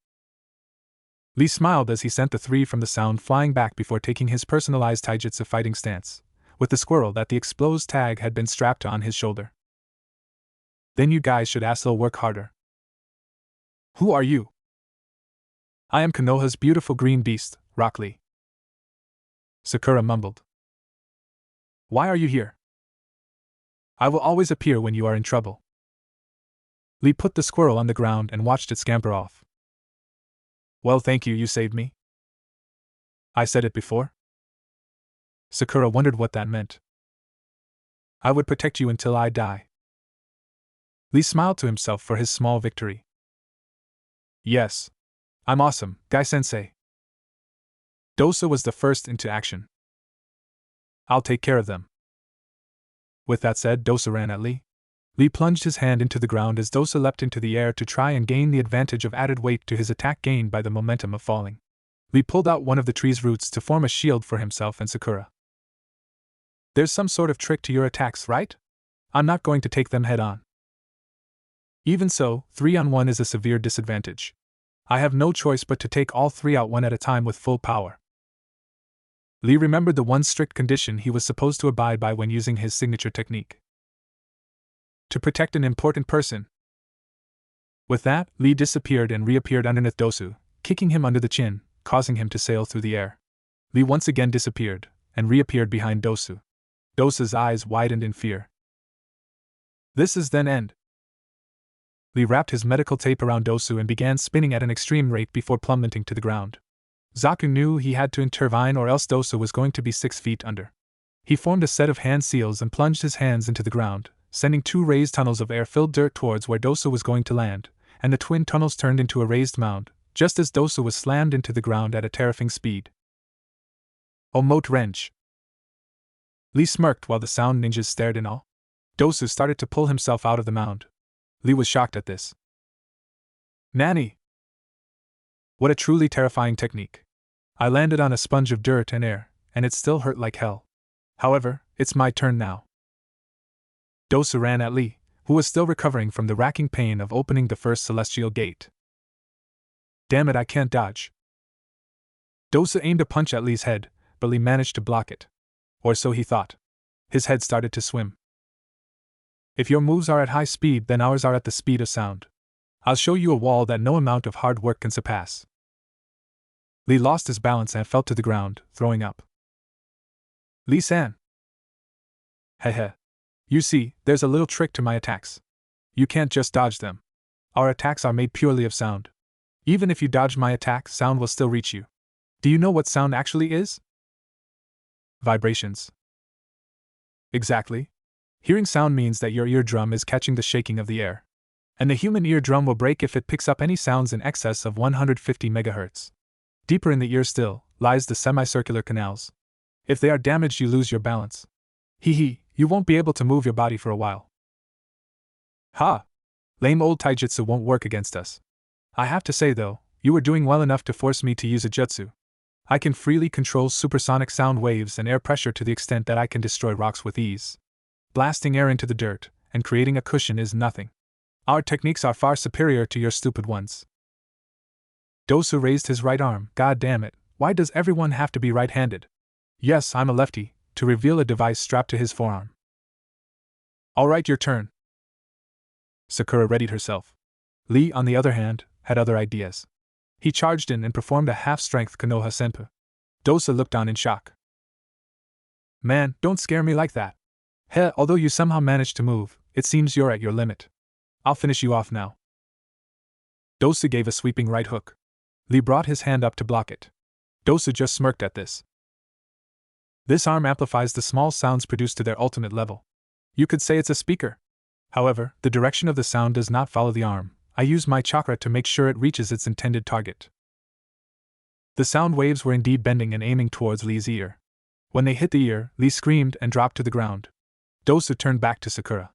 Speaker 1: Lee smiled as he sent the three from the sound flying back before taking his personalized taijutsu fighting stance, with the squirrel that the explosed tag had been strapped on his shoulder. Then you guys should asshole work harder. Who are you? I am Konoha's beautiful green beast, Rock Lee. Sakura mumbled. Why are you here? I will always appear when you are in trouble. Lee put the squirrel on the ground and watched it scamper off. Well, thank you, you saved me. I said it before? Sakura wondered what that meant. I would protect you until I die. Lee smiled to himself for his small victory. Yes. I'm awesome, Guy-sensei. Dosa was the first into action. I'll take care of them. With that said, Dosa ran at Lee. Lee plunged his hand into the ground as Dosa leapt into the air to try and gain the advantage of added weight to his attack gained by the momentum of falling. Lee pulled out one of the tree's roots to form a shield for himself and Sakura. There's some sort of trick to your attacks, right? I'm not going to take them head on. Even so, 3-on-1 is a severe disadvantage. I have no choice but to take all three out one at a time with full power. Lee remembered the one strict condition he was supposed to abide by when using his signature technique. To protect an important person. With that, Lee disappeared and reappeared underneath Dosu, kicking him under the chin, causing him to sail through the air. Lee once again disappeared, and reappeared behind Dosu. Dosu's eyes widened in fear. This is then end. Lee wrapped his medical tape around Dosu and began spinning at an extreme rate before plummeting to the ground. Zaku knew he had to intervene or else Dosu was going to be 6 feet under. He formed a set of hand seals and plunged his hands into the ground, sending 2 raised tunnels of air-filled dirt towards where Dosu was going to land, and the twin tunnels turned into a raised mound, just as Dosu was slammed into the ground at a terrifying speed. Omote wrench. Lee smirked while the sound ninjas stared in awe. Dosu started to pull himself out of the mound. Lee was shocked at this. Nanny! What a truly terrifying technique. I landed on a sponge of dirt and air, and it still hurt like hell. However, it's my turn now. Dosu ran at Lee, who was still recovering from the racking pain of opening the first celestial gate. Damn it, I can't dodge. Dosu aimed a punch at Lee's head, but Lee managed to block it. Or so he thought. His head started to swim. If your moves are at high speed, then ours are at the speed of sound. I'll show you a wall that no amount of hard work can surpass. Lee lost his balance and fell to the ground, throwing up. Lee-san. Heh. You see, there's a little trick to my attacks. You can't just dodge them. Our attacks are made purely of sound. Even if you dodge my attack, sound will still reach you. Do you know what sound actually is? Vibrations. Exactly. Hearing sound means that your eardrum is catching the shaking of the air. And the human eardrum will break if it picks up any sounds in excess of 150 MHz. Deeper in the ear still lies the semicircular canals. If they are damaged, you lose your balance. You won't be able to move your body for a while. Ha! Lame old taijutsu won't work against us. I have to say though, you were doing well enough to force me to use a jutsu. I can freely control supersonic sound waves and air pressure to the extent that I can destroy rocks with ease. Blasting air into the dirt and creating a cushion is nothing. Our techniques are far superior to your stupid ones. Dosu raised his right arm. God damn it, why does everyone have to be right-handed? Yes, I'm a lefty, to reveal a device strapped to his forearm. Alright, your turn. Sakura readied herself. Lee, on the other hand, had other ideas. He charged in and performed a half-strength Konoha Senpu. Dosa looked on in shock. Man, don't scare me like that. Although you somehow managed to move, it seems you're at your limit. I'll finish you off now. Dosu gave a sweeping right hook. Lee brought his hand up to block it. Dosu just smirked at this. This arm amplifies the small sounds produced to their ultimate level. You could say it's a speaker. However, the direction of the sound does not follow the arm. I use my chakra to make sure it reaches its intended target. The sound waves were indeed bending and aiming towards Lee's ear. When they hit the ear, Lee screamed and dropped to the ground. Dosu turned back to Sakura.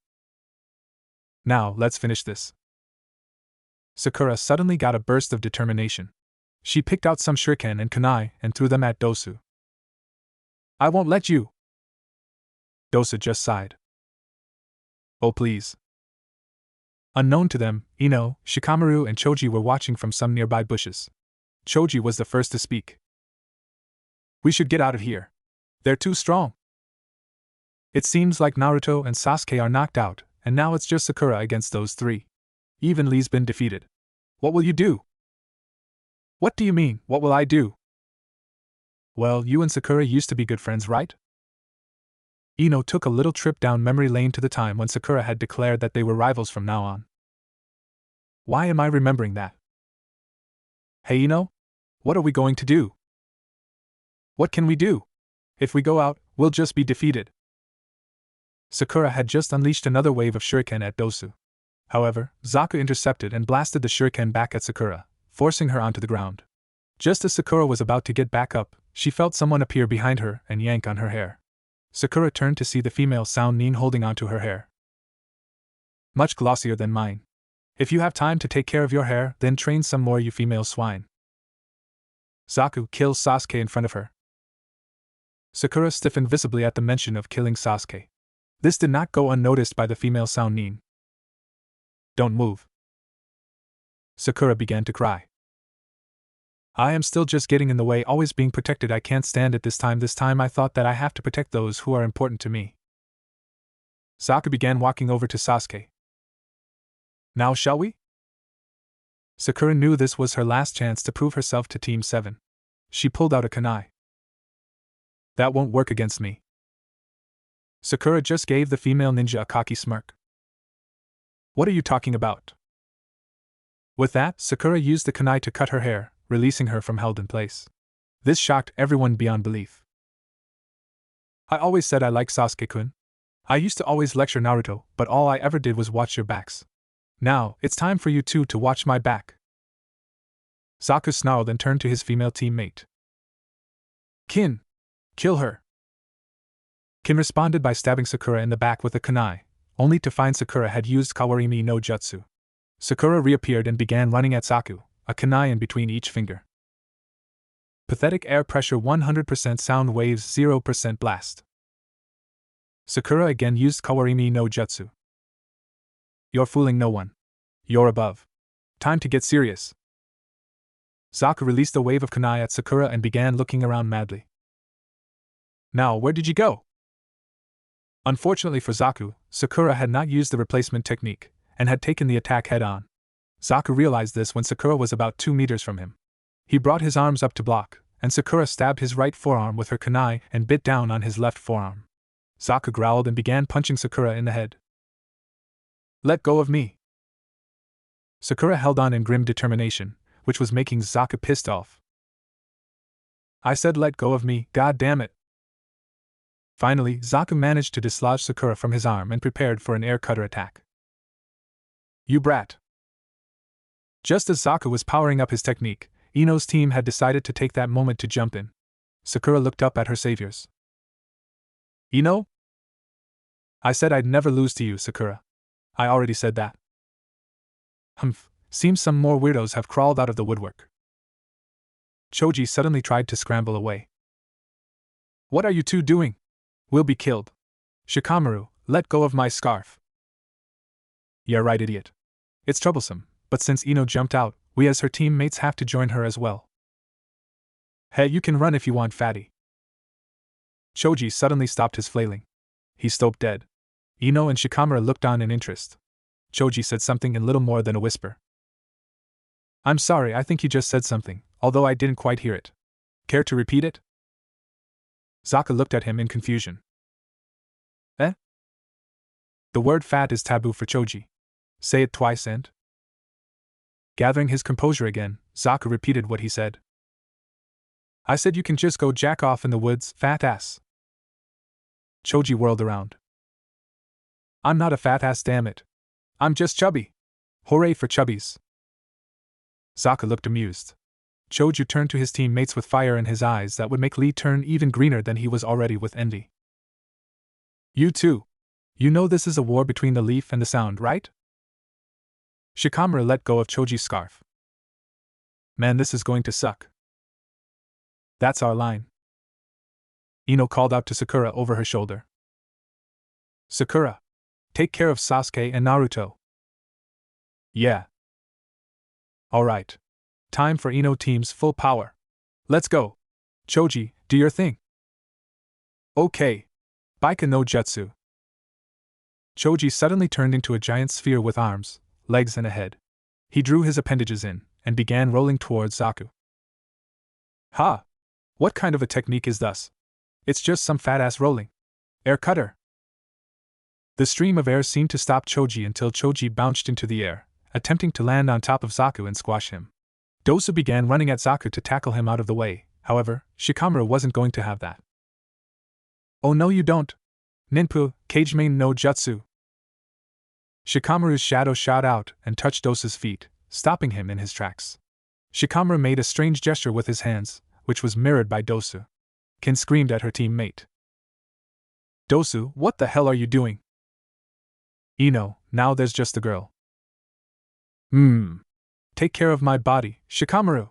Speaker 1: Now, let's finish this. Sakura suddenly got a burst of determination. She picked out some shuriken and kunai and threw them at Dosu. I won't let you! Dosa just sighed. Oh please. Unknown to them, Ino, Shikamaru and Choji were watching from some nearby bushes. Choji was the first to speak. We should get out of here. They're too strong. It seems like Naruto and Sasuke are knocked out, and now it's just Sakura against those three. Even Lee's been defeated. What will you do? What do you mean, what will I do? Well, you and Sakura used to be good friends, right? Ino took a little trip down memory lane to the time when Sakura had declared that they were rivals from now on. Why am I remembering that? Hey Ino? What are we going to do? What can we do? If we go out, we'll just be defeated. Sakura had just unleashed another wave of shuriken at Dosu. However, Zaku intercepted and blasted the shuriken back at Sakura, forcing her onto the ground. Just as Sakura was about to get back up, she felt someone appear behind her and yank on her hair. Sakura turned to see the female Sound Nin holding onto her hair. Much glossier than mine. If you have time to take care of your hair, then train some more, you female swine. Zaku kills Sasuke in front of her. Sakura stiffened visibly at the mention of killing Sasuke. This did not go unnoticed by the female Sound Nin. Don't move. Sakura began to cry. I am still just getting in the way, always being protected. I can't stand it this time. This time I thought that I have to protect those who are important to me. Zaku began walking over to Sasuke. Now shall we? Sakura knew this was her last chance to prove herself to Team 7. She pulled out a kunai. That won't work against me. Sakura just gave the female ninja a cocky smirk. What are you talking about? With that, Sakura used the kunai to cut her hair, releasing her from held in place. This shocked everyone beyond belief. I always said I liked Sasuke-kun. I used to always lecture Naruto, but all I ever did was watch your backs. Now, it's time for you two to watch my back. Zaku snarled and turned to his female teammate. Kin! Kill her! Kin responded by stabbing Sakura in the back with a kunai, only to find Sakura had used Kawarimi no Jutsu. Sakura reappeared and began running at Zaku, a kunai in between each finger. Pathetic air pressure 100% sound waves 0% blast. Sakura again used Kawarimi no Jutsu. You're fooling no one. You're above. Time to get serious. Zaku released a wave of kunai at Sakura and began looking around madly. Now, where did you go? Unfortunately for Zaku, Sakura had not used the replacement technique, and had taken the attack head-on. Zaku realized this when Sakura was about 2 meters from him. He brought his arms up to block, and Sakura stabbed his right forearm with her kunai and bit down on his left forearm. Zaku growled and began punching Sakura in the head. Let go of me. Sakura held on in grim determination, which was making Zaku pissed off. I said let go of me, god damn it. Finally, Zaku managed to dislodge Sakura from his arm and prepared for an air cutter attack. You brat. Just as Zaku was powering up his technique, Ino's team had decided to take that moment to jump in. Sakura looked up at her saviors. Ino? I said I'd never lose to you, Sakura. I already said that. Humph, seems some more weirdos have crawled out of the woodwork. Choji suddenly tried to scramble away. What are you two doing? We'll be killed. Shikamaru, let go of my scarf. Yeah right, idiot. It's troublesome, but since Ino jumped out, we as her teammates have to join her as well. Hey, you can run if you want, fatty. Choji suddenly stopped his flailing. He stopped dead. Ino and Shikamaru looked on in interest. Choji said something in little more than a whisper. I'm sorry, I think he just said something, although I didn't quite hear it. Care to repeat it? Zaku looked at him in confusion. Eh? The word fat is taboo for Choji. Say it twice and... Gathering his composure again, Zaku repeated what he said. I said you can just go jack off in the woods, fat ass. Choji whirled around. I'm not a fat ass, damn it. I'm just chubby. Hooray for chubbies. Zaku looked amused. Choji turned to his teammates with fire in his eyes that would make Lee turn even greener than he was already with envy. You too. You know this is a war between the leaf and the sound, right? Shikamaru let go of Choji's scarf. Man, this is going to suck. That's our line. Ino called out to Sakura over her shoulder. Sakura, take care of Sasuke and Naruto. Yeah. Alright. Time for Ino team's full power. Let's go. Choji, do your thing. Okay. Baika no Jutsu. Choji suddenly turned into a giant sphere with arms, legs and a head. He drew his appendages in, and began rolling towards Zaku. Ha! What kind of a technique is this? It's just some fat-ass rolling. Air cutter. The stream of air seemed to stop Choji until Choji bounced into the air, attempting to land on top of Zaku and squash him. Dosu began running at Zaku to tackle him out of the way, however, Shikamaru wasn't going to have that. Oh no you don't! Ninpu, Kage Main no Jutsu! Shikamaru's shadow shot out and touched Dosu's feet, stopping him in his tracks. Shikamaru made a strange gesture with his hands, which was mirrored by Dosu. Kin screamed at her teammate. Dosu, what the hell are you doing? Ino, now there's just the girl. Take care of my body, Shikamaru!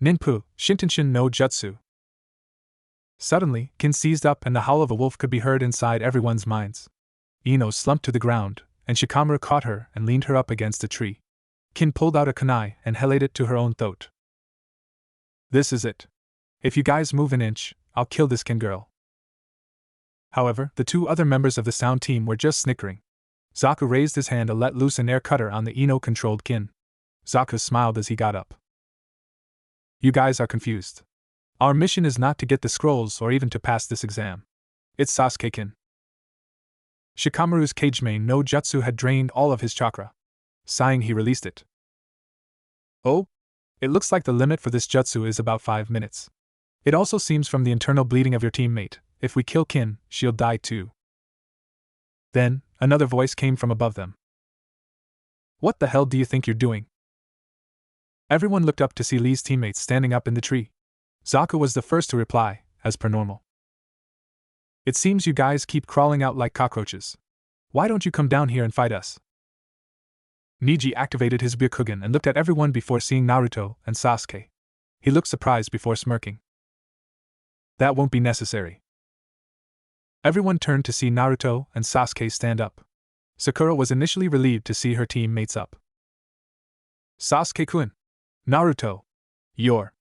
Speaker 1: Ninpu, Shintenshin no Jutsu! Suddenly, Kin seized up and the howl of a wolf could be heard inside everyone's minds. Ino slumped to the ground, and Shikamaru caught her and leaned her up against a tree. Kin pulled out a kunai and held it to her own throat. This is it. If you guys move an inch, I'll kill this Kin girl. However, the two other members of the sound team were just snickering. Zaku raised his hand to let loose an air cutter on the Ino-controlled Kin. Zaku smiled as he got up. You guys are confused. Our mission is not to get the scrolls or even to pass this exam. It's Sasuke-kin. Shikamaru's Kage Main no Jutsu had drained all of his chakra. Sighing, he released it. Oh? It looks like the limit for this jutsu is about 5 minutes. It also seems from the internal bleeding of your teammate, if we kill Kin, she'll die too. Then, another voice came from above them. What the hell do you think you're doing? Everyone looked up to see Lee's teammates standing up in the tree. Zaku was the first to reply, as per normal. It seems you guys keep crawling out like cockroaches. Why don't you come down here and fight us? Niji activated his Byakugan and looked at everyone before seeing Naruto and Sasuke. He looked surprised before smirking. That won't be necessary. Everyone turned to see Naruto and Sasuke stand up. Sakura was initially relieved to see her teammates up. Sasuke-kun! Naruto! You're...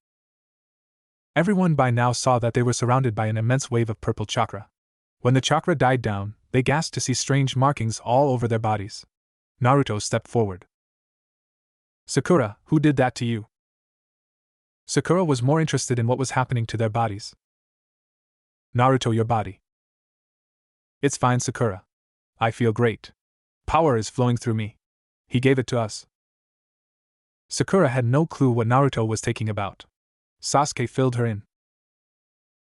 Speaker 1: Everyone by now saw that they were surrounded by an immense wave of purple chakra. When the chakra died down, they gasped to see strange markings all over their bodies. Naruto stepped forward. Sakura, who did that to you? Sakura was more interested in what was happening to their bodies. Naruto, your body. It's fine, Sakura. I feel great. Power is flowing through me. He gave it to us. Sakura had no clue what Naruto was talking about. Sasuke filled her in.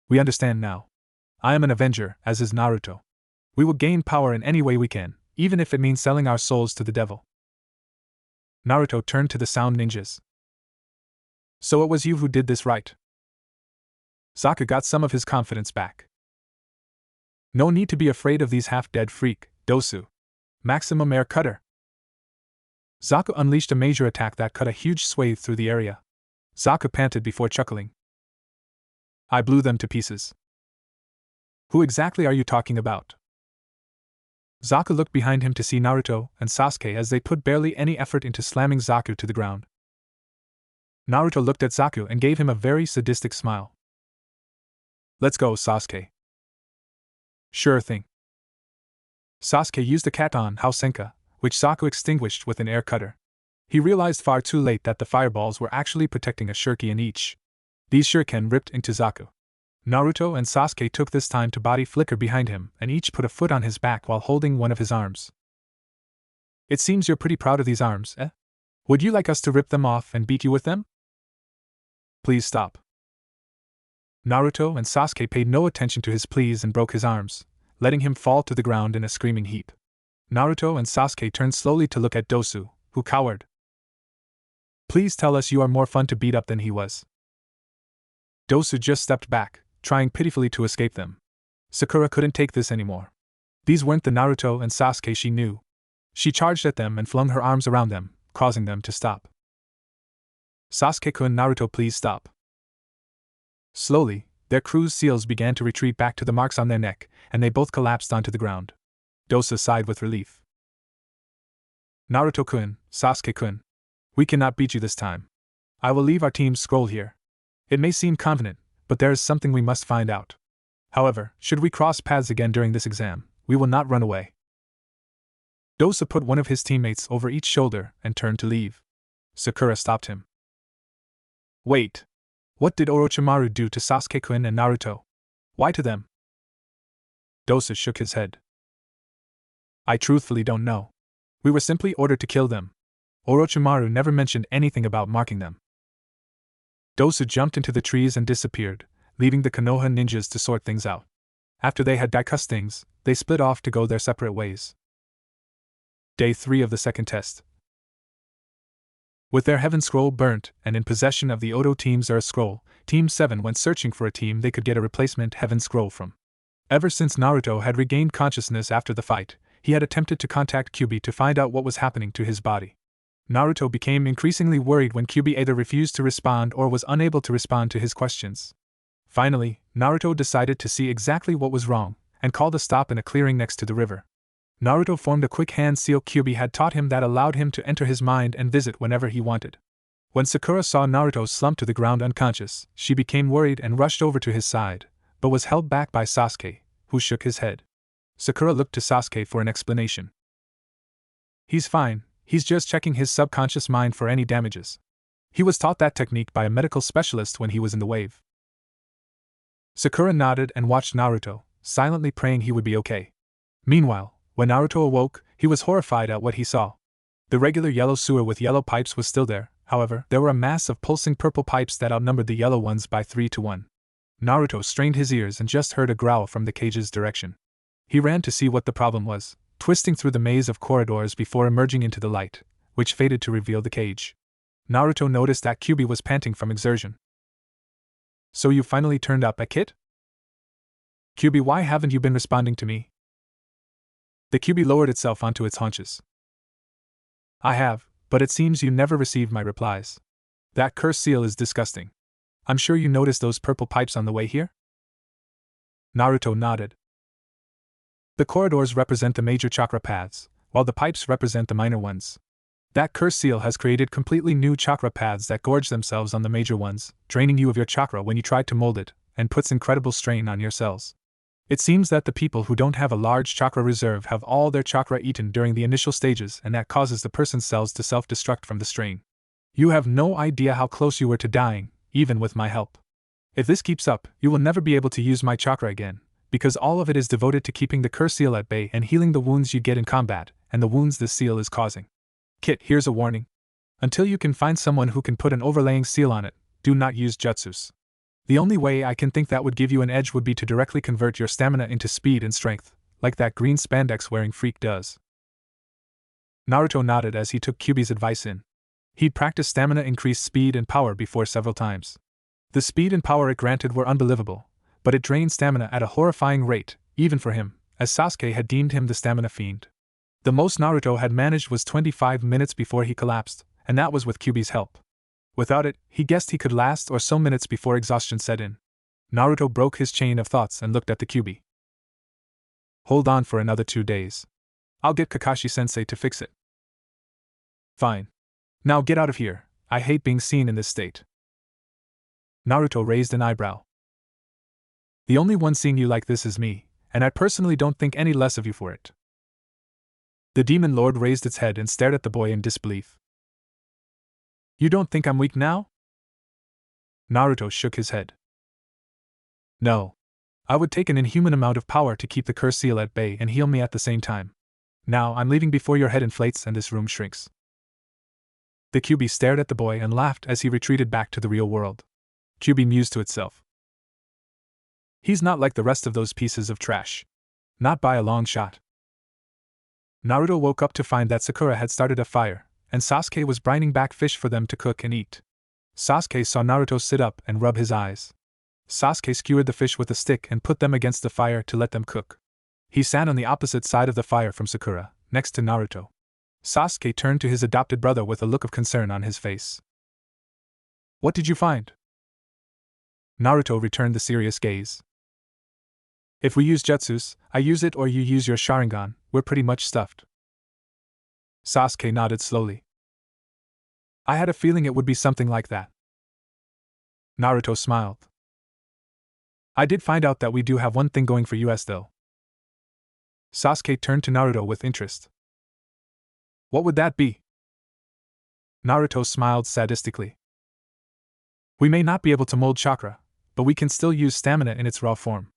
Speaker 1: We understand now. I am an Avenger, as is Naruto. We will gain power in any way we can, even if it means selling our souls to the devil. Naruto turned to the sound ninjas. So it was you who did this, right? Zaku got some of his confidence back. No need to be afraid of these half-dead freak, Dosu. Maximum air cutter. Zaku unleashed a major attack that cut a huge swathe through the area. Zaku panted before chuckling. I blew them to pieces. Who exactly are you talking about? Zaku looked behind him to see Naruto and Sasuke as they put barely any effort into slamming Zaku to the ground. Naruto looked at Zaku and gave him a very sadistic smile. Let's go, Sasuke. Sure thing. Sasuke used the Katon Hausenka, which Zaku extinguished with an air cutter. He realized far too late that the fireballs were actually protecting a shuriken each. These shuriken ripped into Zaku. Naruto and Sasuke took this time to body flicker behind him and each put a foot on his back while holding one of his arms. It seems you're pretty proud of these arms, eh? Would you like us to rip them off and beat you with them? Please stop. Naruto and Sasuke paid no attention to his pleas and broke his arms, letting him fall to the ground in a screaming heap. Naruto and Sasuke turned slowly to look at Dosu, who cowered. Please tell us you are more fun to beat up than he was. Dosu just stepped back, trying pitifully to escape them. Sakura couldn't take this anymore. These weren't the Naruto and Sasuke she knew. She charged at them and flung her arms around them, causing them to stop. Sasuke-kun, Naruto, please stop. Slowly, their crew's seals began to retreat back to the marks on their neck, and they both collapsed onto the ground. Dosa sighed with relief. Naruto-kun, Sasuke-kun. We cannot beat you this time. I will leave our team's scroll here. It may seem confident, but there is something we must find out. However, should we cross paths again during this exam, we will not run away. Dosa put one of his teammates over each shoulder and turned to leave. Sakura stopped him. Wait. What did Orochimaru do to Sasuke-kun and Naruto? Why to them? Dosa shook his head. I truthfully don't know. We were simply ordered to kill them. Orochimaru never mentioned anything about marking them. Dosa jumped into the trees and disappeared, leaving the Konoha ninjas to sort things out. After they had discussed things, they split off to go their separate ways. Day 3 of the second test. With their Heaven Scroll burnt and in possession of the Odo team's Earth Scroll, Team 7 went searching for a team they could get a replacement Heaven Scroll from. Ever since Naruto had regained consciousness after the fight, he had attempted to contact Kyuubi to find out what was happening to his body. Naruto became increasingly worried when Kyuubi either refused to respond or was unable to respond to his questions. Finally, Naruto decided to see exactly what was wrong, and called a stop in a clearing next to the river. Naruto formed a quick hand seal Kyuubi had taught him that allowed him to enter his mind and visit whenever he wanted. When Sakura saw Naruto slump to the ground unconscious, she became worried and rushed over to his side, but was held back by Sasuke, who shook his head. Sakura looked to Sasuke for an explanation. He's fine, he's just checking his subconscious mind for any damages. He was taught that technique by a medical specialist when he was in the wave. Sakura nodded and watched Naruto, silently praying he would be okay. Meanwhile, when Naruto awoke, he was horrified at what he saw. The regular yellow sewer with yellow pipes was still there, however, there were a mass of pulsing purple pipes that outnumbered the yellow ones by 3 to 1. Naruto strained his ears and just heard a growl from the cage's direction. He ran to see what the problem was, twisting through the maze of corridors before emerging into the light, which faded to reveal the cage. Naruto noticed that Kyuubi was panting from exertion. So you finally turned up, kid? Kyuubi, why haven't you been responding to me? The Kyuubi lowered itself onto its haunches. I have, but it seems you never received my replies. That curse seal is disgusting. I'm sure you noticed those purple pipes on the way here? Naruto nodded. The corridors represent the major chakra paths, while the pipes represent the minor ones. That curse seal has created completely new chakra paths that gorge themselves on the major ones, draining you of your chakra when you try to mold it, and puts incredible strain on your cells. It seems that the people who don't have a large chakra reserve have all their chakra eaten during the initial stages, and that causes the person's cells to self-destruct from the strain. You have no idea how close you were to dying, even with my help. If this keeps up, you will never be able to use my chakra again, because all of it is devoted to keeping the curse seal at bay and healing the wounds you get in combat, and the wounds this seal is causing. Kit, here's a warning. Until you can find someone who can put an overlaying seal on it, do not use jutsus. The only way I can think that would give you an edge would be to directly convert your stamina into speed and strength, like that green spandex-wearing freak does. Naruto nodded as he took Kyuubi's advice in. He'd practiced stamina increased speed and power before several times. The speed and power it granted were unbelievable, but it drained stamina at a horrifying rate, even for him, as Sasuke had deemed him the stamina fiend. The most Naruto had managed was 25 minutes before he collapsed, and that was with Kyuubi's help. Without it, he guessed he could last or so minutes before exhaustion set in. Naruto broke his chain of thoughts and looked at the Kyuubi. Hold on for another 2 days. I'll get Kakashi-sensei to fix it. Fine. Now get out of here, I hate being seen in this state. Naruto raised an eyebrow. The only one seeing you like this is me, and I personally don't think any less of you for it. The Demon Lord raised its head and stared at the boy in disbelief. You don't think I'm weak now? Naruto shook his head. No. I would take an inhuman amount of power to keep the curse seal at bay and heal me at the same time. Now I'm leaving before your head inflates and this room shrinks. The Kyuubi stared at the boy and laughed as he retreated back to the real world. Kyuubi mused to itself. He's not like the rest of those pieces of trash. Not by a long shot. Naruto woke up to find that Sakura had started a fire, and Sasuke was brining back fish for them to cook and eat. Sasuke saw Naruto sit up and rub his eyes. Sasuke skewered the fish with a stick and put them against the fire to let them cook. He sat on the opposite side of the fire from Sakura, next to Naruto. Sasuke turned to his adopted brother with a look of concern on his face. What did you find? Naruto returned the serious gaze. If we use jutsus, I use it or you use your Sharingan, we're pretty much stuffed. Sasuke nodded slowly. I had a feeling it would be something like that. Naruto smiled. I did find out that we do have one thing going for us though. Sasuke turned to Naruto with interest. What would that be? Naruto smiled sadistically. We may not be able to mold chakra, but we can still use stamina in its raw form.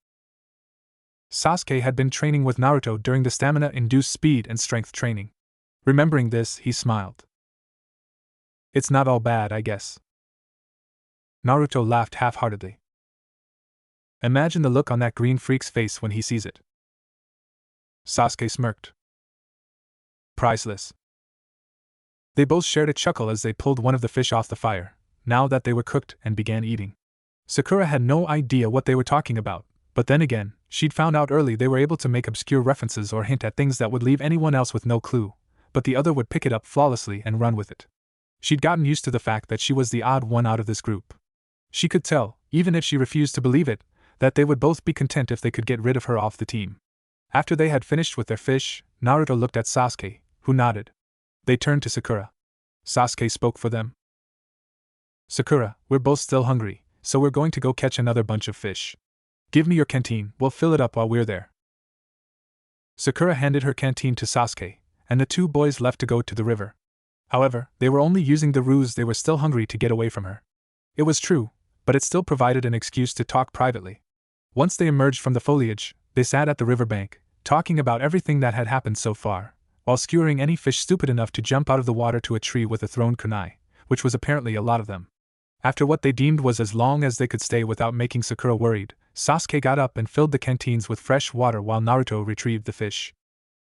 Speaker 1: Sasuke had been training with Naruto during the stamina-induced speed and strength training. Remembering this, he smiled. It's not all bad, I guess. Naruto laughed half-heartedly. Imagine the look on that green freak's face when he sees it. Sasuke smirked. Priceless. They both shared a chuckle as they pulled one of the fish off the fire, now that they were cooked, and began eating. Sakura had no idea what they were talking about, but then again, she'd found out early they were able to make obscure references or hint at things that would leave anyone else with no clue, but the other would pick it up flawlessly and run with it. She'd gotten used to the fact that she was the odd one out of this group. She could tell, even if she refused to believe it, that they would both be content if they could get rid of her off the team. After they had finished with their fish, Naruto looked at Sasuke, who nodded. They turned to Sakura. Sasuke spoke for them. Sakura, we're both still hungry, so we're going to go catch another bunch of fish. Give me your canteen, we'll fill it up while we're there. Sakura handed her canteen to Sasuke, and the two boys left to go to the river. However, they were only using the ruse they were still hungry to get away from her. It was true, but it still provided an excuse to talk privately. Once they emerged from the foliage, they sat at the riverbank, talking about everything that had happened so far, while skewering any fish stupid enough to jump out of the water to a tree with a thrown kunai, which was apparently a lot of them. After what they deemed was as long as they could stay without making Sakura worried, Sasuke got up and filled the canteens with fresh water while Naruto retrieved the fish.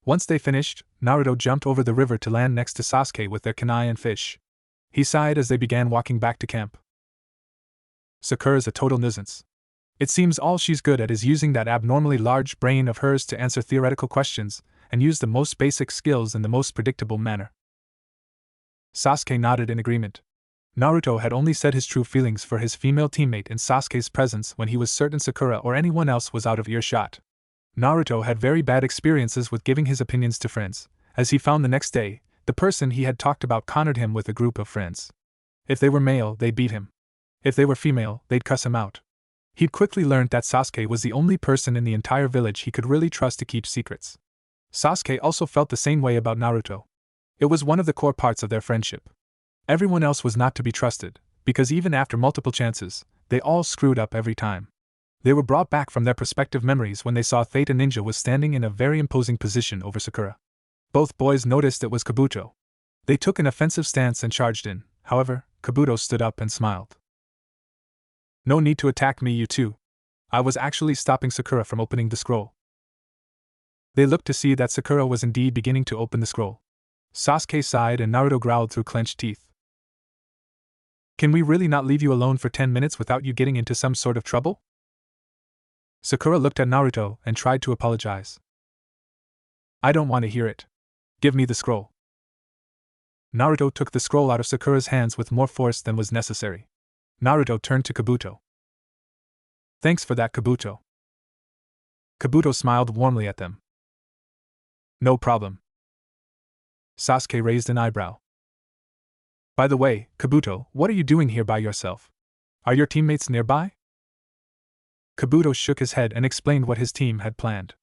Speaker 1: Once they finished, Naruto jumped over the river to land next to Sasuke with their kunai and fish. He sighed as they began walking back to camp. Sakura's a total nuisance. It seems all she's good at is using that abnormally large brain of hers to answer theoretical questions, and use the most basic skills in the most predictable manner. Sasuke nodded in agreement. Naruto had only said his true feelings for his female teammate in Sasuke's presence when he was certain Sakura or anyone else was out of earshot. Naruto had very bad experiences with giving his opinions to friends, as he found the next day, the person he had talked about cornered him with a group of friends. If they were male, they'd beat him. If they were female, they'd cuss him out. He'd quickly learned that Sasuke was the only person in the entire village he could really trust to keep secrets. Sasuke also felt the same way about Naruto. It was one of the core parts of their friendship. Everyone else was not to be trusted, because even after multiple chances, they all screwed up every time. They were brought back from their prospective memories when they saw Theta Ninja was standing in a very imposing position over Sakura. Both boys noticed it was Kabuto. They took an offensive stance and charged in, however, Kabuto stood up and smiled. No need to attack me, you two. I was actually stopping Sakura from opening the scroll. They looked to see that Sakura was indeed beginning to open the scroll. Sasuke sighed and Naruto growled through clenched teeth. Can we really not leave you alone for 10 minutes without you getting into some sort of trouble? Sakura looked at Naruto and tried to apologize. I don't want to hear it. Give me the scroll. Naruto took the scroll out of Sakura's hands with more force than was necessary. Naruto turned to Kabuto. Thanks for that, Kabuto. Kabuto smiled warmly at them. No problem. Sasuke raised an eyebrow. By the way, Kabuto, what are you doing here by yourself? Are your teammates nearby? Kabuto shook his head and explained what his team had planned.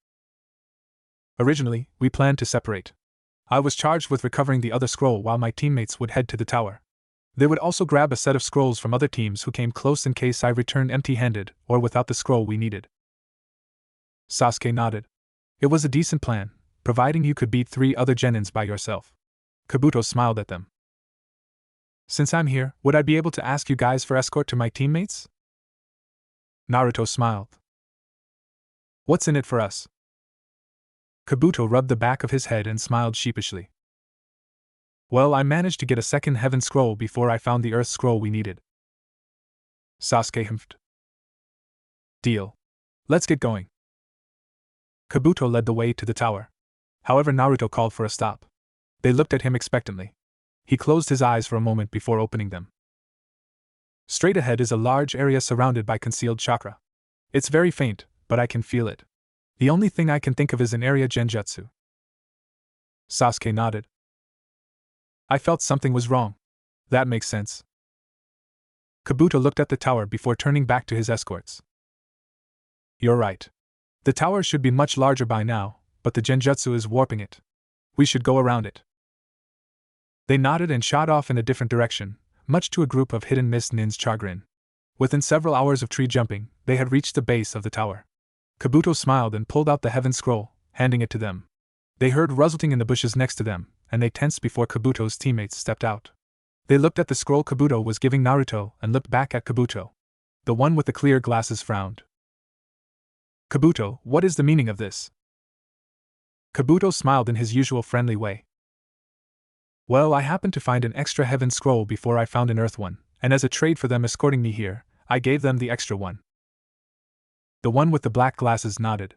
Speaker 1: Originally, we planned to separate. I was charged with recovering the other scroll while my teammates would head to the tower. They would also grab a set of scrolls from other teams who came close in case I returned empty-handed or without the scroll we needed. Sasuke nodded. It was a decent plan, providing you could beat 3 other genins by yourself. Kabuto smiled at them. Since I'm here, would I be able to ask you guys for escort to my teammates? Naruto smiled. What's in it for us? Kabuto rubbed the back of his head and smiled sheepishly. Well, I managed to get a second heaven scroll before I found the earth scroll we needed. Sasuke humphed. Deal. Let's get going. Kabuto led the way to the tower. However, Naruto called for a stop. They looked at him expectantly. He closed his eyes for a moment before opening them. Straight ahead is a large area surrounded by concealed chakra. It's very faint, but I can feel it. The only thing I can think of is an area genjutsu. Sasuke nodded. I felt something was wrong. That makes sense. Kabuto looked at the tower before turning back to his escorts. You're right. The tower should be much larger by now, but the genjutsu is warping it. We should go around it. They nodded and shot off in a different direction, much to a group of hidden mist nin's chagrin. Within several hours of tree jumping, they had reached the base of the tower. Kabuto smiled and pulled out the heaven scroll, handing it to them. They heard rustling in the bushes next to them, and they tensed before Kabuto's teammates stepped out. They looked at the scroll Kabuto was giving Naruto and looked back at Kabuto. The one with the clear glasses frowned. Kabuto, what is the meaning of this? Kabuto smiled in his usual friendly way. Well, I happened to find an extra heaven scroll before I found an earth one, and as a trade for them escorting me here, I gave them the extra one. The one with the black glasses nodded.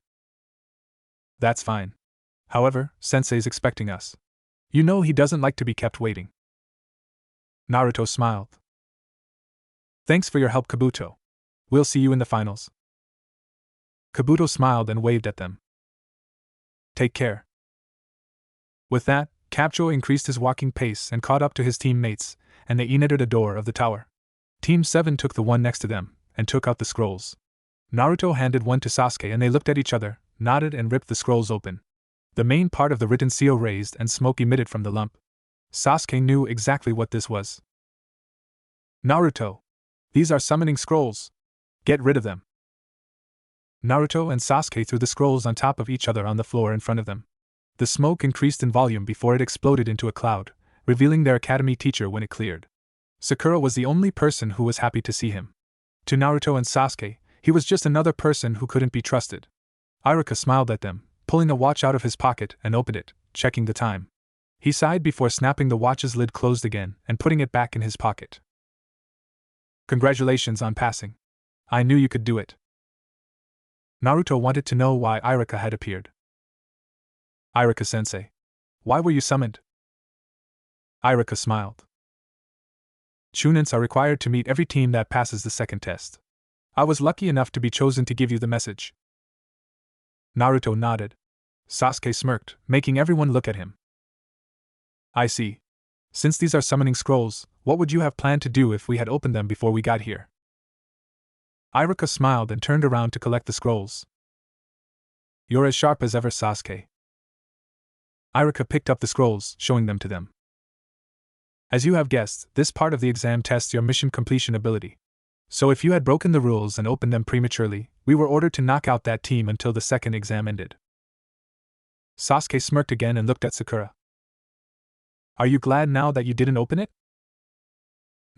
Speaker 1: That's fine. However, Sensei's expecting us. You know he doesn't like to be kept waiting. Naruto smiled. Thanks for your help, Kabuto. We'll see you in the finals. Kabuto smiled and waved at them. Take care. With that, Kabuto increased his walking pace and caught up to his teammates, and they entered a door of the tower. Team 7 took the one next to them, and took out the scrolls. Naruto handed one to Sasuke and they looked at each other, nodded and ripped the scrolls open. The main part of the written seal raised and smoke emitted from the lump. Sasuke knew exactly what this was. Naruto! These are summoning scrolls! Get rid of them! Naruto and Sasuke threw the scrolls on top of each other on the floor in front of them. The smoke increased in volume before it exploded into a cloud, revealing their academy teacher when it cleared. Sakura was the only person who was happy to see him. To Naruto and Sasuke, he was just another person who couldn't be trusted. Iruka smiled at them, pulling a watch out of his pocket and opened it, checking the time. He sighed before snapping the watch's lid closed again and putting it back in his pocket. Congratulations on passing. I knew you could do it. Naruto wanted to know why Iruka had appeared. Iruka-sensei. Why were you summoned? Iruka smiled. Chunins are required to meet every team that passes the second test. I was lucky enough to be chosen to give you the message. Naruto nodded. Sasuke smirked, making everyone look at him. I see. Since these are summoning scrolls, what would you have planned to do if we had opened them before we got here? Iruka smiled and turned around to collect the scrolls. You're as sharp as ever, Sasuke. Iruka picked up the scrolls, showing them to them. As you have guessed, this part of the exam tests your mission completion ability. So if you had broken the rules and opened them prematurely, we were ordered to knock out that team until the second exam ended. Sasuke smirked again and looked at Sakura. Are you glad now that you didn't open it?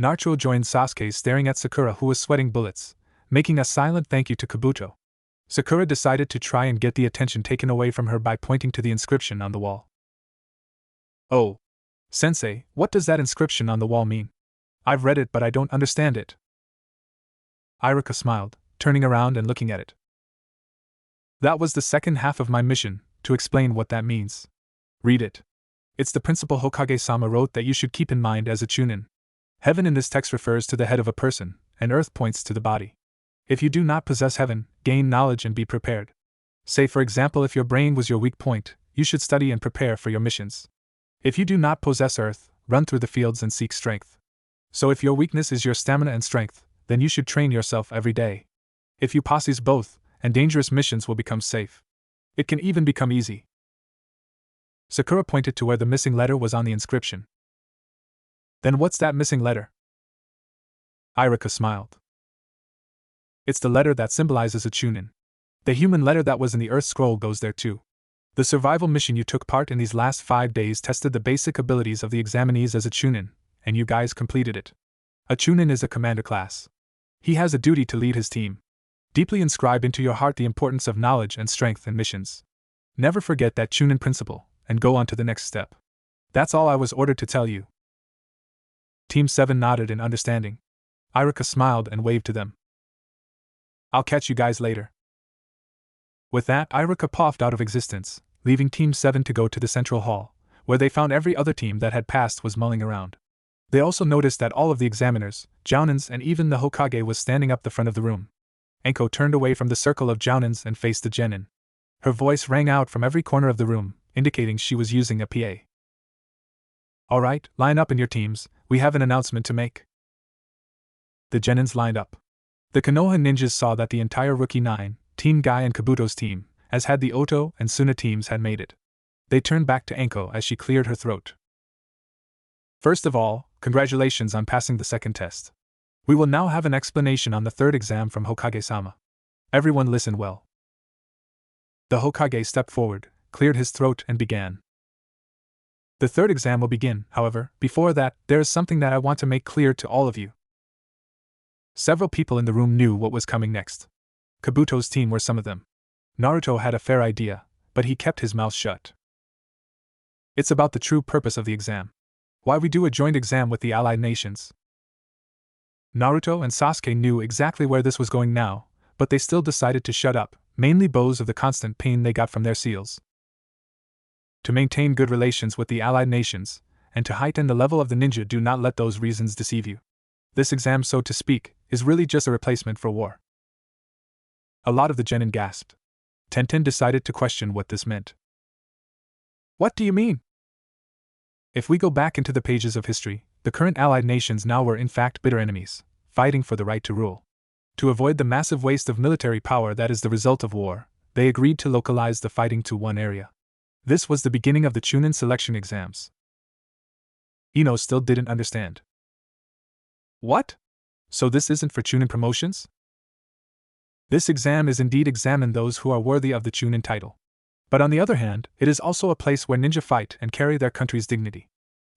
Speaker 1: Naruto joined Sasuke staring at Sakura, who was sweating bullets, making a silent thank you to Kabuto. Sakura decided to try and get the attention taken away from her by pointing to the inscription on the wall. Oh, Sensei, what does that inscription on the wall mean? I've read it but I don't understand it. Iruka smiled, turning around and looking at it. That was the second half of my mission, to explain what that means. Read it. It's the principle Hokage-sama wrote that you should keep in mind as a Chunin. Heaven in this text refers to the head of a person, and earth points to the body. If you do not possess heaven, gain knowledge and be prepared. Say for example, if your brain was your weak point, you should study and prepare for your missions. If you do not possess earth, run through the fields and seek strength. So if your weakness is your stamina and strength, then you should train yourself every day. If you possess both, and dangerous missions will become safe. It can even become easy. Sakura pointed to where the missing letter was on the inscription. Then what's that missing letter? Iruka smiled. It's the letter that symbolizes a Chunin. The human letter that was in the Earth Scroll goes there too. The survival mission you took part in these last 5 days tested the basic abilities of the examinees as a Chunin, and you guys completed it. A Chunin is a commander class. He has a duty to lead his team. Deeply inscribe into your heart the importance of knowledge and strength in missions. Never forget that Chunin principle, and go on to the next step. That's all I was ordered to tell you. Team 7 nodded in understanding. Iruka smiled and waved to them. I'll catch you guys later. With that, Iruka puffed out of existence, leaving Team 7 to go to the central hall, where they found every other team that had passed was mulling around. They also noticed that all of the examiners, Jounins and even the Hokage was standing up the front of the room. Anko turned away from the circle of Jounins and faced the genin. Her voice rang out from every corner of the room, indicating she was using a PA. Alright, line up in your teams, we have an announcement to make. The genins lined up. The Konoha ninjas saw that the entire Rookie 9, Team Guy and Kabuto's team, as had the Oto and Suna teams, had made it. They turned back to Anko as she cleared her throat. First of all, congratulations on passing the second test. We will now have an explanation on the third exam from Hokage-sama. Everyone listen well. The Hokage stepped forward, cleared his throat, and began. The third exam will begin, however, before that, there is something that I want to make clear to all of you. Several people in the room knew what was coming next. Kabuto's team were some of them. Naruto had a fair idea, but he kept his mouth shut. It's about the true purpose of the exam. Why we do a joint exam with the allied nations. Naruto and Sasuke knew exactly where this was going now, but they still decided to shut up, mainly because of the constant pain they got from their seals. To maintain good relations with the allied nations, and to heighten the level of the ninja, do not let those reasons deceive you. This exam, so to speak, is really just a replacement for war. A lot of the genin gasped. Tenten decided to question what this meant. What do you mean? If we go back into the pages of history, the current allied nations now were in fact bitter enemies, fighting for the right to rule. To avoid the massive waste of military power that is the result of war, they agreed to localize the fighting to one area. This was the beginning of the Chunin selection exams. Ino still didn't understand. What? So this isn't for Chunin promotions? This exam is indeed examine those who are worthy of the Chunin title. But on the other hand, it is also a place where ninja fight and carry their country's dignity.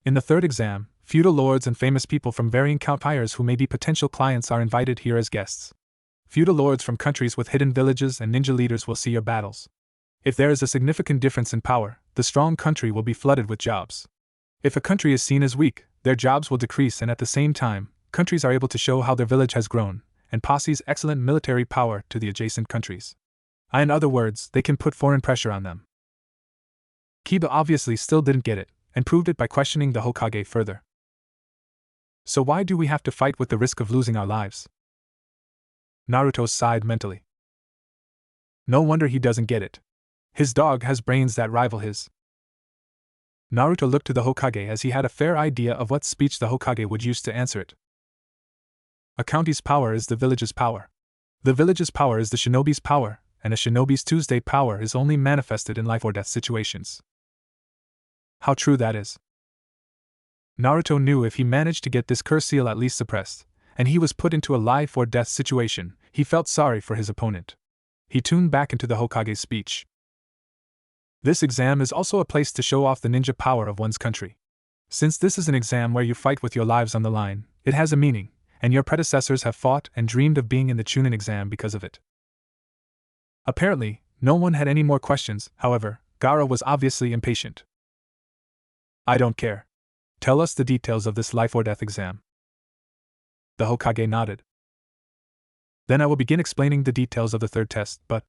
Speaker 1: In the third exam, feudal lords and famous people from varying empires who may be potential clients are invited here as guests. Feudal lords from countries with hidden villages and ninja leaders will see your battles. If there is a significant difference in power, the strong country will be flooded with jobs. If a country is seen as weak, their jobs will decrease, and at the same time, countries are able to show how their village has grown, and posse's excellent military power to the adjacent countries. In other words, they can put foreign pressure on them. Kiba obviously still didn't get it, and proved it by questioning the Hokage further. So why do we have to fight with the risk of losing our lives? Naruto sighed mentally. No wonder he doesn't get it. His dog has brains that rival his. Naruto looked to the Hokage as he had a fair idea of what speech the Hokage would use to answer it. A county's power is the village's power. The village's power is the shinobi's power, and a shinobi's Tuesday power is only manifested in life or death situations. How true that is. Naruto knew if he managed to get this curse seal at least suppressed, and he was put into a life or death situation, he felt sorry for his opponent. He tuned back into the Hokage's speech. This exam is also a place to show off the ninja power of one's country. Since this is an exam where you fight with your lives on the line, it has a meaning, and your predecessors have fought and dreamed of being in the Chunin exam because of it. Apparently, no one had any more questions. However, Gaara was obviously impatient. I don't care. Tell us the details of this life or death exam. The Hokage nodded. Then I will begin explaining the details of the third test, but...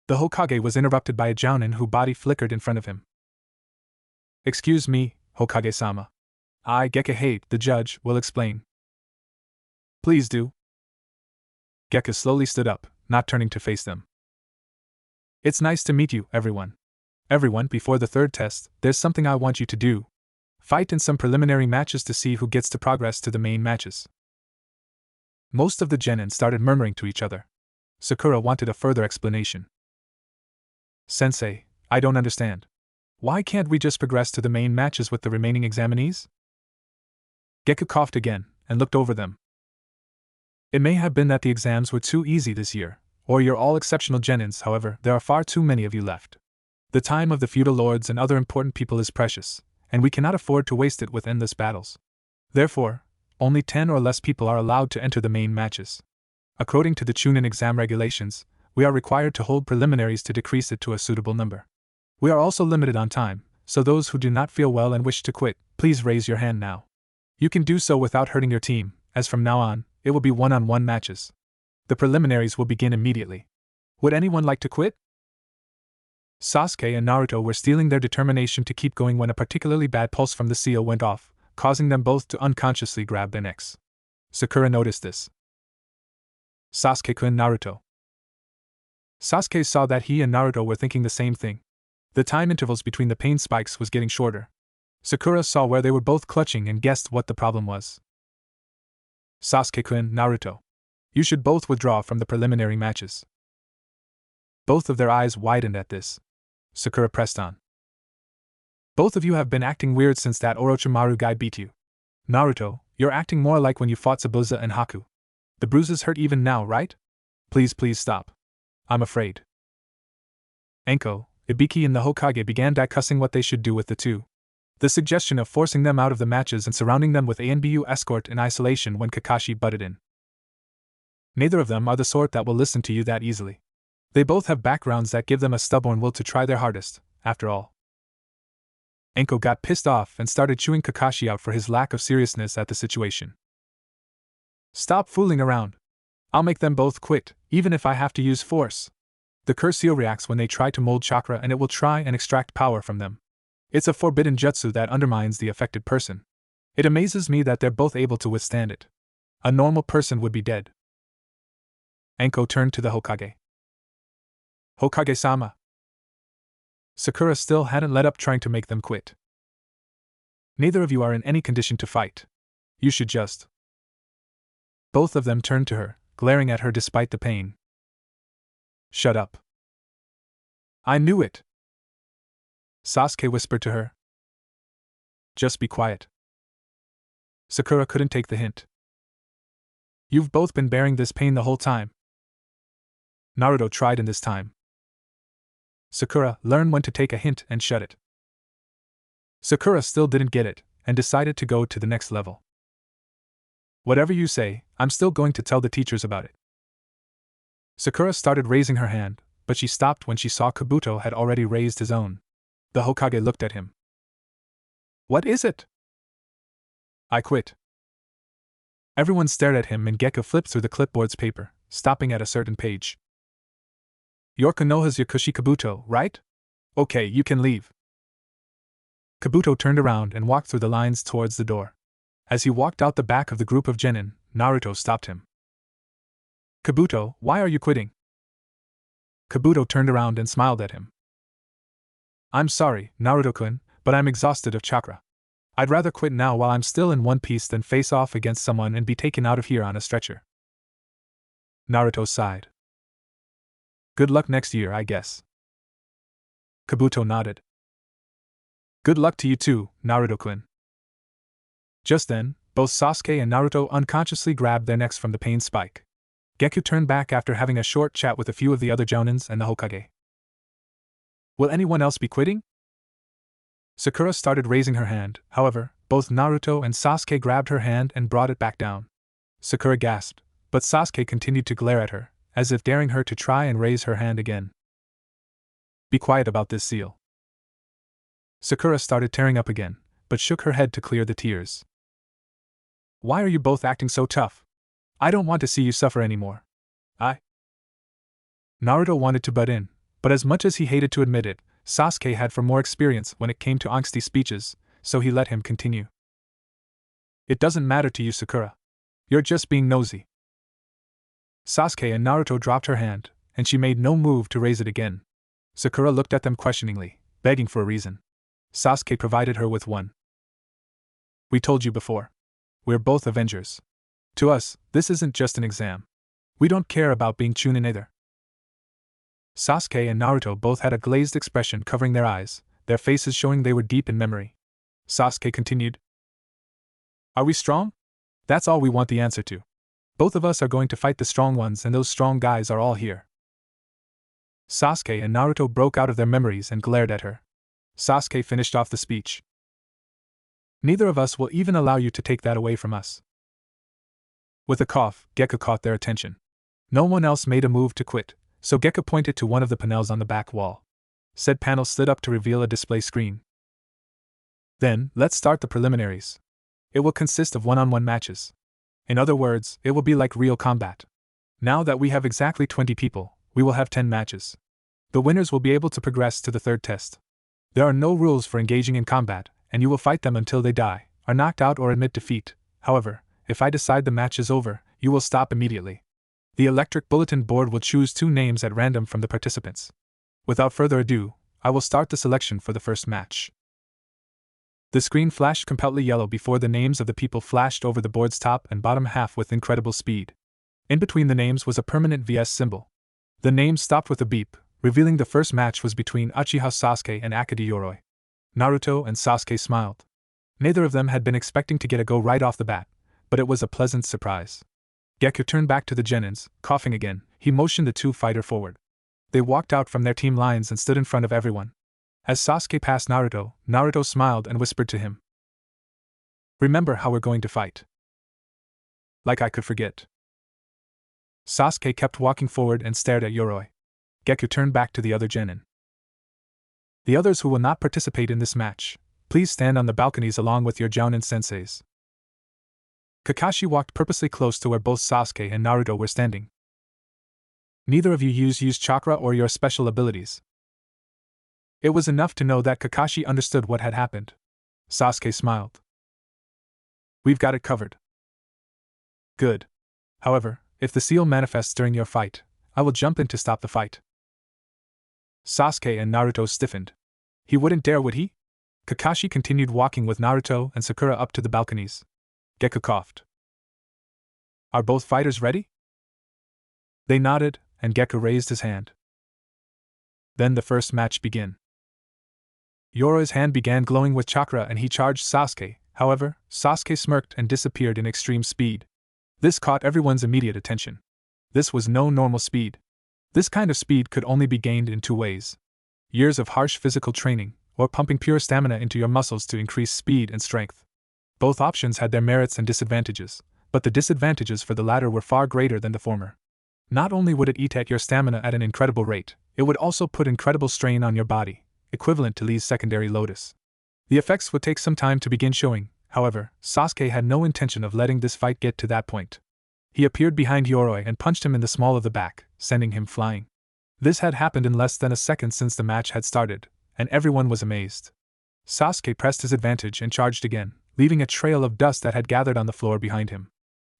Speaker 1: The Hokage was interrupted by a jounin whose body flickered in front of him. Excuse me, Hokage-sama. I, Gekka, the judge, will explain. Please do. Gekka slowly stood up, not turning to face them. It's nice to meet you, everyone. Everyone, before the third test, there's something I want you to do. Fight in some preliminary matches to see who gets to progress to the main matches. Most of the genin started murmuring to each other. Sakura wanted a further explanation. Sensei, I don't understand. Why can't we just progress to the main matches with the remaining examinees? Gekka coughed again, and looked over them. It may have been that the exams were too easy this year, or you're all exceptional genins. However, there are far too many of you left. The time of the feudal lords and other important people is precious, and we cannot afford to waste it with endless battles. Therefore, only 10 or less people are allowed to enter the main matches. According to the Chunin exam regulations, we are required to hold preliminaries to decrease it to a suitable number. We are also limited on time, so those who do not feel well and wish to quit, please raise your hand now. You can do so without hurting your team, as from now on, it will be one-on-one matches. The preliminaries will begin immediately. Would anyone like to quit? Sasuke and Naruto were steeling their determination to keep going when a particularly bad pulse from the seal went off, causing them both to unconsciously grab their necks. Sakura noticed this. Sasuke-kun, Naruto. Sasuke saw that he and Naruto were thinking the same thing. The time intervals between the pain spikes was getting shorter. Sakura saw where they were both clutching and guessed what the problem was. Sasuke-kun, Naruto. You should both withdraw from the preliminary matches. Both of their eyes widened at this. Sakura pressed on. Both of you have been acting weird since that Orochimaru guy beat you. Naruto, you're acting more like when you fought Zabuza and Haku. The bruises hurt even now, right? Please stop. I'm afraid. Anko, Ibiki and the Hokage began discussing what they should do with the two. The suggestion of forcing them out of the matches and surrounding them with ANBU escort in isolation when Kakashi butted in. Neither of them are the sort that will listen to you that easily. They both have backgrounds that give them a stubborn will to try their hardest, after all. Anko got pissed off and started chewing Kakashi out for his lack of seriousness at the situation. Stop fooling around. I'll make them both quit, even if I have to use force. The Curseal reacts when they try to mold chakra and it will try and extract power from them. It's a forbidden jutsu that undermines the affected person. It amazes me that they're both able to withstand it. A normal person would be dead. Anko turned to the Hokage. Hokage-sama. Sakura still hadn't let up trying to make them quit. Neither of you are in any condition to fight. You should just. Both of them turned to her, glaring at her despite the pain. Shut up. I knew it. Sasuke whispered to her. Just be quiet. Sakura couldn't take the hint. You've both been bearing this pain the whole time. Naruto tried in this time. Sakura, learn when to take a hint and shut it. Sakura still didn't get it, and decided to go to the next level. Whatever you say, I'm still going to tell the teachers about it. Sakura started raising her hand, but she stopped when she saw Kabuto had already raised his own. The Hokage looked at him. What is it? I quit. Everyone stared at him and Gekko flipped through the clipboard's paper, stopping at a certain page. Your Konoha's Yakushi Kabuto, right? Okay, you can leave. Kabuto turned around and walked through the lines towards the door. As he walked out the back of the group of genin, Naruto stopped him. Kabuto, why are you quitting? Kabuto turned around and smiled at him. I'm sorry, Naruto-kun, but I'm exhausted of chakra. I'd rather quit now while I'm still in one piece than face off against someone and be taken out of here on a stretcher. Naruto sighed. Good luck next year, I guess. Kabuto nodded. Good luck to you too, Naruto-kun. Just then, both Sasuke and Naruto unconsciously grabbed their necks from the pain spike. Gekko turned back after having a short chat with a few of the other Jonins and the Hokage. Will anyone else be quitting? Sakura started raising her hand, however, both Naruto and Sasuke grabbed her hand and brought it back down. Sakura gasped, but Sasuke continued to glare at her, as if daring her to try and raise her hand again. Be quiet about this, seal. Sakura started tearing up again, but shook her head to clear the tears. Why are you both acting so tough? I don't want to see you suffer anymore. Naruto wanted to butt in, but as much as he hated to admit it, Sasuke had more experience when it came to angsty speeches, so he let him continue. It doesn't matter to you, Sakura. You're just being nosy. Sasuke and Naruto dropped her hand, and she made no move to raise it again. Sakura looked at them questioningly, begging for a reason. Sasuke provided her with one. We told you before. We're both Avengers. To us, this isn't just an exam. We don't care about being Chunin either. Sasuke and Naruto both had a glazed expression covering their eyes, their faces showing they were deep in memory. Sasuke continued. Are we strong? That's all we want the answer to. Both of us are going to fight the strong ones and those strong guys are all here. Sasuke and Naruto broke out of their memories and glared at her. Sasuke finished off the speech. Neither of us will even allow you to take that away from us. With a cough, Gekko caught their attention. No one else made a move to quit, so Gekko pointed to one of the panels on the back wall. Said panel slid up to reveal a display screen. Then, let's start the preliminaries. It will consist of one-on-one matches. In other words, it will be like real combat. Now that we have exactly 20 people, we will have 10 matches. The winners will be able to progress to the third test. There are no rules for engaging in combat, and you will fight them until they die, are knocked out or admit defeat. However, if I decide the match is over, you will stop immediately. The electric bulletin board will choose 2 names at random from the participants. Without further ado, I will start the selection for the first match. The screen flashed completely yellow before the names of the people flashed over the board's top and bottom half with incredible speed. In between the names was a permanent VS symbol. The names stopped with a beep, revealing the first match was between Uchiha Sasuke and Akagi Yoroi. Naruto and Sasuke smiled. Neither of them had been expecting to get a go right off the bat, but it was a pleasant surprise. Gekko turned back to the genins, coughing again. He motioned the 2 fighters forward. They walked out from their team lines and stood in front of everyone. As Sasuke passed Naruto, Naruto smiled and whispered to him, "Remember how we're going to fight." Like I could forget. Sasuke kept walking forward and stared at Yoroi. Gekko turned back to the other genin. "The others who will not participate in this match, please stand on the balconies along with your jounin senseis." Kakashi walked purposely close to where both Sasuke and Naruto were standing. "Neither of you use chakra or your special abilities." It was enough to know that Kakashi understood what had happened. Sasuke smiled. "We've got it covered." "Good. However, if the seal manifests during your fight, I will jump in to stop the fight." Sasuke and Naruto stiffened. He wouldn't dare, would he? Kakashi continued walking with Naruto and Sakura up to the balconies. Gekko coughed. "Are both fighters ready?" They nodded, and Gekko raised his hand. Then the first match began. Yoroi's hand began glowing with chakra and he charged Sasuke. However, Sasuke smirked and disappeared in extreme speed. This caught everyone's immediate attention. This was no normal speed. This kind of speed could only be gained in 2 ways. Years of harsh physical training, or pumping pure stamina into your muscles to increase speed and strength. Both options had their merits and disadvantages, but the disadvantages for the latter were far greater than the former. Not only would it eat at your stamina at an incredible rate, it would also put incredible strain on your body, equivalent to Lee's secondary lotus. The effects would take some time to begin showing. However, Sasuke had no intention of letting this fight get to that point. He appeared behind Yoroi and punched him in the small of the back, sending him flying. This had happened in less than a second since the match had started, and everyone was amazed. Sasuke pressed his advantage and charged again, leaving a trail of dust that had gathered on the floor behind him.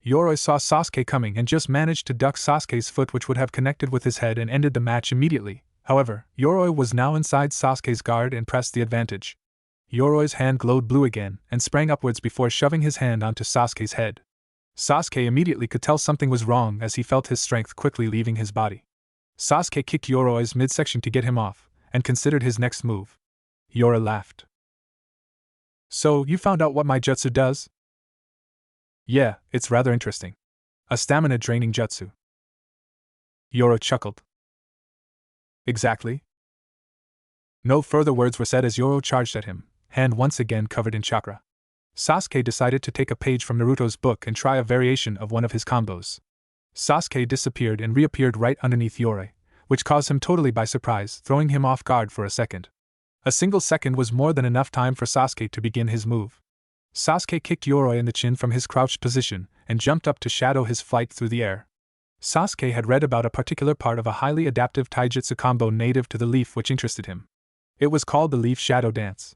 Speaker 1: Yoroi saw Sasuke coming and just managed to duck Sasuke's foot, which would have connected with his head and ended the match immediately. However, Yoroi was now inside Sasuke's guard and pressed the advantage. Yoroi's hand glowed blue again and sprang upwards before shoving his hand onto Sasuke's head. Sasuke immediately could tell something was wrong as he felt his strength quickly leaving his body. Sasuke kicked Yoroi's midsection to get him off, and considered his next move. Yoroi laughed. "So, you found out what my jutsu does?" "Yeah, it's rather interesting. A stamina-draining jutsu." Yoroi chuckled. "Exactly." No further words were said as Yoroi charged at him, hand once again covered in chakra. Sasuke decided to take a page from Naruto's book and try a variation of one of his combos. Sasuke disappeared and reappeared right underneath Yoroi, which caused him totally by surprise, throwing him off guard for a second. A single second was more than enough time for Sasuke to begin his move. Sasuke kicked Yoroi in the chin from his crouched position and jumped up to shadow his flight through the air. Sasuke had read about a particular part of a highly adaptive taijutsu combo native to the leaf which interested him. It was called the leaf shadow dance.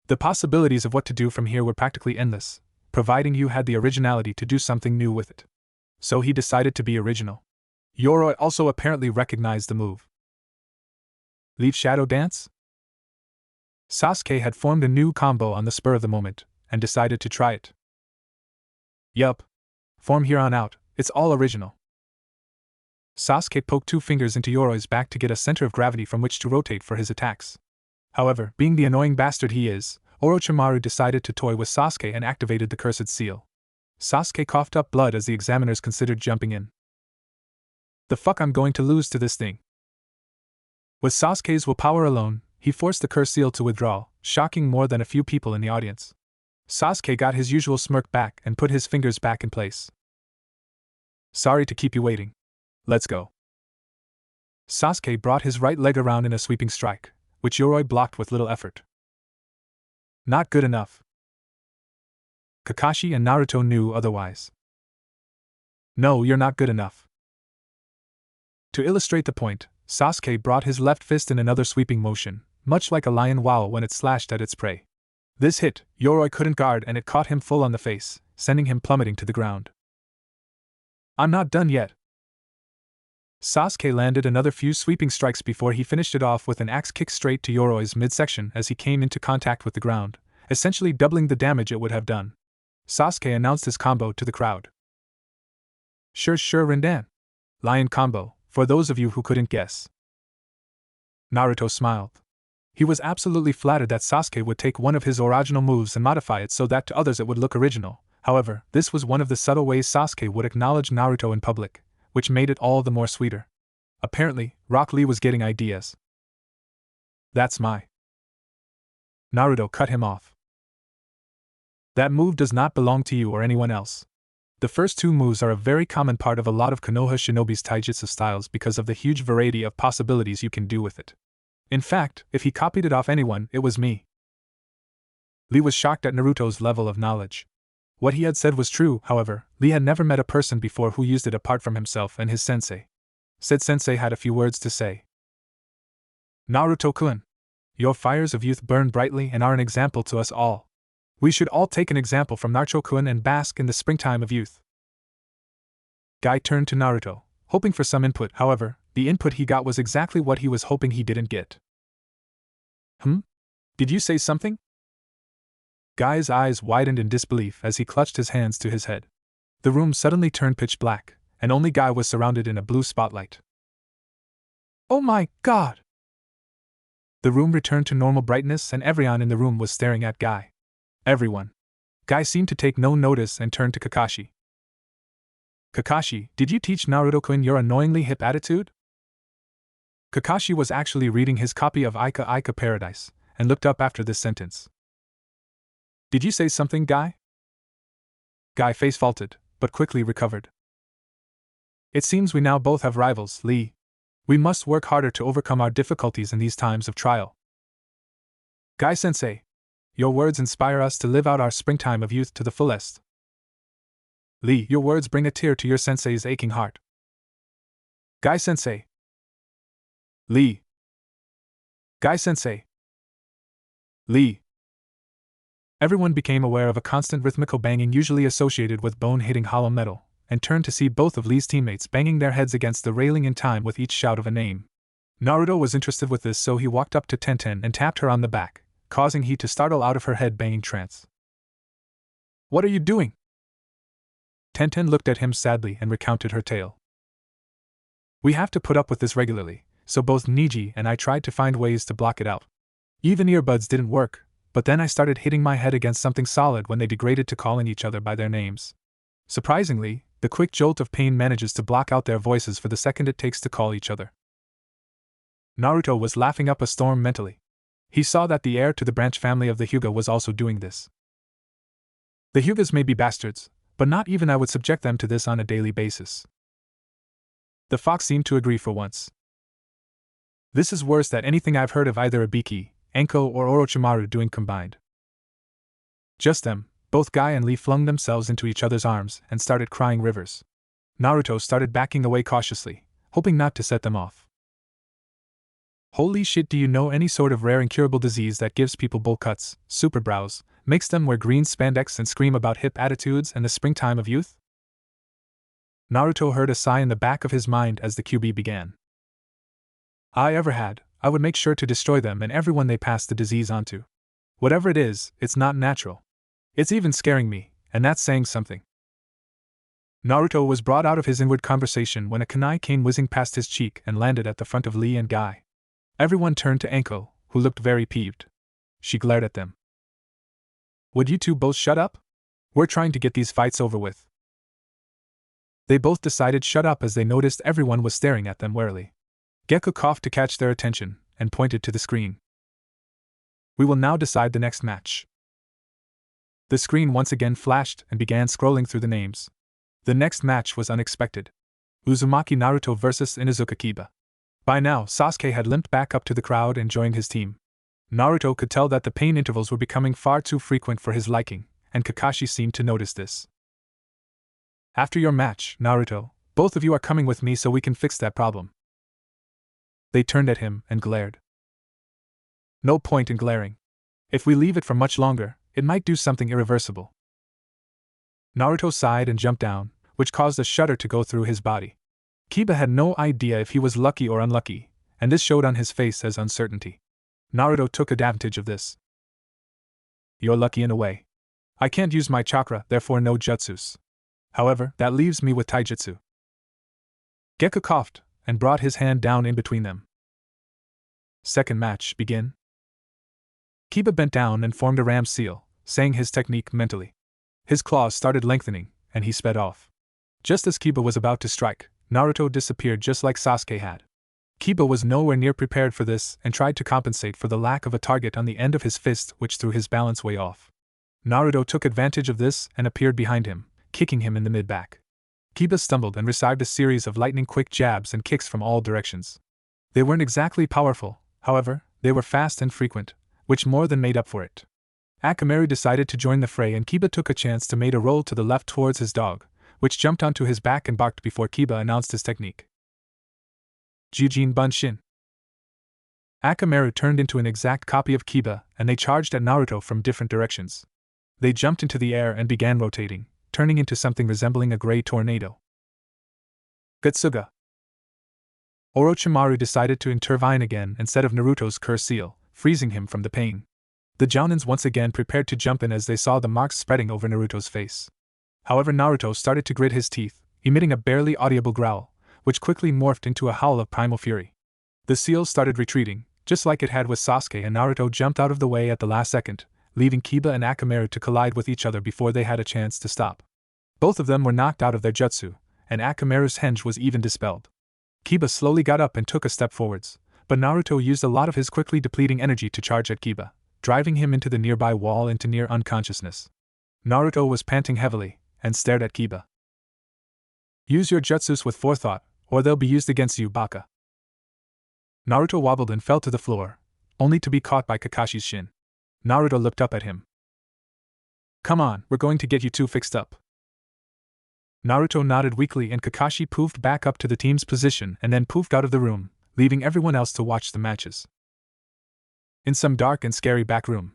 Speaker 1: The possibilities of what to do from here were practically endless, providing you had the originality to do something new with it. So he decided to be original. Yoroi also apparently recognized the move. Leaf shadow dance? Sasuke had formed a new combo on the spur of the moment, and decided to try it. Yup. From here on out, it's all original. Sasuke poked 2 fingers into Yoroi's back to get a center of gravity from which to rotate for his attacks. However, being the annoying bastard he is, Orochimaru decided to toy with Sasuke and activated the cursed seal. Sasuke coughed up blood as the examiners considered jumping in. "The fuck, I'm going to lose to this thing." With Sasuke's willpower alone, he forced the curse seal to withdraw, shocking more than a few people in the audience. Sasuke got his usual smirk back and put his fingers back in place. "Sorry to keep you waiting. Let's go." Sasuke brought his right leg around in a sweeping strike, which Yoroi blocked with little effort. Not good enough. Kakashi and Naruto knew otherwise. "No, you're not good enough." To illustrate the point, Sasuke brought his left fist in another sweeping motion, much like a lion wow when it slashed at its prey. This hit, Yoroi couldn't guard and it caught him full on the face, sending him plummeting to the ground. "I'm not done yet." Sasuke landed another few sweeping strikes before he finished it off with an axe kick straight to Yoroi's midsection as he came into contact with the ground, essentially doubling the damage it would have done. Sasuke announced his combo to the crowd. Sure Rindan. Lion combo, for those of you who couldn't guess. Naruto smiled. He was absolutely flattered that Sasuke would take one of his original moves and modify it so that to others it would look original. However, this was one of the subtle ways Sasuke would acknowledge Naruto in public, which made it all the more sweeter. Apparently, Rock Lee was getting ideas. That's my. Naruto cut him off. That move does not belong to you or anyone else. The first two moves are a very common part of a lot of Konoha shinobi's taijutsu styles because of the huge variety of possibilities you can do with it. In fact, if he copied it off anyone, it was me. Lee was shocked at Naruto's level of knowledge. What he had said was true, however. Lee had never met a person before who used it apart from himself and his sensei. Said Sensei had a few words to say. Naruto-kun, your fires of youth burn brightly and are an example to us all. We should all take an example from Naruto-kun and bask in the springtime of youth. Guy turned to Naruto, hoping for some input. However, the input he got was exactly what he was hoping he didn't get. Did you say something? Guy's eyes widened in disbelief as he clutched his hands to his head. The room suddenly turned pitch black, and only Guy was surrounded in a blue spotlight. Oh my God! The room returned to normal brightness and everyone in the room was staring at Guy. Everyone. Guy seemed to take no notice and turned to Kakashi. Kakashi, did you teach Naruto-kun your annoyingly hip attitude? Kakashi was actually reading his copy of Ika Paradise, and looked up after this sentence. Did you say something, Guy? Guy face faulted, but quickly recovered. It seems we now both have rivals, Lee. We must work harder to overcome our difficulties in these times of trial. Guy-sensei, your words inspire us to live out our springtime of youth to the fullest. Lee, your words bring a tear to your sensei's aching heart. Guy-sensei. Lee. Guy-sensei. Lee. Everyone became aware of a constant rhythmical banging usually associated with bone hitting hollow metal, and turned to see both of Lee's teammates banging their heads against the railing in time with each shout of a name. Naruto was interested with this, so he walked up to Tenten and tapped her on the back, causing he to startle out of her head-banging trance. What are you doing? Tenten looked at him sadly and recounted her tale. We have to put up with this regularly, so both Niji and I tried to find ways to block it out. Even earbuds didn't work, but then I started hitting my head against something solid when they degraded to calling each other by their names. Surprisingly, the quick jolt of pain manages to block out their voices for the second it takes to call each other. Naruto was laughing up a storm mentally. He saw that the heir to the branch family of the Hyuga was also doing this. The Hyugas may be bastards, but not even I would subject them to this on a daily basis. The fox seemed to agree for once. This is worse than anything I've heard of either Ibiki, Anko or Orochimaru doing combined. Just them, both Guy and Lee flung themselves into each other's arms and started crying rivers. Naruto started backing away cautiously, hoping not to set them off. Holy shit, do you know any sort of rare incurable disease that gives people bowl cuts, super brows, makes them wear green spandex and scream about hip attitudes and the springtime of youth? Naruto heard a sigh in the back of his mind as the QB began. I ever had, I would make sure to destroy them and everyone they pass the disease onto. Whatever it is, it's not natural. It's even scaring me, and that's saying something. Naruto was brought out of his inward conversation when a kunai came whizzing past his cheek and landed at the front of Lee and Guy. Everyone turned to Anko, who looked very peeved. She glared at them. Would you two both shut up? We're trying to get these fights over with. They both decided shut up as they noticed everyone was staring at them warily. Gekko coughed to catch their attention, and pointed to the screen. We will now decide the next match. The screen once again flashed and began scrolling through the names. The next match was unexpected. Uzumaki Naruto vs Inuzuka Kiba. By now, Sasuke had limped back up to the crowd and joined his team. Naruto could tell that the pain intervals were becoming far too frequent for his liking, and Kakashi seemed to notice this. After your match, Naruto, both of you are coming with me so we can fix that problem. They turned at him and glared. No point in glaring. If we leave it for much longer, it might do something irreversible. Naruto sighed and jumped down, which caused a shudder to go through his body. Kiba had no idea if he was lucky or unlucky, and this showed on his face as uncertainty. Naruto took advantage of this. You're lucky in a way. I can't use my chakra, therefore no jutsus. However, that leaves me with taijutsu. Gekko coughed, and brought his hand down in between them. Second match, begin. Kiba bent down and formed a ram seal, saying his technique mentally. His claws started lengthening, and he sped off. Just as Kiba was about to strike, Naruto disappeared just like Sasuke had. Kiba was nowhere near prepared for this and tried to compensate for the lack of a target on the end of his fist, which threw his balance way off. Naruto took advantage of this and appeared behind him, kicking him in the mid-back. Kiba stumbled and received a series of lightning-quick jabs and kicks from all directions. They weren't exactly powerful, however, they were fast and frequent, which more than made up for it. Akamaru decided to join the fray, and Kiba took a chance to make a roll to the left towards his dog, which jumped onto his back and barked before Kiba announced his technique. Jujin Bunshin. Akamaru turned into an exact copy of Kiba, and they charged at Naruto from different directions. They jumped into the air and began rotating, turning into something resembling a gray tornado. Gutsuga. Orochimaru decided to intervene again instead of Naruto's curse seal, freezing him from the pain. The Jounins once again prepared to jump in as they saw the marks spreading over Naruto's face. However, Naruto started to grit his teeth, emitting a barely audible growl, which quickly morphed into a howl of primal fury. The seal started retreating, just like it had with Sasuke, and Naruto jumped out of the way at the last second, leaving Kiba and Akamaru to collide with each other before they had a chance to stop. Both of them were knocked out of their jutsu, and Akamaru's henge was even dispelled. Kiba slowly got up and took a step forwards, but Naruto used a lot of his quickly depleting energy to charge at Kiba, driving him into the nearby wall into near unconsciousness. Naruto was panting heavily, and stared at Kiba. Use your jutsus with forethought, or they'll be used against you, Baka. Naruto wobbled and fell to the floor, only to be caught by Kakashi's shin. Naruto looked up at him. Come on, we're going to get you two fixed up. Naruto nodded weakly, and Kakashi poofed back up to the team's position and then poofed out of the room, leaving everyone else to watch the matches. In some dark and scary back room,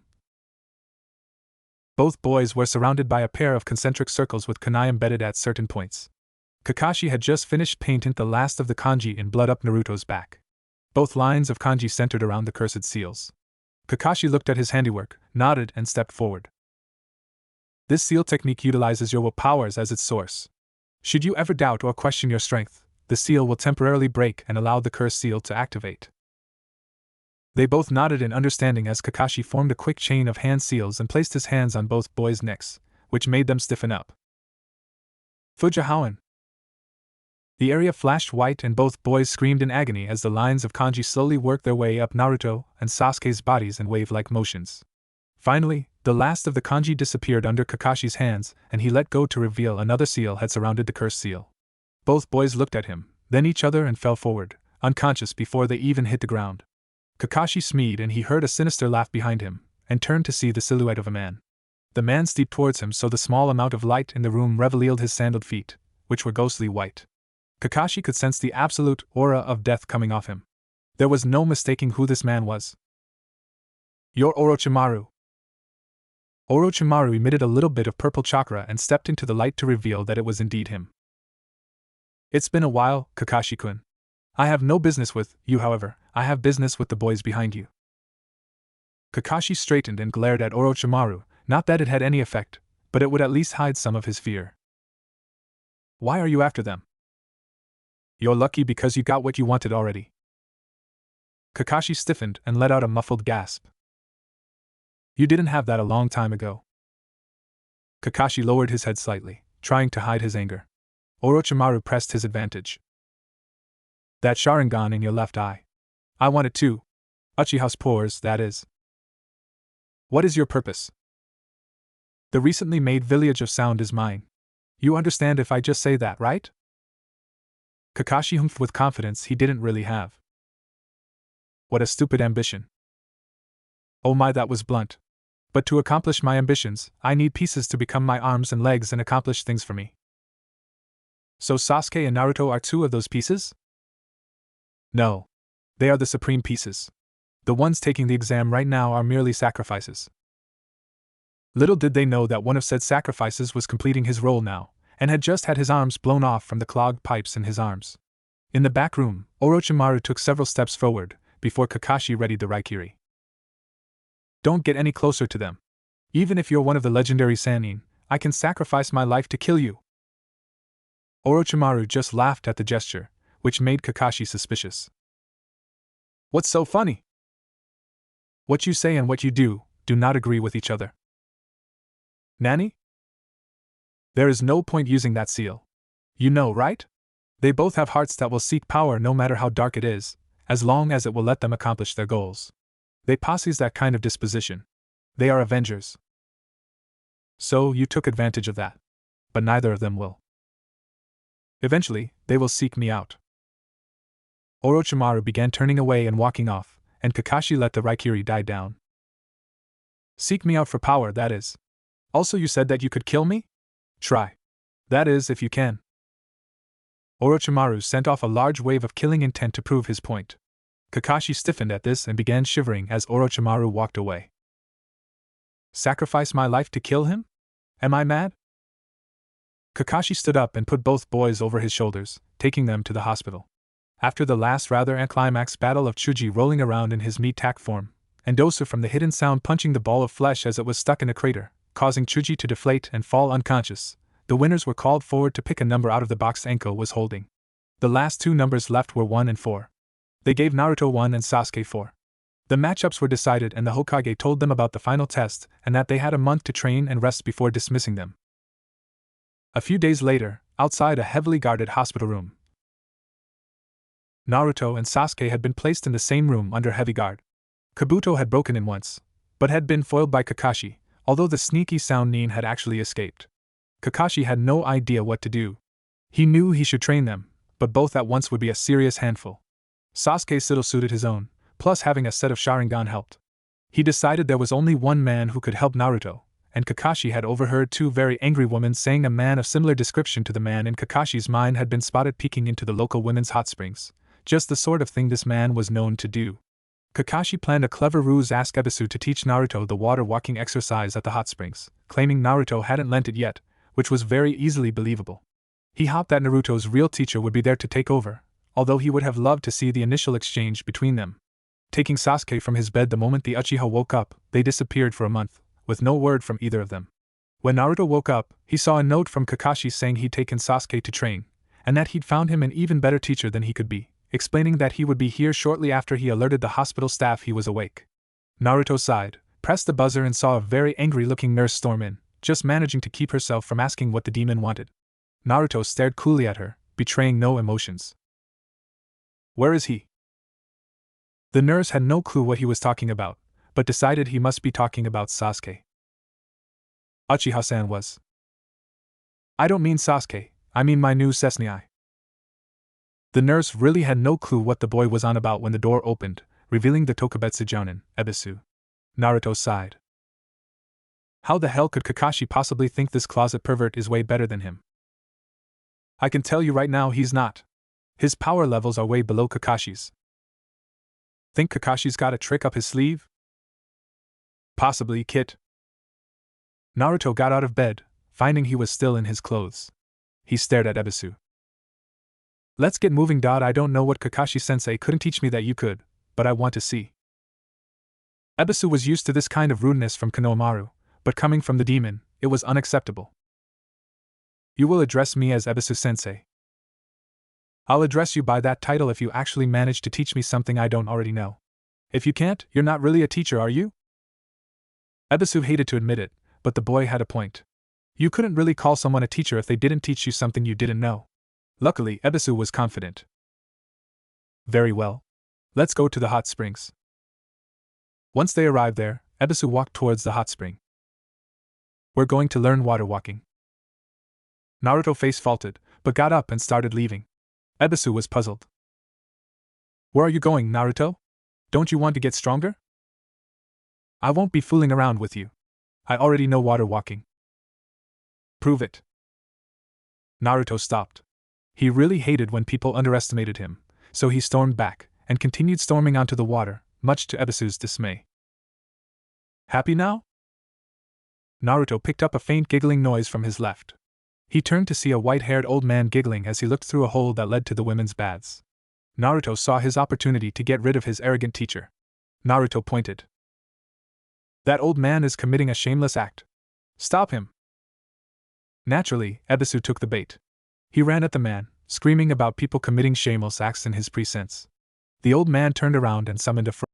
Speaker 1: both boys were surrounded by a pair of concentric circles with kunai embedded at certain points. Kakashi had just finished painting the last of the kanji in blood up Naruto's back. Both lines of kanji centered around the cursed seals. Kakashi looked at his handiwork, nodded, and stepped forward. This seal technique utilizes your will powers as its source. Should you ever doubt or question your strength, the seal will temporarily break and allow the cursed seal to activate. They both nodded in understanding as Kakashi formed a quick chain of hand seals and placed his hands on both boys' necks, which made them stiffen up. Fujihowan. The area flashed white and both boys screamed in agony as the lines of kanji slowly worked their way up Naruto and Sasuke's bodies in wave-like motions. Finally, the last of the kanji disappeared under Kakashi's hands, and he let go to reveal another seal had surrounded the cursed seal. Both boys looked at him, then each other, and fell forward, unconscious before they even hit the ground. Kakashi smeed, and he heard a sinister laugh behind him, and turned to see the silhouette of a man. The man stepped towards him, so the small amount of light in the room revealed his sandaled feet, which were ghostly white. Kakashi could sense the absolute aura of death coming off him. There was no mistaking who this man was. You're Orochimaru. Orochimaru emitted a little bit of purple chakra and stepped into the light to reveal that it was indeed him. It's been a while, Kakashi-kun. I have no business with you, however, I have business with the boys behind you. Kakashi straightened and glared at Orochimaru, not that it had any effect, but it would at least hide some of his fear. Why are you after them? You're lucky because you got what you wanted already. Kakashi stiffened and let out a muffled gasp. You didn't have that a long time ago. Kakashi lowered his head slightly, trying to hide his anger. Orochimaru pressed his advantage. That Sharingan in your left eye. I want it too. Uchiha's pores, that is. What is your purpose? The recently made village of sound is mine. You understand if I just say that, right? Kakashi humphed with confidence he didn't really have. What a stupid ambition. Oh my, that was blunt. But to accomplish my ambitions, I need pieces to become my arms and legs and accomplish things for me. So Sasuke and Naruto are two of those pieces? No. They are the supreme pieces. The ones taking the exam right now are merely sacrifices. Little did they know that one of said sacrifices was completing his role now, and had just had his arms blown off from the clogged pipes in his arms. In the back room, Orochimaru took several steps forward, before Kakashi readied the Raikiri. Don't get any closer to them. Even if you're one of the legendary Sannin, I can sacrifice my life to kill you. Orochimaru just laughed at the gesture, which made Kakashi suspicious. What's so funny? What you say and what you do not agree with each other. Nanny? There is no point using that seal. You know, right? They both have hearts that will seek power no matter how dark it is, as long as it will let them accomplish their goals. They possess that kind of disposition. They are avengers. So you took advantage of that. But neither of them will. Eventually, they will seek me out. Orochimaru began turning away and walking off, and Kakashi let the Raikiri die down. Seek me out for power, that is. Also, you said that you could kill me? Try. That is, if you can. Orochimaru sent off a large wave of killing intent to prove his point. Kakashi stiffened at this and began shivering as Orochimaru walked away. Sacrifice my life to kill him? Am I mad? Kakashi stood up and put both boys over his shoulders, taking them to the hospital. After the last rather anticlimactic battle of Chuji rolling around in his meat-tack form, and Dosu from the hidden sound punching the ball of flesh as it was stuck in a crater, causing Chuji to deflate and fall unconscious, the winners were called forward to pick a number out of the box Anko was holding. The last two numbers left were 1 and 4. They gave Naruto 1 and Sasuke 4. The matchups were decided and the Hokage told them about the final test and that they had a month to train and rest before dismissing them. A few days later, outside a heavily guarded hospital room, Naruto and Sasuke had been placed in the same room under heavy guard. Kabuto had broken in once, but had been foiled by Kakashi, although the sneaky Sound Nin had actually escaped. Kakashi had no idea what to do. He knew he should train them, but both at once would be a serious handful. Sasuke still suited his own, plus having a set of Sharingan helped. He decided there was only one man who could help Naruto, and Kakashi had overheard two very angry women saying a man of similar description to the man in Kakashi's mind had been spotted peeking into the local women's hot springs, just the sort of thing this man was known to do. Kakashi planned a clever ruse: ask Ebisu to teach Naruto the water walking exercise at the hot springs, claiming Naruto hadn't learnt it yet, which was very easily believable. He hoped that Naruto's real teacher would be there to take over, although he would have loved to see the initial exchange between them. Taking Sasuke from his bed the moment the Uchiha woke up, they disappeared for a month, with no word from either of them. When Naruto woke up, he saw a note from Kakashi saying he'd taken Sasuke to train, and that he'd found him an even better teacher than he could be, explaining that he would be here shortly after he alerted the hospital staff he was awake. Naruto sighed, pressed the buzzer and saw a very angry-looking nurse storm in, just managing to keep herself from asking what the demon wanted. Naruto stared coolly at her, betraying no emotions. Where is he? The nurse had no clue what he was talking about, but decided he must be talking about Sasuke. Uchiha-san was. I don't mean Sasuke, I mean my new Sensei. The nurse really had no clue what the boy was on about when the door opened, revealing the Tokubetsu Jounin, Ebisu. Naruto sighed. How the hell could Kakashi possibly think this closet pervert is way better than him? I can tell you right now he's not. His power levels are way below Kakashi's. Think Kakashi's got a trick up his sleeve? Possibly, Kit. Naruto got out of bed, finding he was still in his clothes. He stared at Ebisu. Let's get moving. I don't know what Kakashi-sensei couldn't teach me that you could, but I want to see. Ebisu was used to this kind of rudeness from Konohamaru, but coming from the demon, it was unacceptable. You will address me as Ebisu-sensei. I'll address you by that title if you actually manage to teach me something I don't already know. If you can't, you're not really a teacher, are you? Ebisu hated to admit it, but the boy had a point. You couldn't really call someone a teacher if they didn't teach you something you didn't know. Luckily, Ebisu was confident. Very well. Let's go to the hot springs. Once they arrived there, Ebisu walked towards the hot spring. We're going to learn water walking. Naruto face faulted, but got up and started leaving. Ebisu was puzzled. Where are you going, Naruto? Don't you want to get stronger? I won't be fooling around with you. I already know water walking. Prove it. Naruto stopped. He really hated when people underestimated him, so he stormed back, and continued storming onto the water, much to Ebisu's dismay. Happy now? Naruto picked up a faint giggling noise from his left. He turned to see a white-haired old man giggling as he looked through a hole that led to the women's baths. Naruto saw his opportunity to get rid of his arrogant teacher. Naruto pointed. That old man is committing a shameless act. Stop him! Naturally, Ebisu took the bait. He ran at the man, screaming about people committing shameless acts in his precincts. The old man turned around and summoned a